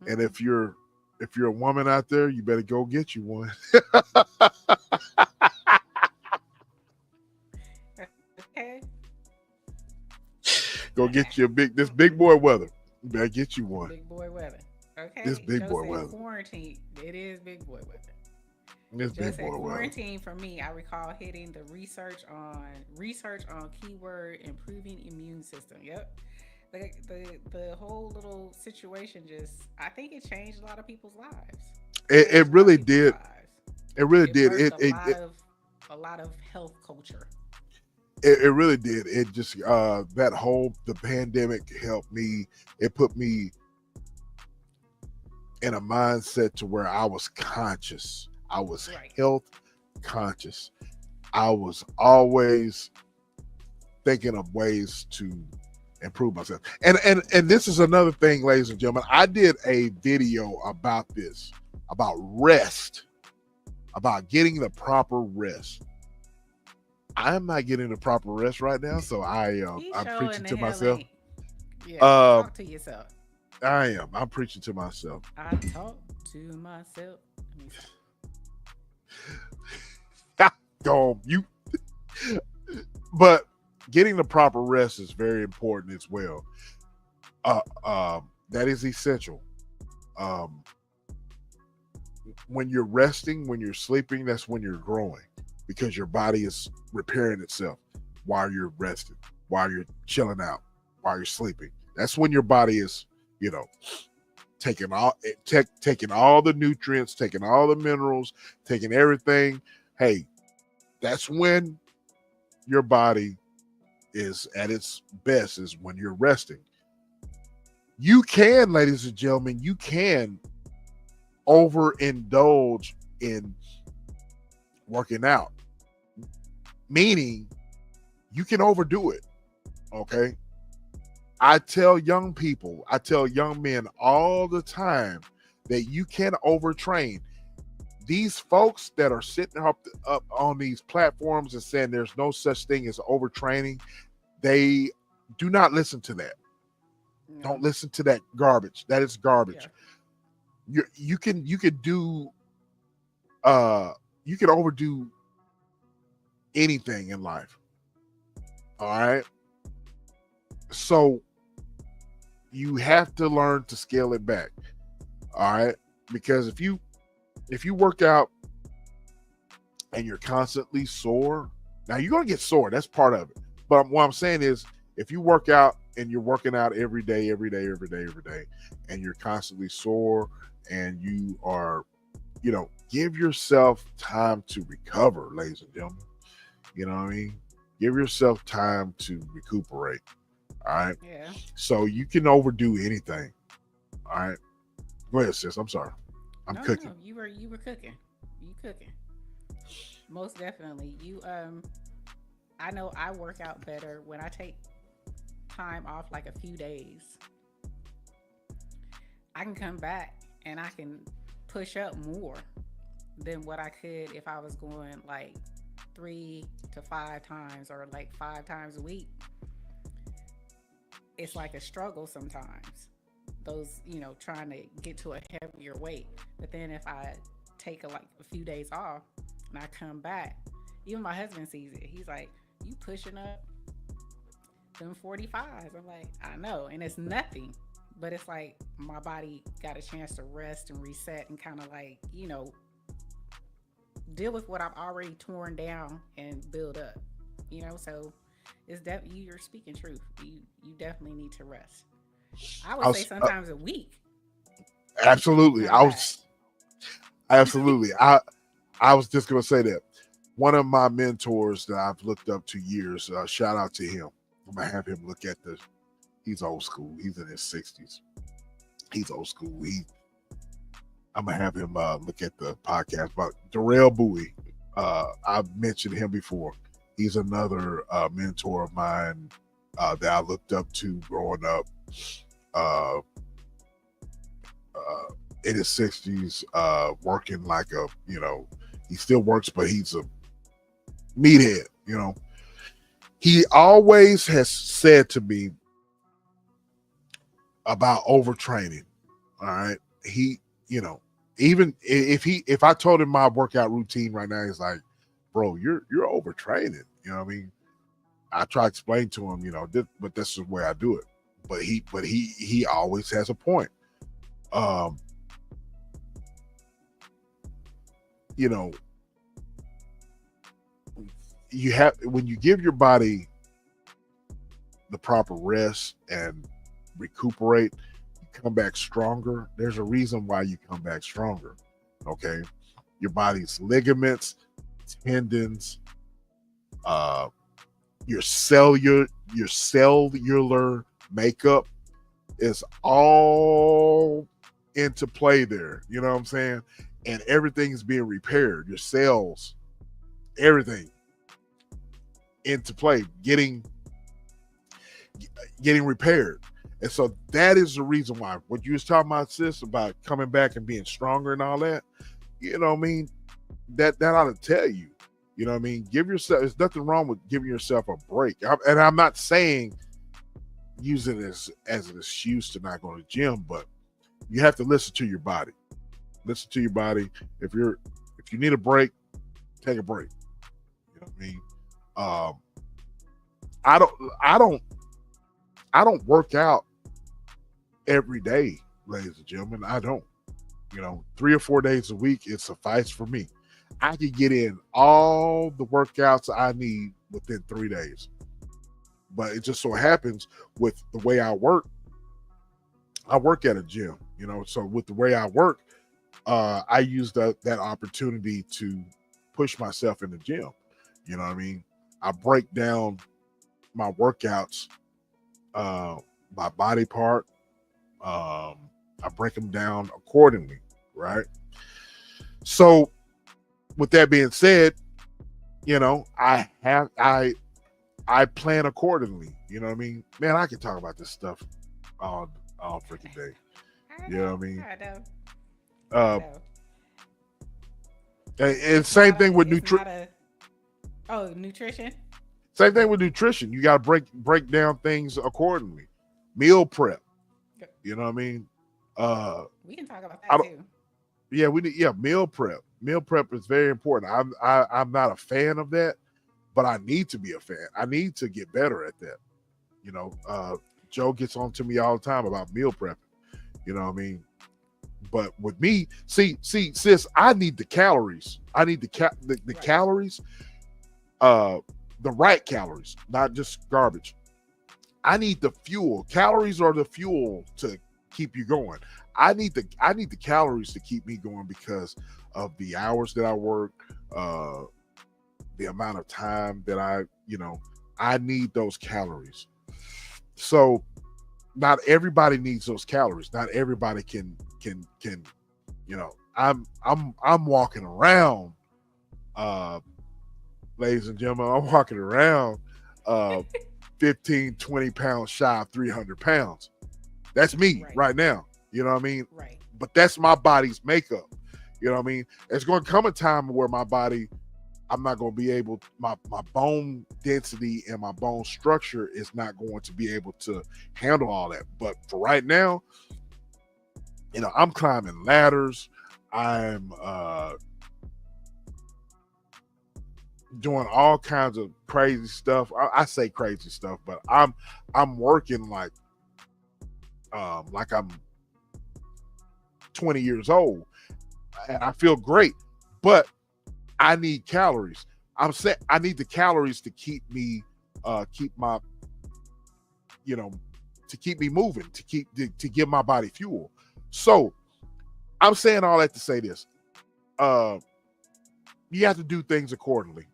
And if you're a woman out there, you better go get you one. Okay. Go get you this big boy weather. You better get you one. Big boy weather. Okay. This big boy said weather. Quarantine. It is big boy weather. This Joe big said boy weather. quarantine for me. I recall hitting the research on keyword improving immune system. Yep. The whole little situation I think it changed a lot of people's lives. It really did. It really did. Birthed a lot of health culture. It really did. It just the pandemic helped me. It put me in a mindset to where I was conscious. I was health conscious. I was always thinking of ways to improve myself. And this is another thing, ladies and gentlemen. I did a video about this, about rest, about getting the proper rest. I am not getting the proper rest right now, so I'm preaching to myself. Talk to yourself. I am. I'm preaching to myself. I talk to myself. Go on, you. But getting the proper rest is very important as well. That is essential. When you're resting, when you're sleeping, that's when you're growing, because your body is repairing itself while you're resting, while you're chilling out, while you're sleeping. That's when your body is, taking all the nutrients, taking all the minerals, taking everything. Hey, that's when your body is at its best, is when you're resting. You can, ladies and gentlemen, you can overindulge in working out, meaning you can overdo it. Okay. I tell young men all the time that you can overtrain. These folks that are sitting up on these platforms and saying there's no such thing as overtraining, they do not listen to that. No. Don't listen to that garbage. That is garbage. Yeah. you can do you can overdo anything in life. All right. So you have to learn to scale it back. All right. Because if you work out and you're constantly sore, now you're gonna get sore. That's part of it. But what I'm saying is if you work out and you're working out every day, and you're constantly sore and you are, give yourself time to recover, ladies and gentlemen. You know what I mean? Give yourself time to recuperate. All right. Yeah. So you can overdo anything. All right. Go ahead, sis. I'm sorry. I'm No, cooking. no, you were cooking. You cooking. Most definitely. I know I work out better when I take time off like a few days. I can come back and I can push up more than what I could if I was going like 3 to 5 times or like 5 times a week. It's like a struggle sometimes. Those, trying to get to a heavier weight. But then if I take like a few days off and I come back, even my husband sees it. He's like, "You pushing up them 45s." I'm like, "I know," and it's nothing. But it's like my body got a chance to rest and reset and kind of like, deal with what I've already torn down and build up. So it's definitely, you're speaking truth. You definitely need to rest. I I would say was sometimes a week and absolutely. come back. Absolutely. I was just gonna say that one of my mentors that I've looked up to years. Shout out to him. I'm gonna have him look at the. He's old school. He's in his 60s. He's old school. I'm gonna have him look at the podcast. But Darrell Bowie, I've mentioned him before. He's another mentor of mine that I looked up to growing up. Uh, in his 60s, working like he still works, but he's a meathead. He always has said to me about overtraining. All right, even if I told him my workout routine right now, he's like, "Bro, you're overtraining." You know what I mean? I try to explain to him, but this is the way I do it. But he always has a point. Um, you know, you have when you give your body the proper rest and recuperate, you come back stronger. There's a reason why you come back stronger. Okay, your body's ligaments, tendons, your cellular makeup is all into play there. You know what I'm saying? And everything's being repaired. Your cells, everything into play, getting repaired. And so that is the reason why what you was talking about, sis, about coming back and being stronger and all that, you know what I mean? That ought to tell you, you know what I mean? Give yourself, there's nothing wrong with giving yourself a break. And I'm not saying use it as an excuse to not go to the gym, but you have to listen to your body. Listen to your body. If you need a break, take a break. You know what I mean? I don't work out every day, ladies and gentlemen. I don't. 3 or 4 days a week, it suffices for me. I can get in all the workouts I need within 3 days. But it just so happens with the way I work at a gym, so with the way I work, I use that opportunity to push myself in the gym. You know what I mean? I break down my workouts by body part. I break them down accordingly, right? So with that being said, I plan accordingly. You know what I mean? Man, I can talk about this stuff all freaking day. You know what I mean? I know. Uh, and same thing with nutrition. Nutrition. Same thing with nutrition. You got to break down things accordingly. Meal prep. You know what I mean? We can talk about I that don't. too. Yeah, we need. Yeah, meal prep. Meal prep is very important. I'm not a fan of that, but I need to be a fan. I need to get better at that. You know, Joe gets on to me all the time about meal prepping. You know what I mean? But with me, sis, I need the calories. I need the Right. calories, uh, the right calories, not just garbage. I need the fuel. Calories are the fuel to keep you going. I need the calories to keep me going because of the hours that I work, uh, the amount of time that I need those calories. So not everybody needs those calories. Not everybody can I'm walking around, uh ladies and gentlemen, I'm walking around uh 15, 20 pounds shy of 300 pounds. That's me Right. right now. You know what I mean? Right. But that's my body's makeup. You know what I mean? It's going to come a time where my body, I'm not going to be able, my bone density and my bone structure is not going to be able to handle all that. But for right now, I'm climbing ladders. I'm doing all kinds of crazy stuff. I say crazy stuff, but I'm working like I'm 20 years old, and I feel great. But I need calories. I need the calories to keep my, you know, to keep me moving, to give my body fuel. So I'm saying all that to say this. Uh, you have to do things accordingly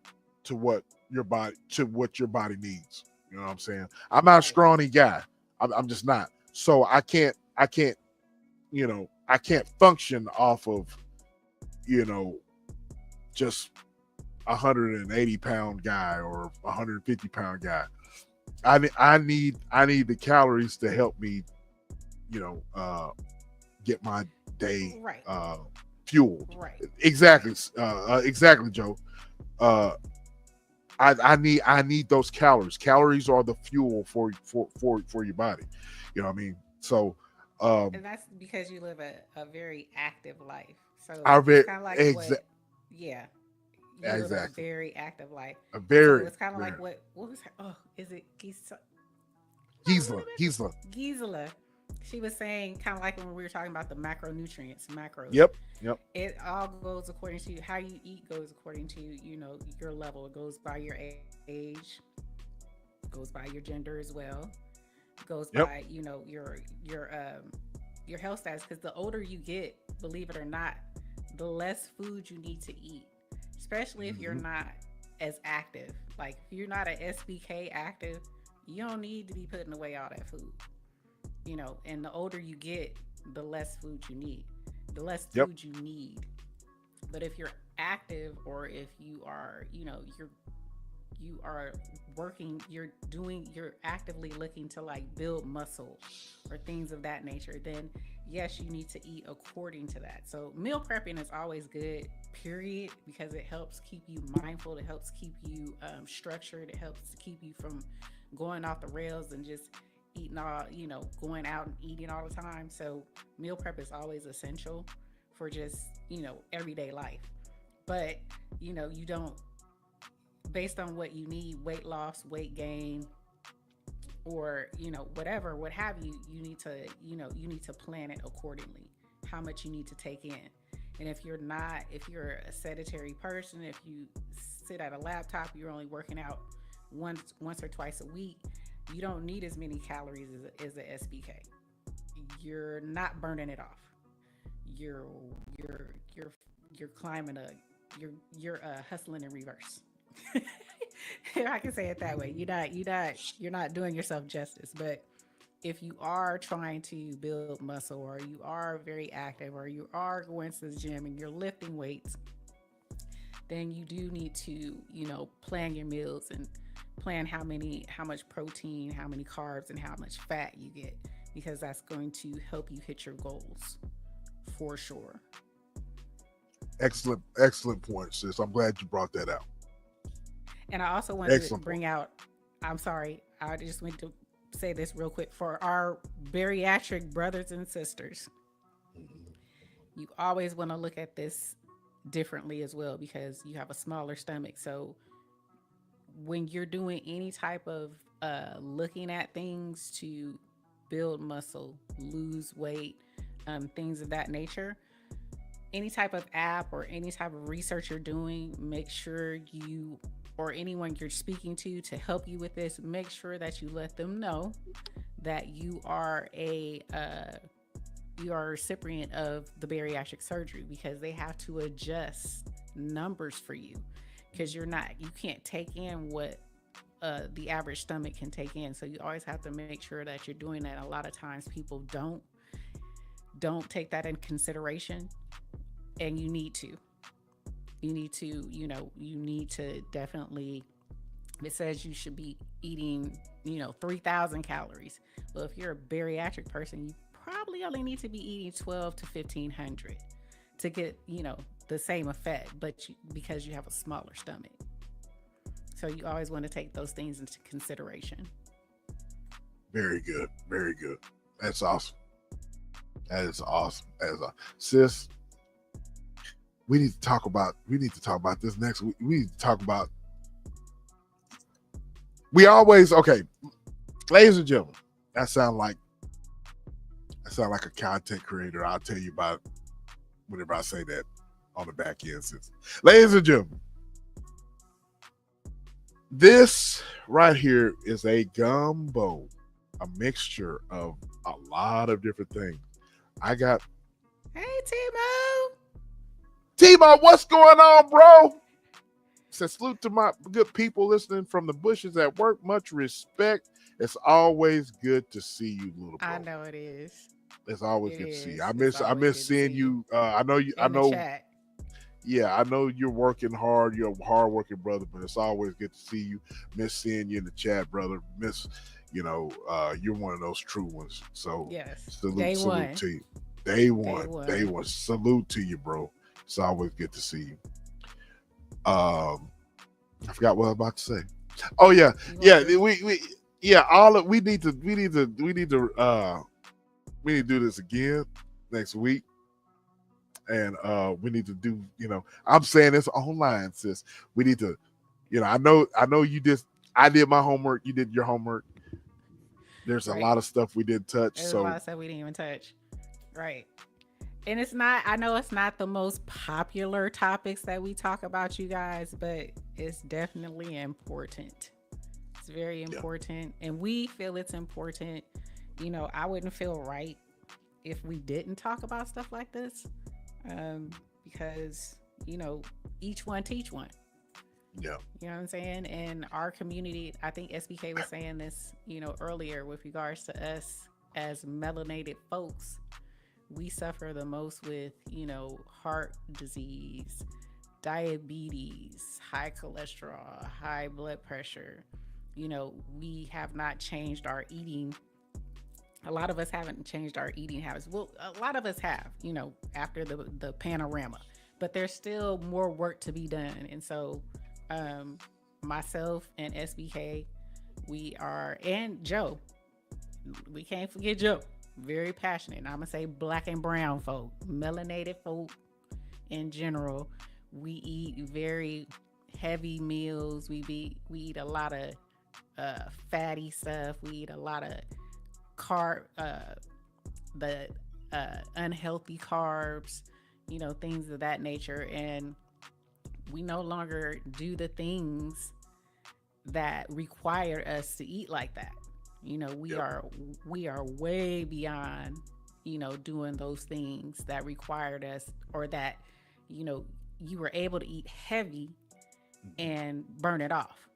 to what your body needs. You know what I'm saying? I'm not a Right. scrawny guy. I'm just not. So I can't function off of, you know, just 180-pound guy or 150-pound guy. I need the calories to help me, get my day Right. fueled. Right. Exactly, exactly, Joe. Uh, I need those calories. Calories are the fuel for your body. You know what I mean? So, And that's because you live a very active life. So I it's very kind of like exa- what, yeah, you live a exactly very active life. a So very it's kind of like very what was her? Oh, is it Gisela? Gisela. Gisela. She was saying kind of like when we were talking about the macronutrients, macros. Yep, yep, It all goes according to how you eat. Goes according to your level. It goes by your age. Goes by your gender as well. Goes yep. by your health status, because the older you get, believe it or not, the less food you need to eat, especially if you're Hmm. not as active. Like if you're not an SBK active, you don't need to be putting away all that food. And the older you get, the less food you need. The less Yep. food you need. But if you're active, or if you are, you are working, you're actively looking to like build muscle or things of that nature, then yes, you need to eat according to that. So meal prepping is always good, period, because it helps keep you mindful, it helps keep you structured, it helps keep you from going off the rails and just eating all, going out and eating all the time. So meal prep is always essential for just, everyday life. But, you don't, based on what you need, weight loss, weight gain, or whatever, what have you, you need to plan it accordingly, how much you need to take in. And if you're a sedentary person, if you sit at a laptop, you're only working out once or twice a week, you don't need as many calories as a SBK. You're not burning it off. You're climbing you're hustling in reverse. If I can say it that way, you're not doing yourself justice. But if you are trying to build muscle, or you are very active, or you are going to the gym and you're lifting weights, then you do need to, plan your meals and plan how much protein, how many carbs, and how much fat you get, because that's going to help you hit your goals for sure. Excellent point, sis. I'm glad you brought that out. And I also wanted to Excellent point. bring out, I'm sorry, I just want to say this real quick for our bariatric brothers and sisters. You always want to look at this differently as well because you have a smaller stomach. So when you're doing any type of looking at things to build muscle, lose weight, things of that nature, any type of app or any type of research you're doing, make sure you or anyone you're speaking to help you with this, make sure that you let them know that you are a recipient of the bariatric surgery because they have to adjust numbers for you because you can't take in what the average stomach can take in. So you always have to make sure that you're doing that. A lot of times people don't take that in consideration, and you need to. You need to definitely. It says you should be eating 3,000 calories. Well, if you're a bariatric person, you probably only need to be eating 12 to 1,500 to get the same effect, but because you have a smaller stomach. So you always want to take those things into consideration. Very good. Very good. That's awesome. That is awesome. As a sis, we need to talk about this next week. We need to talk about okay, ladies and gentlemen, that sound like a content creator. I'll tell you about it whenever I say that on the back end. Sis. Ladies and gentlemen, this right here is a gumbo, a mixture of a lot of different things. I got Hey, Timo. Timo, what's going on, bro? Says salute to my good people listening from the bushes at work. Much respect. It's always good to see you, little bro. I know it is. It's always It good to see you. is. I miss seeing you. I know you. In the chat. Yeah, I know you're working hard. You're a hard working brother, but it's always good to see you. Miss seeing you in the chat, brother. Miss, you're one of those true ones. So yes, salute to you. Day one. Salute to you, bro. It's always good to see you. I forgot what I was about to say. Oh yeah, we need to do this again next week, and we need to do. I'm saying this online, sis. We need to. I know you did. I did my homework. You did your homework. There's a lot of stuff we didn't touch. There's a lot of stuff we didn't even touch. Right. And I know it's not the most popular topics that we talk about, you guys, but it's definitely important. It's very important. Yeah. And we feel it's important. I wouldn't feel right if we didn't talk about stuff like this. Because, each one teach one. Yeah. You know what I'm saying? And our community, I think SBK was saying this, earlier with regards to us as melanated folks. We suffer the most with, heart disease, diabetes, high cholesterol, high blood pressure. We have not changed our eating. A lot of us haven't changed our eating habits. Well, a lot of us have, after the panorama, but there's still more work to be done. And so myself and SBK, and Joe, we can't forget Joe. Very passionate. And I'm gonna say black and brown folk, melanated folk in general. We eat very heavy meals. We eat a lot of fatty stuff. We eat a lot of unhealthy carbs, things of that nature. And we no longer do the things that require us to eat like that. We are way beyond, doing those things that required us, or that, you were able to eat heavy and burn it off.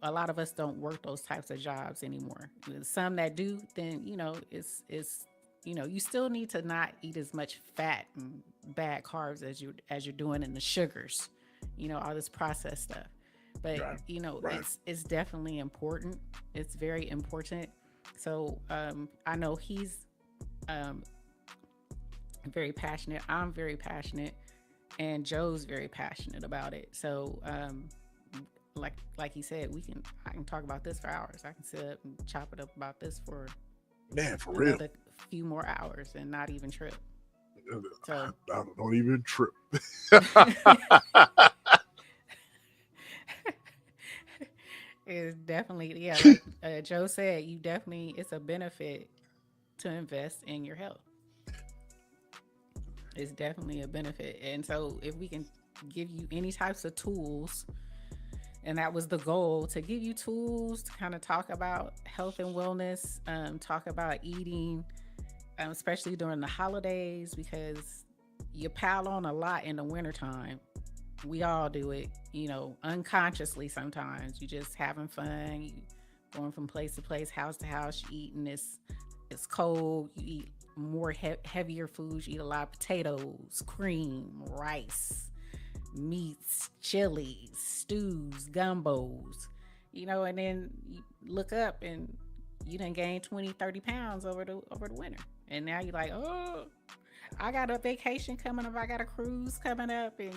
A lot of us don't work those types of jobs anymore. Some that do, then, it's you still need to not eat as much fat and bad carbs as you're doing in the sugars, all this processed stuff. But right. It's definitely important. It's very important. So I know he's very passionate. I'm very passionate, and Joe's very passionate about it. So like he said, I can talk about this for hours. I can sit up and chop it up about this for Man, for real. another few more hours and not even trip. I So don't even trip. it's definitely, yeah, like Joe said, you definitely, it's a benefit to invest in your health. It's definitely a benefit. And so if we can give you any types of tools, and that was the goal, to give you tools to kind of talk about health and wellness, talk about eating, especially during the holidays, because you pile on a lot in the wintertime. We all do it, unconsciously sometimes. You just having fun, you going from place to place, house to house, you eating this, it's cold, you eat more heavier foods, you eat a lot of potatoes, cream, rice, meats, chilies, stews, gumbos, and then you look up and you done gained 20, 30 pounds over the winter. And now you're like, oh, I got a vacation coming up, I got a cruise coming up, and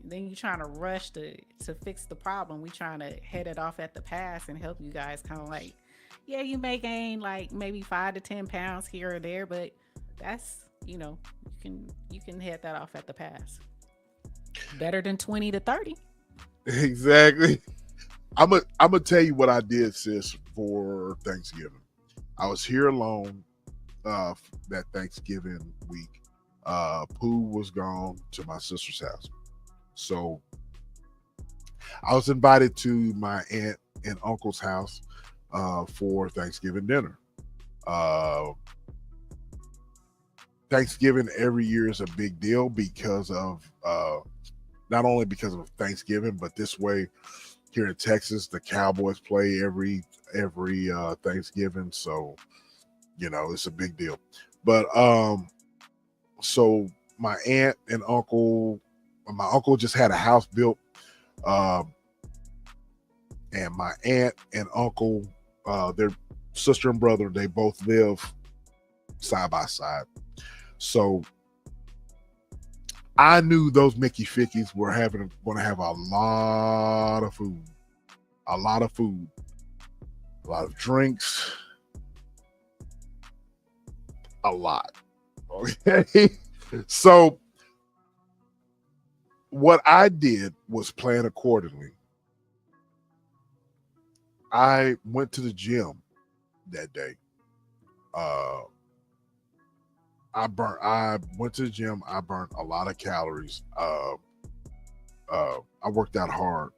then you're trying to rush to fix the problem. We trying to head it off at the pass and help you guys kind of like, yeah, you may gain like maybe 5 to 10 pounds here or there, but that's you can head that off at the pass. Better than 20 to 30. Exactly. I'm gonna tell you what I did, sis, for Thanksgiving. I was here alone that Thanksgiving week. Pooh was gone to my sister's house. So I was invited to my aunt and uncle's house for Thanksgiving dinner. Uh, Thanksgiving every year is a big deal because of not only because of Thanksgiving, but this way here in Texas, the Cowboys play every Thanksgiving, so it's a big deal. But so my uncle just had a house built, um, and my aunt and uncle, their sister and brother, they both live side by side. So I knew those Mickey Fickies were going to have a lot of food, a lot of drinks, a lot. Okay. So what I did was plan accordingly. I went to the gym that day. Uh, I went to the gym. I burnt a lot of calories. I worked out hard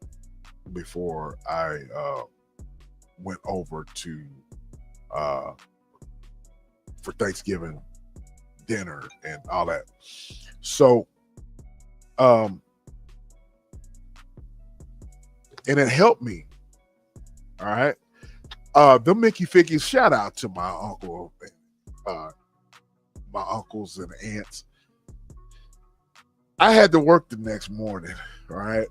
before I went over to uh, for Thanksgiving dinner and all that. So, and it helped me. All right. The Mickey Fickies, shout out to my uncle, my uncles and aunts. I had to work the next morning, all right?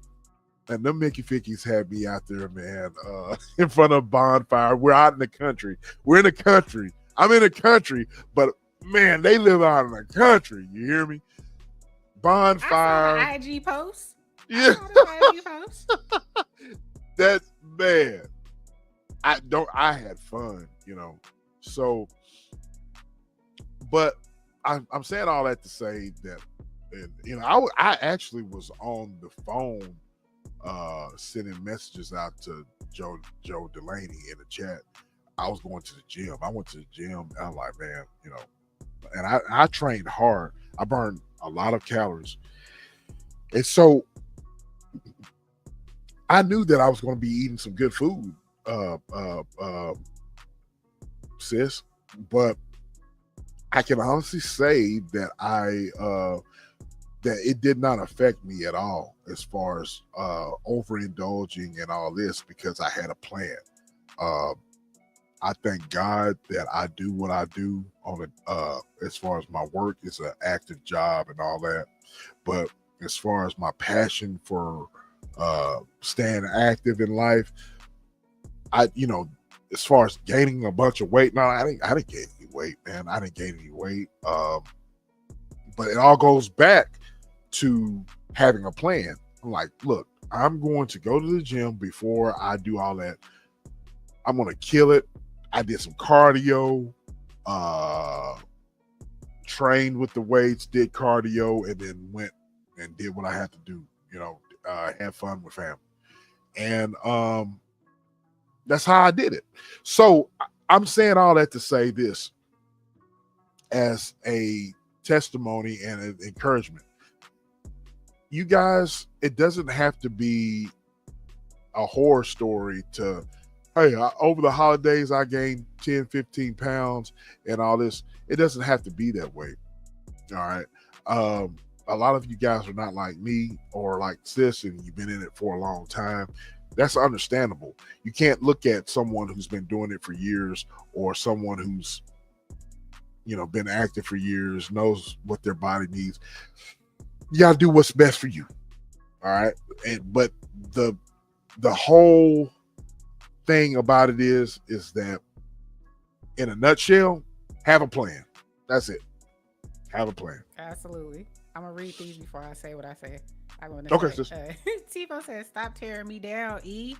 And them Mickey Fickies had me out there, man, in front of a bonfire. We're out in the country. We're in the country. I'm in the country, but man, they live out in the country. You hear me? Bonfire. I saw the IG post. Yeah. I saw the IG post. That man. I had fun, So, but I'm saying all that to say that, and I actually was on the phone, sending messages out to Joe Delaney in the chat. I was going to the gym. I went to the gym. And I'm like, man, and I trained hard. I burned a lot of calories, and so I knew that I was going to be eating some good food, sis. But I can honestly say that that it did not affect me at all as far as overindulging and all this, because I had a plan. I thank God that I do what I do on as far as my work. It's an active job and all that, but as far as my passion for staying active in life, as far as gaining a bunch of weight, no, I didn't gain any weight, man. I didn't gain any weight. But it all goes back to having a plan. I'm like, look, I'm going to go to the gym before I do all that. I'm going to kill it. I did some cardio. uh, trained with the weights, did cardio, and then went and did what I had to do. Had fun with family, and that's how I did it. So I'm saying all that to say this as a testimony and an encouragement. You guys, it doesn't have to be a horror story to, hey, over the holidays, I gained 10, 15 pounds and all this. It doesn't have to be that way. All right. A lot of you guys are not like me or like Sis, and you've been in it for a long time. That's understandable. You can't look at someone who's been doing it for years or someone who's, been active for years, knows what their body needs. You got to do what's best for you. All right. But the whole thing about it is that, in a nutshell, have a plan. That's it. Have a plan. Absolutely. I'm gonna read these before I say what I say. I'm gonna Okay, say, Tebow says, "Stop tearing me down, E.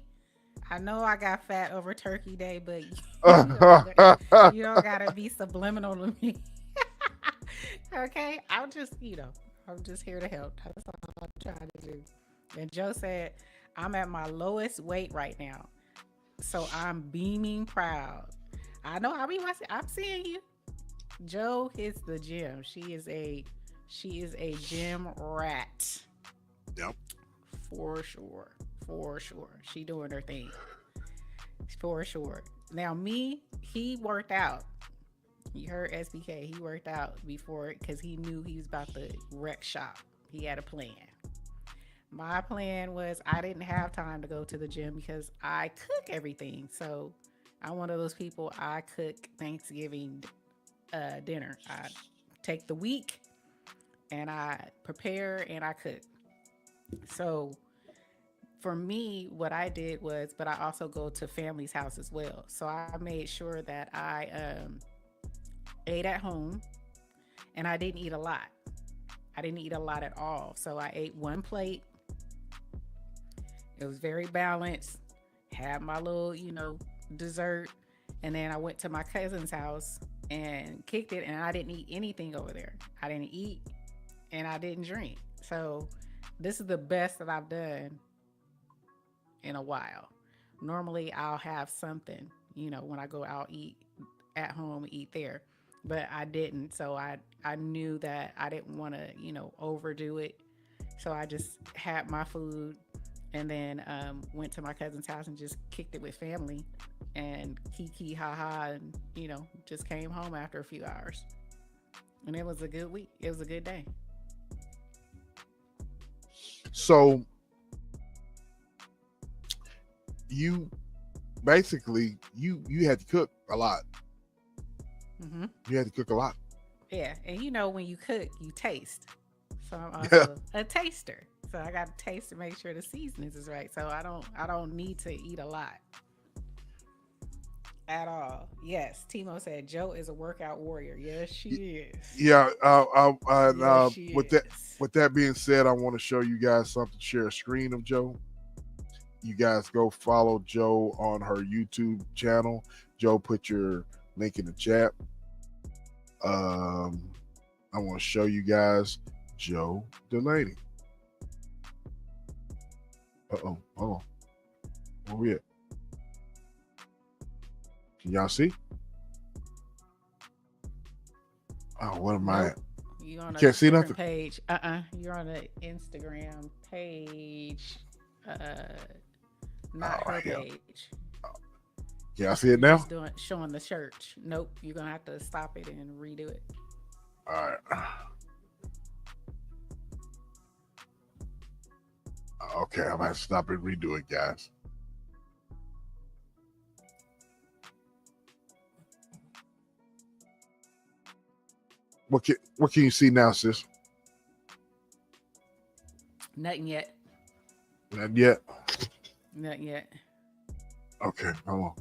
I know I got fat over Turkey Day, but you don't gotta be subliminal to me." Okay, I'm just here to help. That's all I'm trying to do. And Joe said, "I'm at my lowest weight right now, so I'm beaming proud." I know. I'm seeing you. Joe hits the gym. She is a gym rat. Yep. For sure. She doing her thing. For sure. Now he worked out. You heard SBK. He worked out before because he knew he was about to wreck shop. He had a plan. My plan was I didn't have time to go to the gym because I cook everything. So I'm one of those people, I cook Thanksgiving dinner. I take the week and I prepare and I cook. So for me, what I did was, but I also go to family's house as well. So I made sure that I ate at home, and I didn't eat a lot. I didn't eat a lot at all. So I ate one plate. It was very balanced. Had my little, dessert. And then I went to my cousin's house and kicked it, and I didn't eat anything over there. I didn't eat and I didn't drink. So this is the best that I've done in a while. Normally I'll have something, when I go out, eat at home, eat there. But I didn't. So I knew that I didn't want to, overdo it. So I just had my food and then went to my cousin's house and just kicked it with family and kiki ha and just came home after a few hours. And it was a good week. It was a good day. So you basically you had to cook a lot. Mm-hmm. You had to cook a lot. Yeah, and when you cook, you taste. So I'm also a taster. So I got to taste to make sure the seasonings is right. So I don't need to eat a lot at all. Yes, Timo said Joe is a workout warrior. Yes, she is. Yeah. Yes, she with is. that being said, I want to show you guys something. Share a screen of Joe. You guys go follow Joe on her YouTube channel. Joe, put your link in the chat. I want to show you guys Joe Delaney. Hold on. Where we at? Can y'all see? Oh, what am I at? You on a can't see different nothing? Page. You're on the Instagram page. Not her page. Can I see it now? Just showing the church. Nope. You're gonna have to stop it and redo it. All right. Okay, I'm gonna have to stop and redo it, guys. What can you see now, sis? Nothing yet. Not yet. Not yet. Okay, hold on.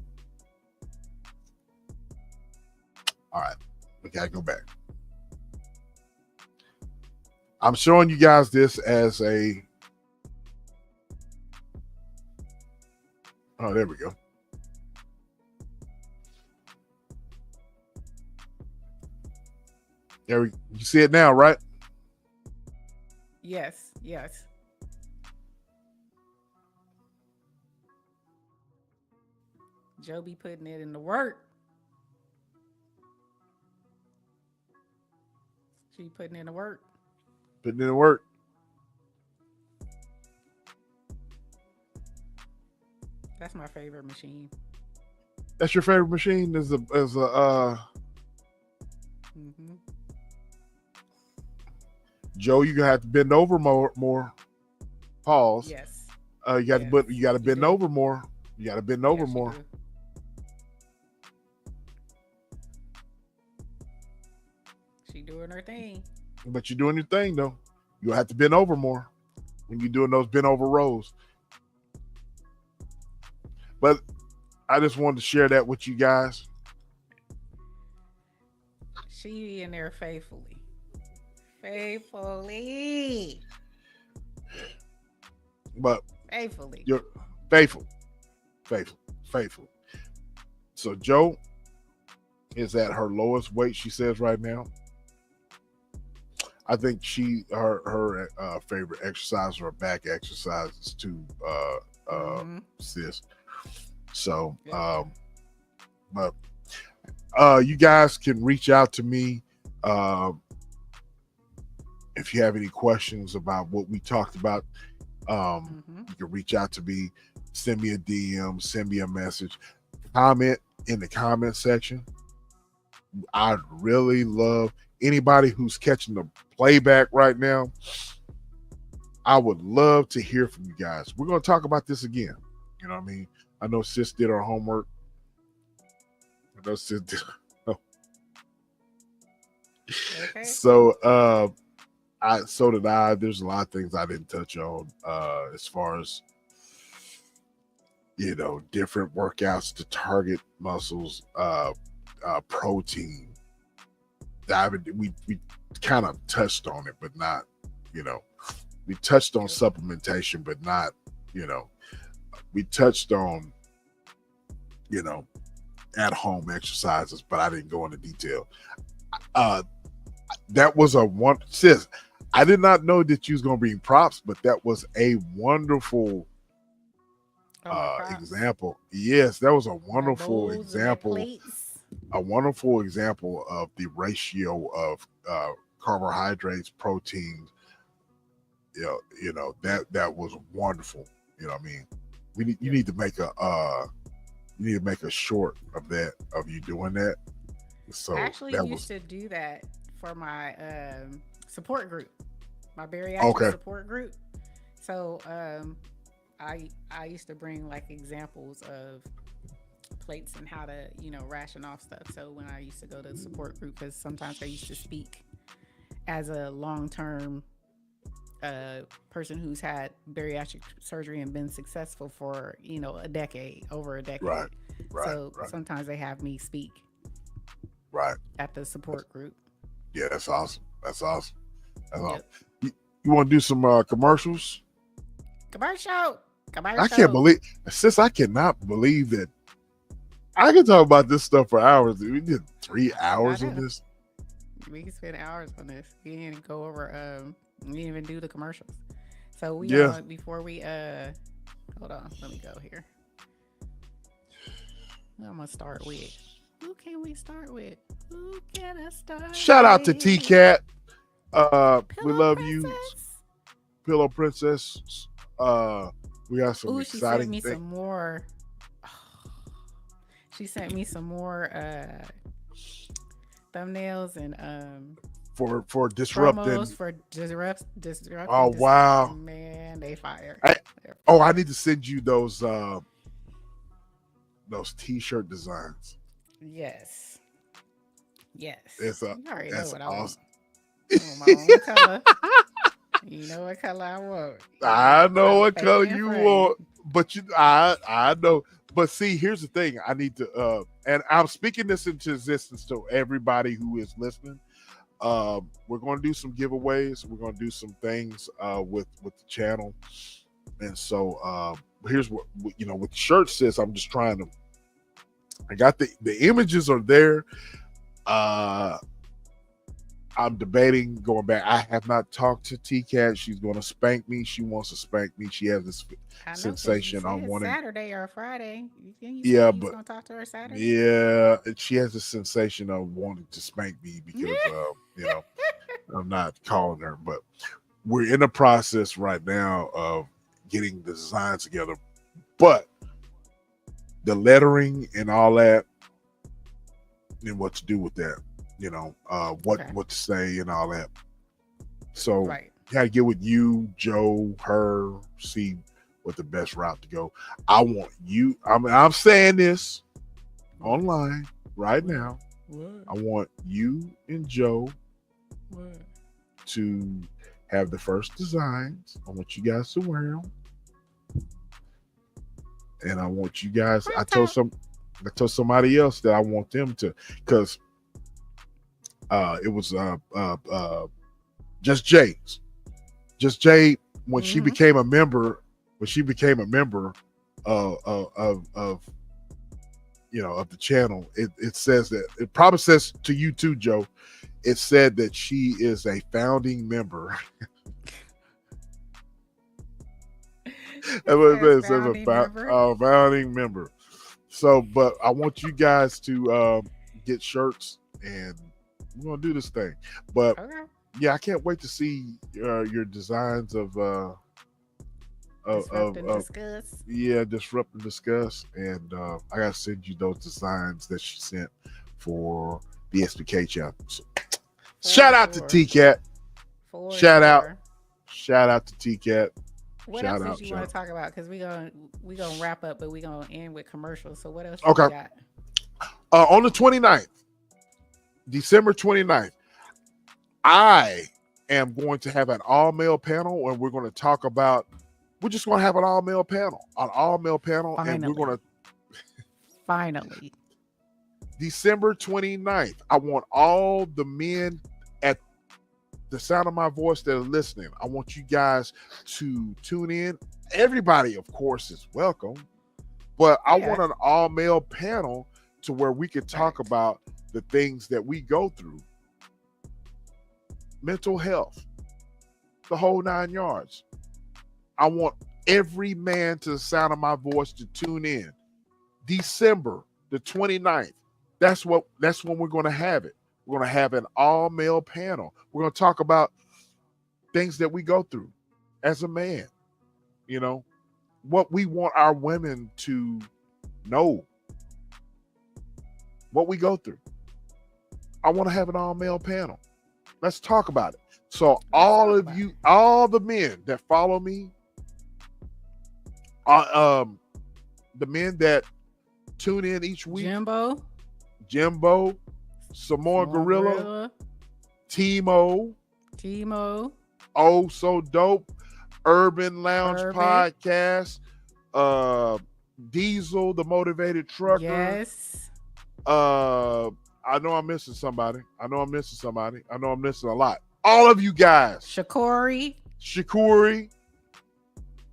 All right, we gotta go back. I'm showing you guys this as a. Oh, there we go. There, you see it now, right? Yes, yes. Joe be putting it in the work. She putting in the work. Putting in the work. That's my favorite machine. That's your favorite machine? Mm-hmm. Joe, you have to bend over more. Pause. Yes. You got to, Yes, but you got to you bend do. over more. You got to bend over Yes, you more. do. She doing her thing. But you're doing your thing though. You have to bend over more when you're doing those bend over rows. But I just wanted to share that with you guys. She in there faithfully. Faithfully. But Faithfully. you're faithful. So Joe is at her lowest weight, she says right now. I think her favorite exercise or back exercises too, sis. So, Yeah. but you guys can reach out to me if you have any questions about what we talked about. You can reach out to me, send me a DM, send me a message, comment in the comment section. I'd really love anybody who's catching the playback right now. I would love to hear from you guys. We're going to talk about this again. You know what I mean? I know sis did her homework. I know sis did. Okay. So so did I. There's a lot of things I didn't touch on as far as, you know, different workouts to target muscles, protein. We kind of touched on it, but not, you know, we touched on supplementation, but not, you know, we touched on, you know, at home exercises, but I didn't go into detail. That was a one, sis. I did not know that you was gonna bring props, but that was a wonderful example. Yes, that was a wonderful example. A wonderful example of the ratio of carbohydrates, proteins. You know that was wonderful. You know what I mean? You need to make a short of that, of you doing that. So I actually that used to do that for my support group, my bariatric Okay. support group. So I used to bring like examples of plates and how to, you know, ration off stuff. So when I used to go to the support group, because sometimes I used to speak as a long-term person who's had bariatric surgery and been successful for, you know, over a decade. Right. So sometimes they have me speak Right. at the support group. Yeah, that's awesome. That's awesome. Yep. You want to do some commercials? Commercial. I can't believe, sis, I cannot believe that I can talk about this stuff for hours. We did 3 hours of this. We can spend hours on this. We didn't go over we didn't even do the commercials. So we before we hold on, let me go here. I'm gonna start with, who can we start with? Who can I start? Shout out to with? T-Cat. We Pillow love Princess? you, Pillow Princess. We got some Ooh, she sent exciting me things. some more. She sent me some more thumbnails and for disrupting. promos for disrupting. Oh, wow. Man, they fire. I need to send you those T-shirt designs. Yes. It's You already know that's what awesome. I want. My own color. You know what color I want. I know what Fake color and you frame. want, but I know. But see, here's the thing. I need to and I'm speaking this into existence to everybody who is listening. We're going to do some giveaways. We're going to do some things with the channel, and so here's what you know. With shirts, sis, I'm just trying to. I got the images are there. I'm debating going back. I have not talked to T Cat. She's going to spank me. She wants to spank me. She has this I know because you sensation on said wanting. Saturday or Friday. You say Yeah, you was but gonna talk to her Saturday. yeah, she has this sensation of wanting to spank me because, you know, I'm not calling her. But we're in the process right now of getting the designs together. But the lettering and all that, and what to do with that, Okay. what to say and all that. So Right. gotta get with you, Joe, her, see what the best route to go. I want you. I'm saying this What? online right What? now. What? I want you and Joe What? to have the first designs. I want you guys to wear them, and I want you guys. Okay. I told somebody else that I want them to, because it was just Jay's. Just Jay, when she Mm-hmm. became a member, when she became a member of of the channel, it says that, it probably says to you too, Joe. It said that she is a founding member. It says It says a founding member. founding member. So, but I want you guys to get shirts, and we're gonna do this thing. But Okay. yeah, I can't wait to see your designs Disrupt and of discuss. yeah, disrupt and discuss. And I gotta send you those designs that she sent for the SBK channel. So, For shout out to sure. T Cat. For Shout out. sure. Shout out to T Cat. What else Shout did out. you Shout want out. to talk about? Because we gonna wrap up, but we gonna end with commercials. So what else you Okay. got? On the 29th, December 29th, I am going to have an all-male panel, and we're going to talk about, we're just going to have an all-male panel, and we're going Finally. to, Finally. December 29th, I want all the men at the sound of my voice that are listening, I want you guys to tune in. Everybody, of course, is welcome, but I Yeah. want an all-male panel to where we could talk Right. about the things that we go through, mental health, the whole 9 yards. I want every man to the sound of my voice to tune in. December the 29th. That's when we're going to have it. We're going to have an all-male panel. We're going to talk about things that we go through as a man, what we want our women to know, what we go through. I want to have an all-male panel. Let's talk about it. So all of you, all the men that follow me, the men that tune in each week, Jimbo, Samoa Gorilla, Timo, Oh So Dope, Urban Lounge Podcast, Diesel, the Motivated Trucker. Yes. I know I'm missing somebody. I know I'm missing a lot. All of you guys. Shakuri.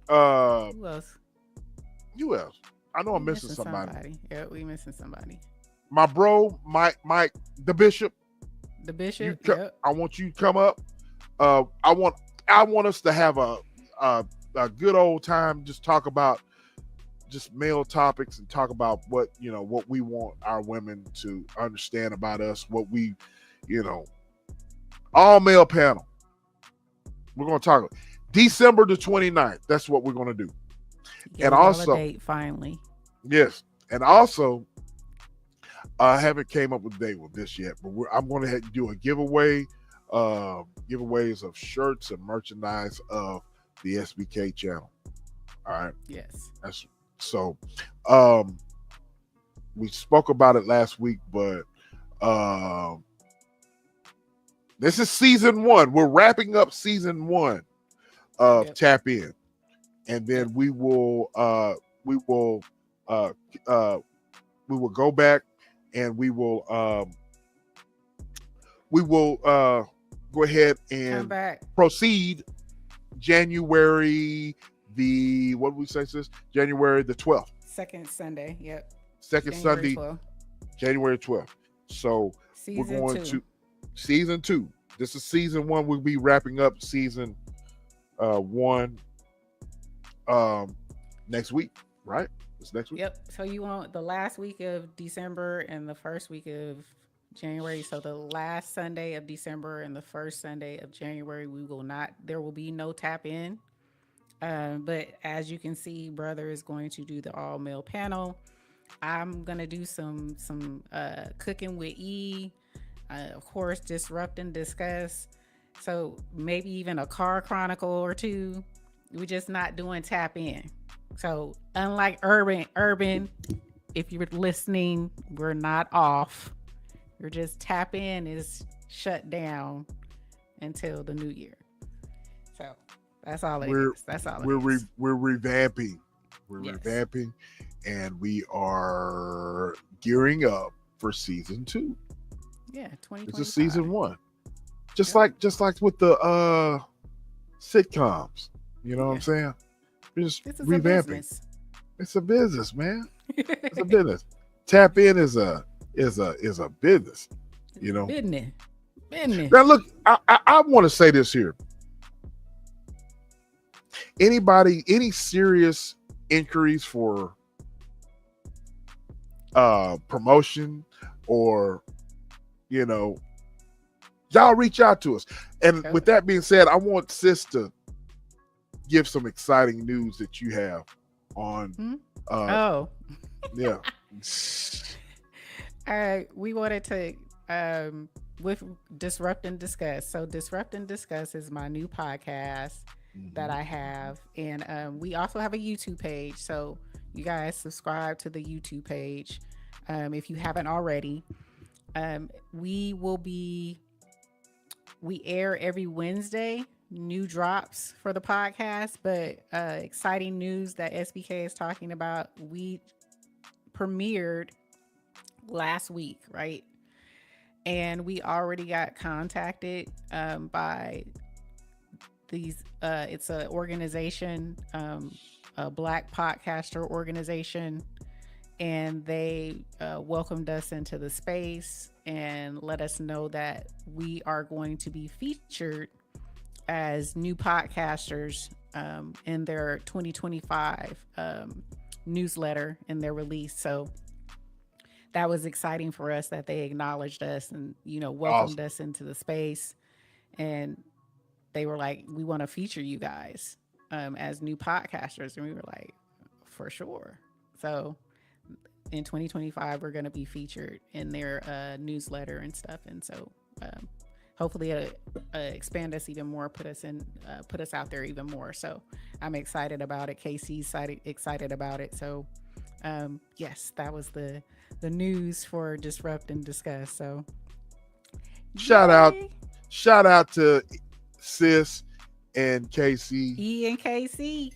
Who else? You else? I know I'm missing somebody. Yeah, we missing somebody. My bro, Mike, the Bishop. The Bishop. Yep. I want you to come up. I want us to have a good old time. Just talk about just male topics and talk about what we want our women to understand about us. What we, all male panel. We're going to talk December the 29th. That's what we're going to do. And also, date finally. Yes, and also, I haven't came up with a date with this yet, but I'm going to do a giveaway, giveaways of shirts and merchandise of the SBK channel. All right. Yes. That's so. We spoke about it last week, but this is season 1. We're wrapping up season 1 of Tap In, and then we will go back and we will go ahead and proceed January the January the 12th. Second Sunday. Yep. Second Sunday, January 12th. So we're going to season 2, This is season one. We'll be wrapping up season one next week, right? It's next week. Yep. So you want the last week of December and the first week of January. So the last Sunday of December and the first Sunday of January, there will be no tap in. But as you can see, brother is going to do the all male panel. I'm gonna do some cooking with E. Of course, disrupt and discuss. So maybe even a car chronicle or two. We're just not doing tap in. So unlike urban, if you're listening, we're not off. You're just tap in is shut down until the new year. So that's all it is. That's all it is. We're revamping. We're Yes. revamping, and we are gearing up for season 2. Yeah, 2025. It's a season 1. Just Yep. like with the sitcoms. You know what I'm saying? We're just This is revamping. a business. It's a business, man. It's a business. Tap in is a business. You know. Business. Now look, I want to say this here. Any serious inquiries for promotion, or y'all reach out to us. And with that being said, I want Sis to give some exciting news that you have on yeah. All right, we wanted to with Disrupt and Discuss. So Disrupt and Discuss is my new podcast that I have, and we also have a YouTube page. So you guys subscribe to the YouTube page if you haven't already. We air every Wednesday, new drops for the podcast, but exciting news that SBK is talking about. We premiered last week, right? And we already got contacted by these it's an organization, a Black podcaster organization, and they welcomed us into the space and let us know that we are going to be featured as new podcasters in their 2025 newsletter in their release. So that was exciting for us that they acknowledged us and welcomed us into the space, and they were like, we want to feature you guys as new podcasters. And we were like, for sure. So in 2025, we're going to be featured in their newsletter and stuff. And so hopefully it'll expand us even more, put us out there even more. So I'm excited about it. Casey's excited about it. So yes, that was the news for Disrupt and Discuss. So shout out to Sis and KC. E and KC.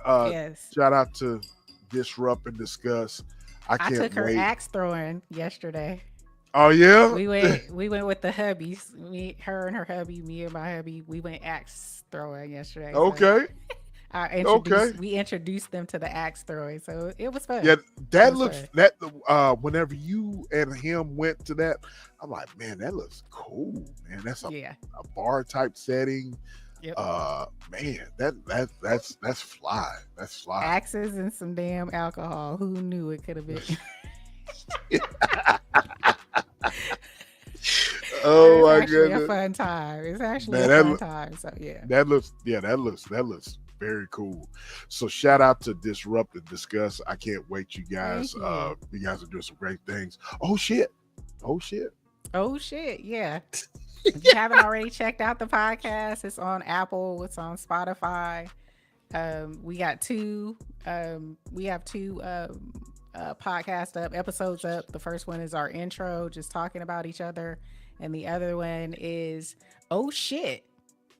Yes. Shout out to Disrupt and Discuss. I took her wait. axe throwing yesterday. Oh yeah. We went with the hubbies. Her and her hubby, me and my hubby. We went axe throwing yesterday. Okay. We introduced them to the axe throwing, so it was fun. Yeah, that looks fun. Whenever you and him went to that, I'm like, man, that looks cool, man. That's a bar type setting. Yep. Man, that's fly. That's fly. Axes and some damn alcohol. Who knew it could have been? Oh my goodness! goodness! A fun time. It's actually a fun time. So yeah, that looks very cool. So shout out to Disrupt and Discuss. I can't wait, you guys. You guys are doing some great things. Oh shit! Yeah. If you haven't already checked out the podcast, it's on Apple, it's on Spotify. We have two podcast episodes up. The first one is our intro, just talking about each other, and the other one is Oh Shit.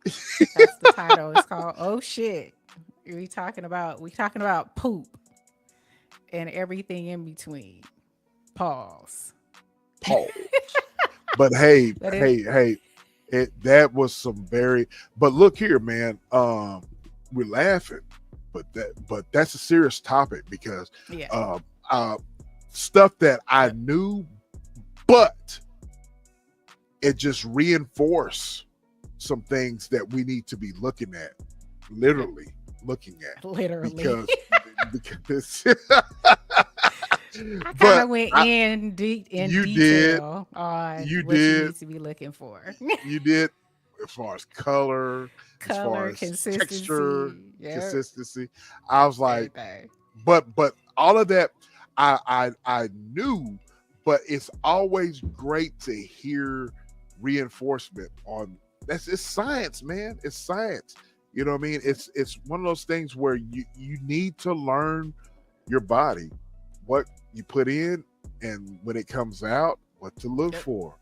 That's the title. It's called Oh Shit. We talking about poop and everything in between. Pause. But hey, that was some very. But look here, man. We're laughing, but that's a serious topic because stuff that I knew, but it just reinforce some things that we need to be looking at, literally looking at, Literally. because I kind but of went in you detail on you what you did need to be looking for. you did as far as color, as far Color, as texture, consistency, yep, consistency. I was like, everything. but all of that I knew, but it's always great to hear reinforcement on that's it's science, man. It's science. You know what I mean? It's one of those things where you need to learn your body, what you put in, and when it comes out, what to look Yep. for.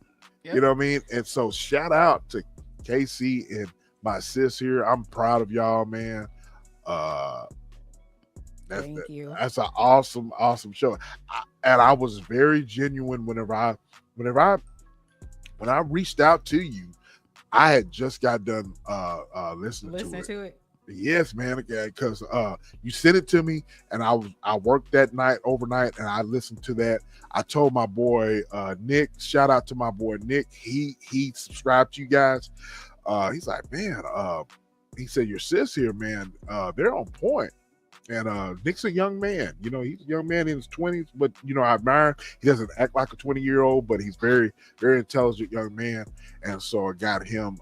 You Yep. know what I mean? And so shout out to Casey and my sis here. I'm proud of y'all, man. Uh Thank you. that's an awesome show. And I was very genuine whenever I when I reached out to you. I had just got done listening Listen to it. to it. Yes, man, because you sent it to me, and I worked that night overnight, and I listened to that. I told my boy Nick, shout out to my boy Nick. He subscribed to you guys. He's like, man, he said your sis here, man. They're on point. And Nick's a young man. You know, he's a young man in his 20s, but you know, I admire him. He doesn't act like a 20-year-old, but he's very, very intelligent young man. And so I got him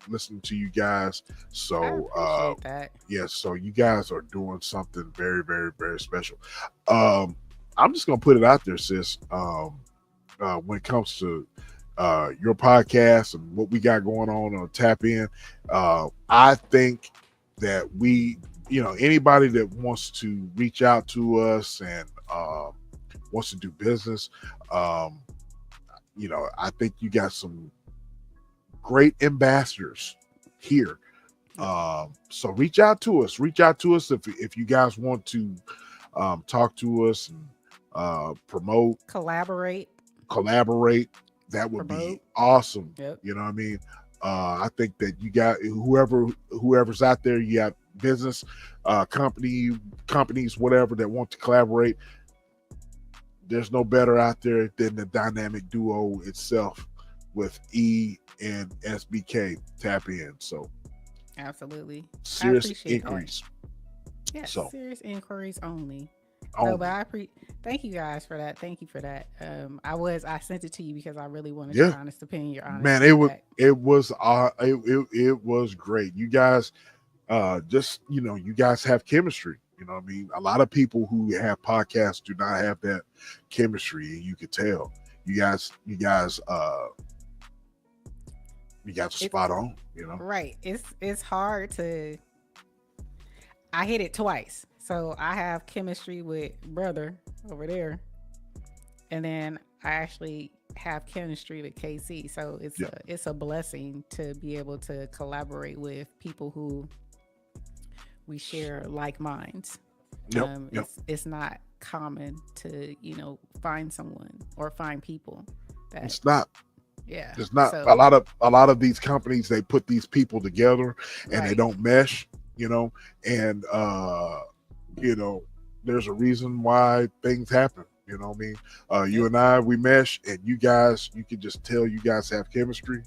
listening to you guys. I So appreciate that. yes, so you guys are doing something very, very, very special. I'm just gonna put it out there, sis. When it comes to your podcast and what we got going on Tap In, I think that anybody that wants to reach out to us and wants to do business, I think you got some great ambassadors here. So reach out to us. Reach out to us if you guys want to talk to us and promote, Collaborate. collaborate. That would be Promote. awesome. Yep. You know what I mean? I think that you got whoever's out there, you got business, companies, whatever that want to collaborate. There's no better out there than the dynamic duo itself with E and SBK Tap In. So Absolutely. serious appreciate that. inquiries. Yes. So. Serious inquiries only. Oh, No, but thank you guys for that. Thank you for that. I sent it to you because I really wanted Yeah. your honest opinion, your honest man, feedback. it was great. You guys, you guys have chemistry. You know what I mean? A lot of people who have podcasts do not have that chemistry, and you could tell. You guys are spot on. You know, Right. It's hard to. I hit it twice, so I have chemistry with brother over there, and then I actually have chemistry with KC. So it's a blessing to be able to collaborate with people who we share like minds. Yep. It's not common to find someone or find people that It's not. yeah. It's not. So, A lot of these companies, they put these people together and they right. don't mesh. And there's a reason why things happen. You know what I mean? You and I, we mesh, and you guys, you can just tell you guys have chemistry.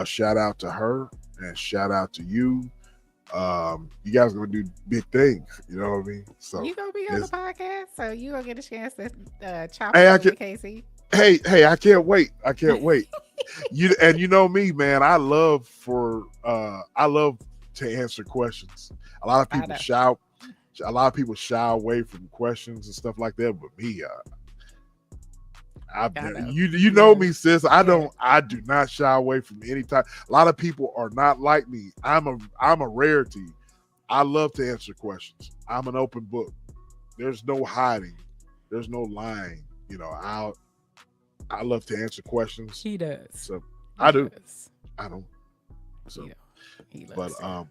Shout out to her and shout out to you. You guys are gonna do big things. You know what I mean? So You gonna be on the podcast, so you gonna get a chance to chop Hey, it I up with Casey. hey, I can't wait. I can't wait. You know me, man. I love to answer questions. A lot of people shy away from questions and stuff like that. But me, know. you know Yeah. me, sis. I do not shy away from any type. A lot of people are not like me. I'm a rarity. I love to answer questions. I'm an open book. There's no hiding. There's no lying. I love to answer questions. He does. So He I do. does. I don't. So, He loves but it.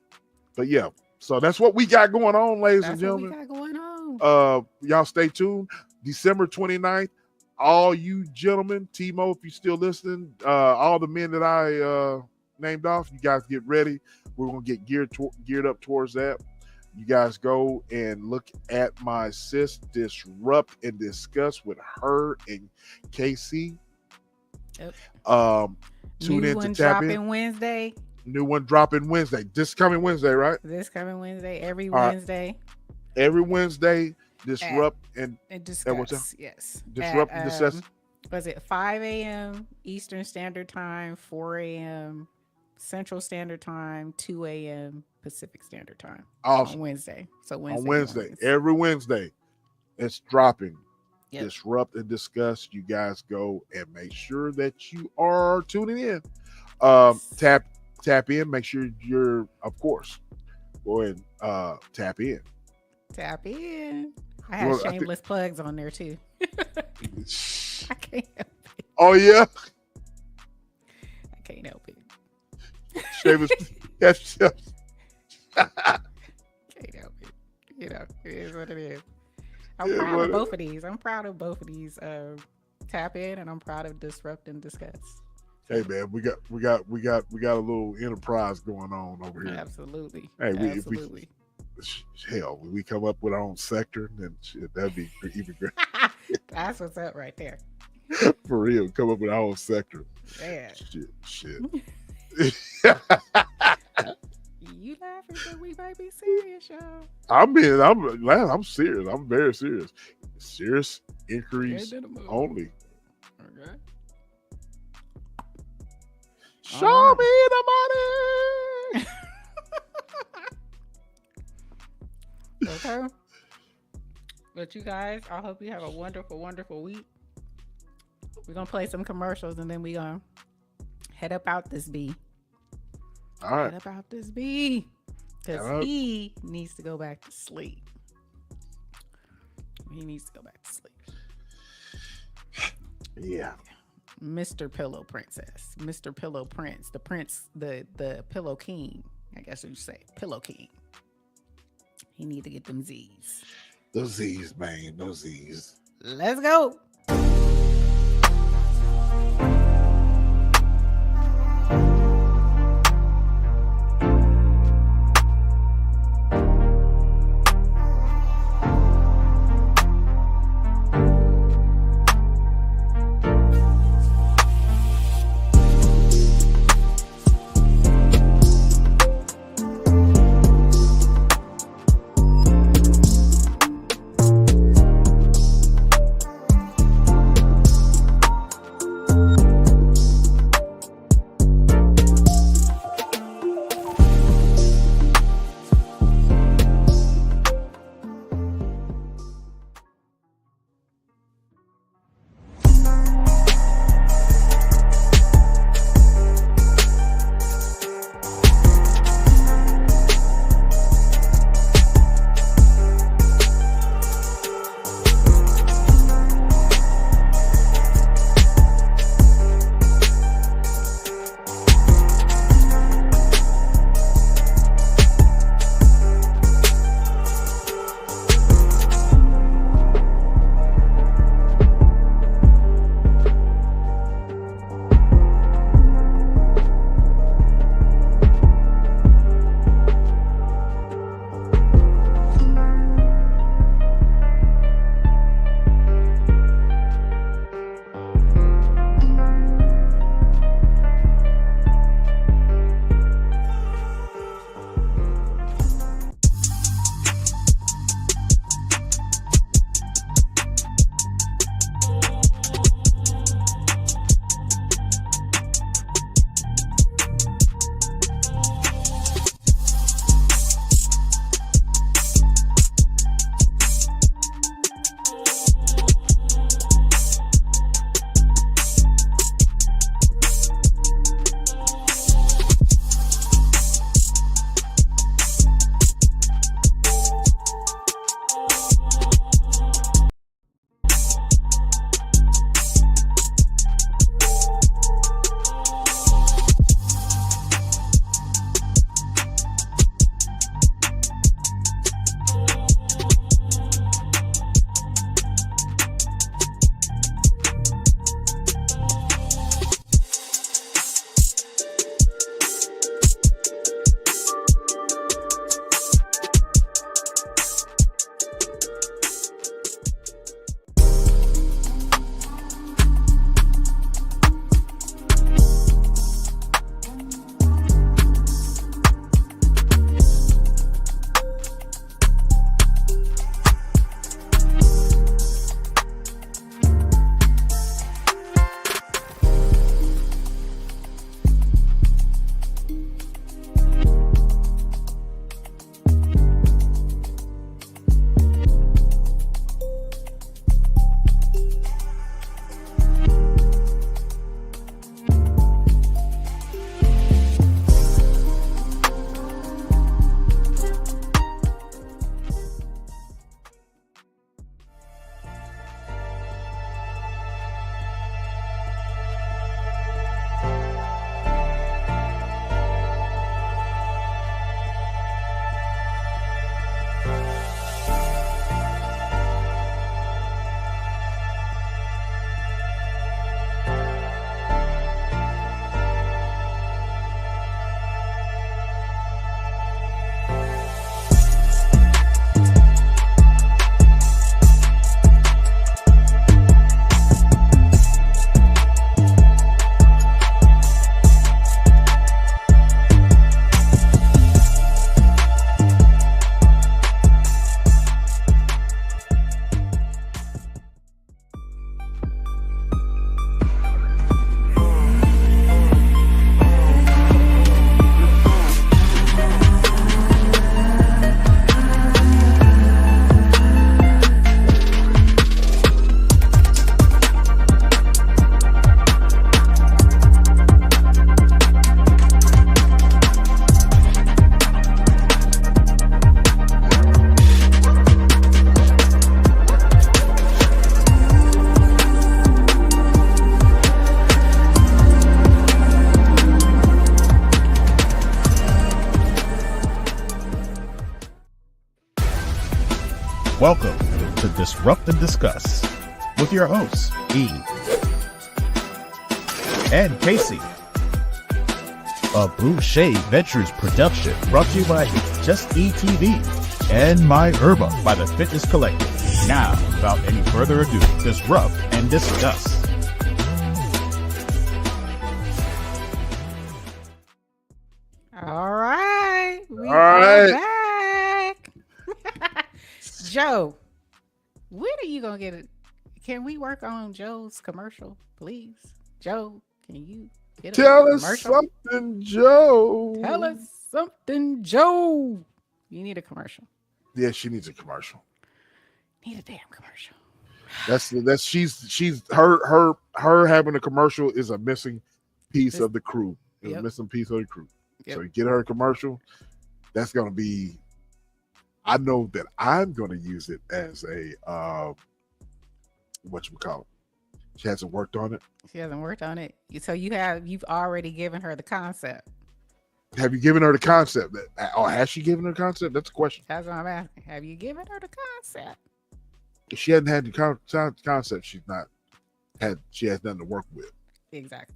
but yeah. So that's what we got going on, ladies and That's what we gentlemen. got going on. Y'all stay tuned. December 29th. All you gentlemen, Timo, if you're still listening, all the men that I named off, you guys get ready. We're gonna get geared up towards that. You guys go and look at my sis Disrupt and Discuss with her and KC. Yep. Tune New in to one tap in. dropping Wednesday. New one dropping Wednesday. This coming Wednesday, right? This coming Wednesday. Every All right. Wednesday. Every Wednesday, disrupt and discuss. Yes. disrupt and discuss. Was it 5 a.m. Eastern Standard Time, 4 a.m. Central Standard Time, 2 a.m. Pacific Standard Time Awesome. on Wednesday. So Wednesday. On Wednesday, mornings. every Wednesday, it's dropping. Yep. Disrupt and discuss. You guys go and make sure that you are tuning in. Tap in. Make sure you're, of course, go ahead and tap in. Tap in. I have shameless plugs on there too. I can't help it. Oh yeah. I can't help it. Shameless. Yes. Can't help it. You know, it is what it is. I'm proud of both of these. I'm proud of both of these. Tap in, and I'm proud of disrupt and discuss. Hey man, we got a little enterprise going on over here. Absolutely. Hey, absolutely. Hell, when we come up with our own sector, then shit, that'd be even great. That's what's up right there. For real, come up with our own sector. Yeah. Shit. You laughing, but we might be serious, y'all. I'm serious. I'm very serious. Serious inquiries only. Okay. Show me the money. Okay. But you guys, I hope you have a wonderful, wonderful week. We're gonna play some commercials and then we're gonna head up out this bee. All right. Head up out this bee. Because he needs to go back to sleep. He needs to go back to sleep. Yeah. Mr. Pillow Princess. Mr. Pillow Prince. The prince, the Pillow King. I guess you say Pillow King. He need to get them Z's. Those Z's, man. Those Z's. Let's go. Welcome to Disrupt and Discuss with your hosts, E and Casey. A Boucher Ventures production brought to you by Just Eat TV and My Herba by the Fitness Collective. Now, without any further ado, disrupt and discuss. All right. We All right. are back. Joe, when are you going to get it? Can we work on Joe's commercial, please? Joe, can you get a Tell us commercial? something, Joe. Tell us something, Joe. You need a commercial. Yeah, she needs a commercial. Need a damn commercial. That's she's her having a commercial is a missing piece of the crew. It's Yep. a missing piece of the crew. Yep. So you get her a commercial. That's gonna be. I know that I'm gonna use it as a whatchamacallit. She hasn't worked on it. She hasn't worked on it. So you've already given her the concept. Have you given her the concept? Or has she given her the concept? That's a question. That's what I'm asking. Have you given her the concept? If she hadn't had the concept, she has nothing to work with. Exactly.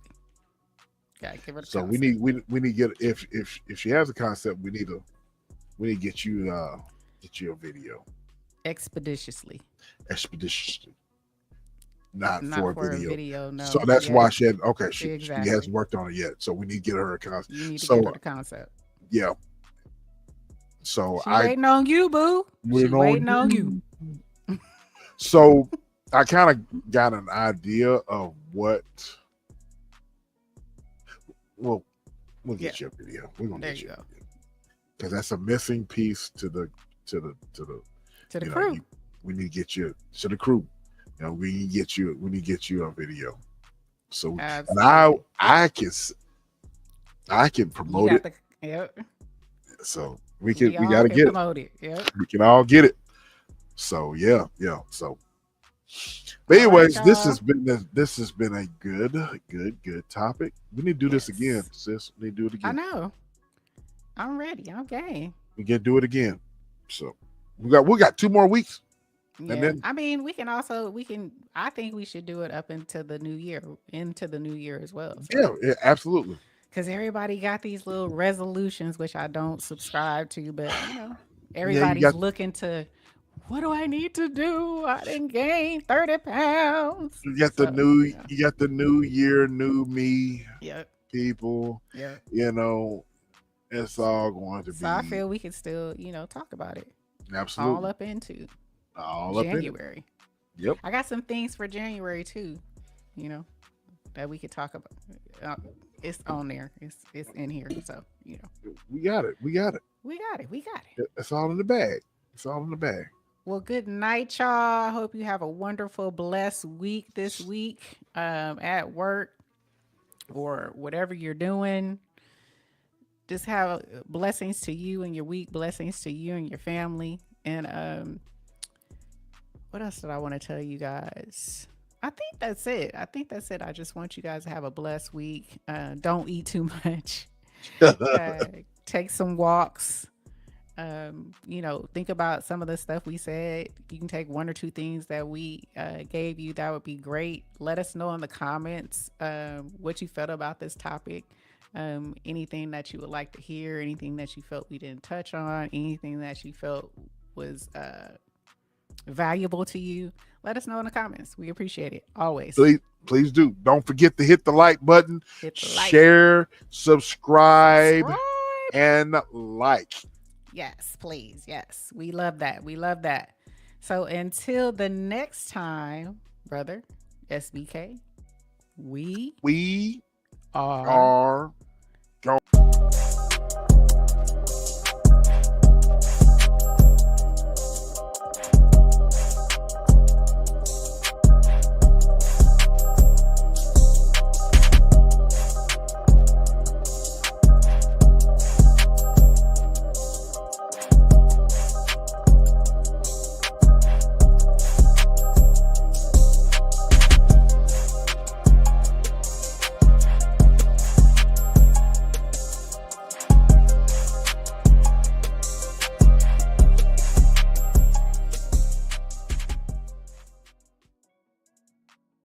Gotta give her the So concept. we need to get if she has a concept, we need to get you a video expeditiously. Not for a video. No. So that's Yeah. why she Exactly. hasn't worked on it yet. So we need to get her a concept. You need to So give her the concept. yeah. So She waiting on you, boo. She waiting on you. So I kind of got an idea of what. Well, we'll get you a video. We're gonna There get you you go. because that's a missing piece to the To the you know, crew. we need to get you to the crew. You know, we need to get you a video. So Absolutely. and I can promote You it. got the- Yep. So we all gotta can get it. promote it. Yep. We can all get it. So yeah. So but All right, anyways, this y'all. has been a good topic. We need to do this Yes. again, sis. We need to do it I again. know. I'm ready. I'm game. We can do it again. So we got 2 more weeks. Yeah. then- I mean, I think we should do it up into the new year as well. Yeah, absolutely. Because everybody got these little resolutions, which I don't subscribe to, but everybody's got- looking to, what do I need to do? I didn't gain 30 pounds. You got the new year, new me Yep. people. Yep. You know, it's all going to be So I feel we can still, talk about it absolutely all up into all up in it. January. Yep. I got some things for January too, that we could talk about. It's on there. It's in here. So, We got it. we got it. It's all in the bag. Well, good night, y'all. I hope you have a wonderful, blessed week this week at work or whatever you're doing. Just have blessings to you and your week, blessings to you and your family. And what else did I want to tell you guys? I think that's it. I just want you guys to have a blessed week. Don't eat too much. Take some walks. Think about some of the stuff we said. You can take 1 or 2 things that we gave you. That would be great. Let us know in the comments what you felt about this topic. Anything that you would like to hear, anything that you felt we didn't touch on, anything that you felt was valuable to you. Let us know in the comments. We appreciate it always. Please do. Don't forget to hit the like button, Hit the like. share, subscribe, Subscribe. and like. Yes, please. Yes. We love that. So until the next time, brother SBK, we We are are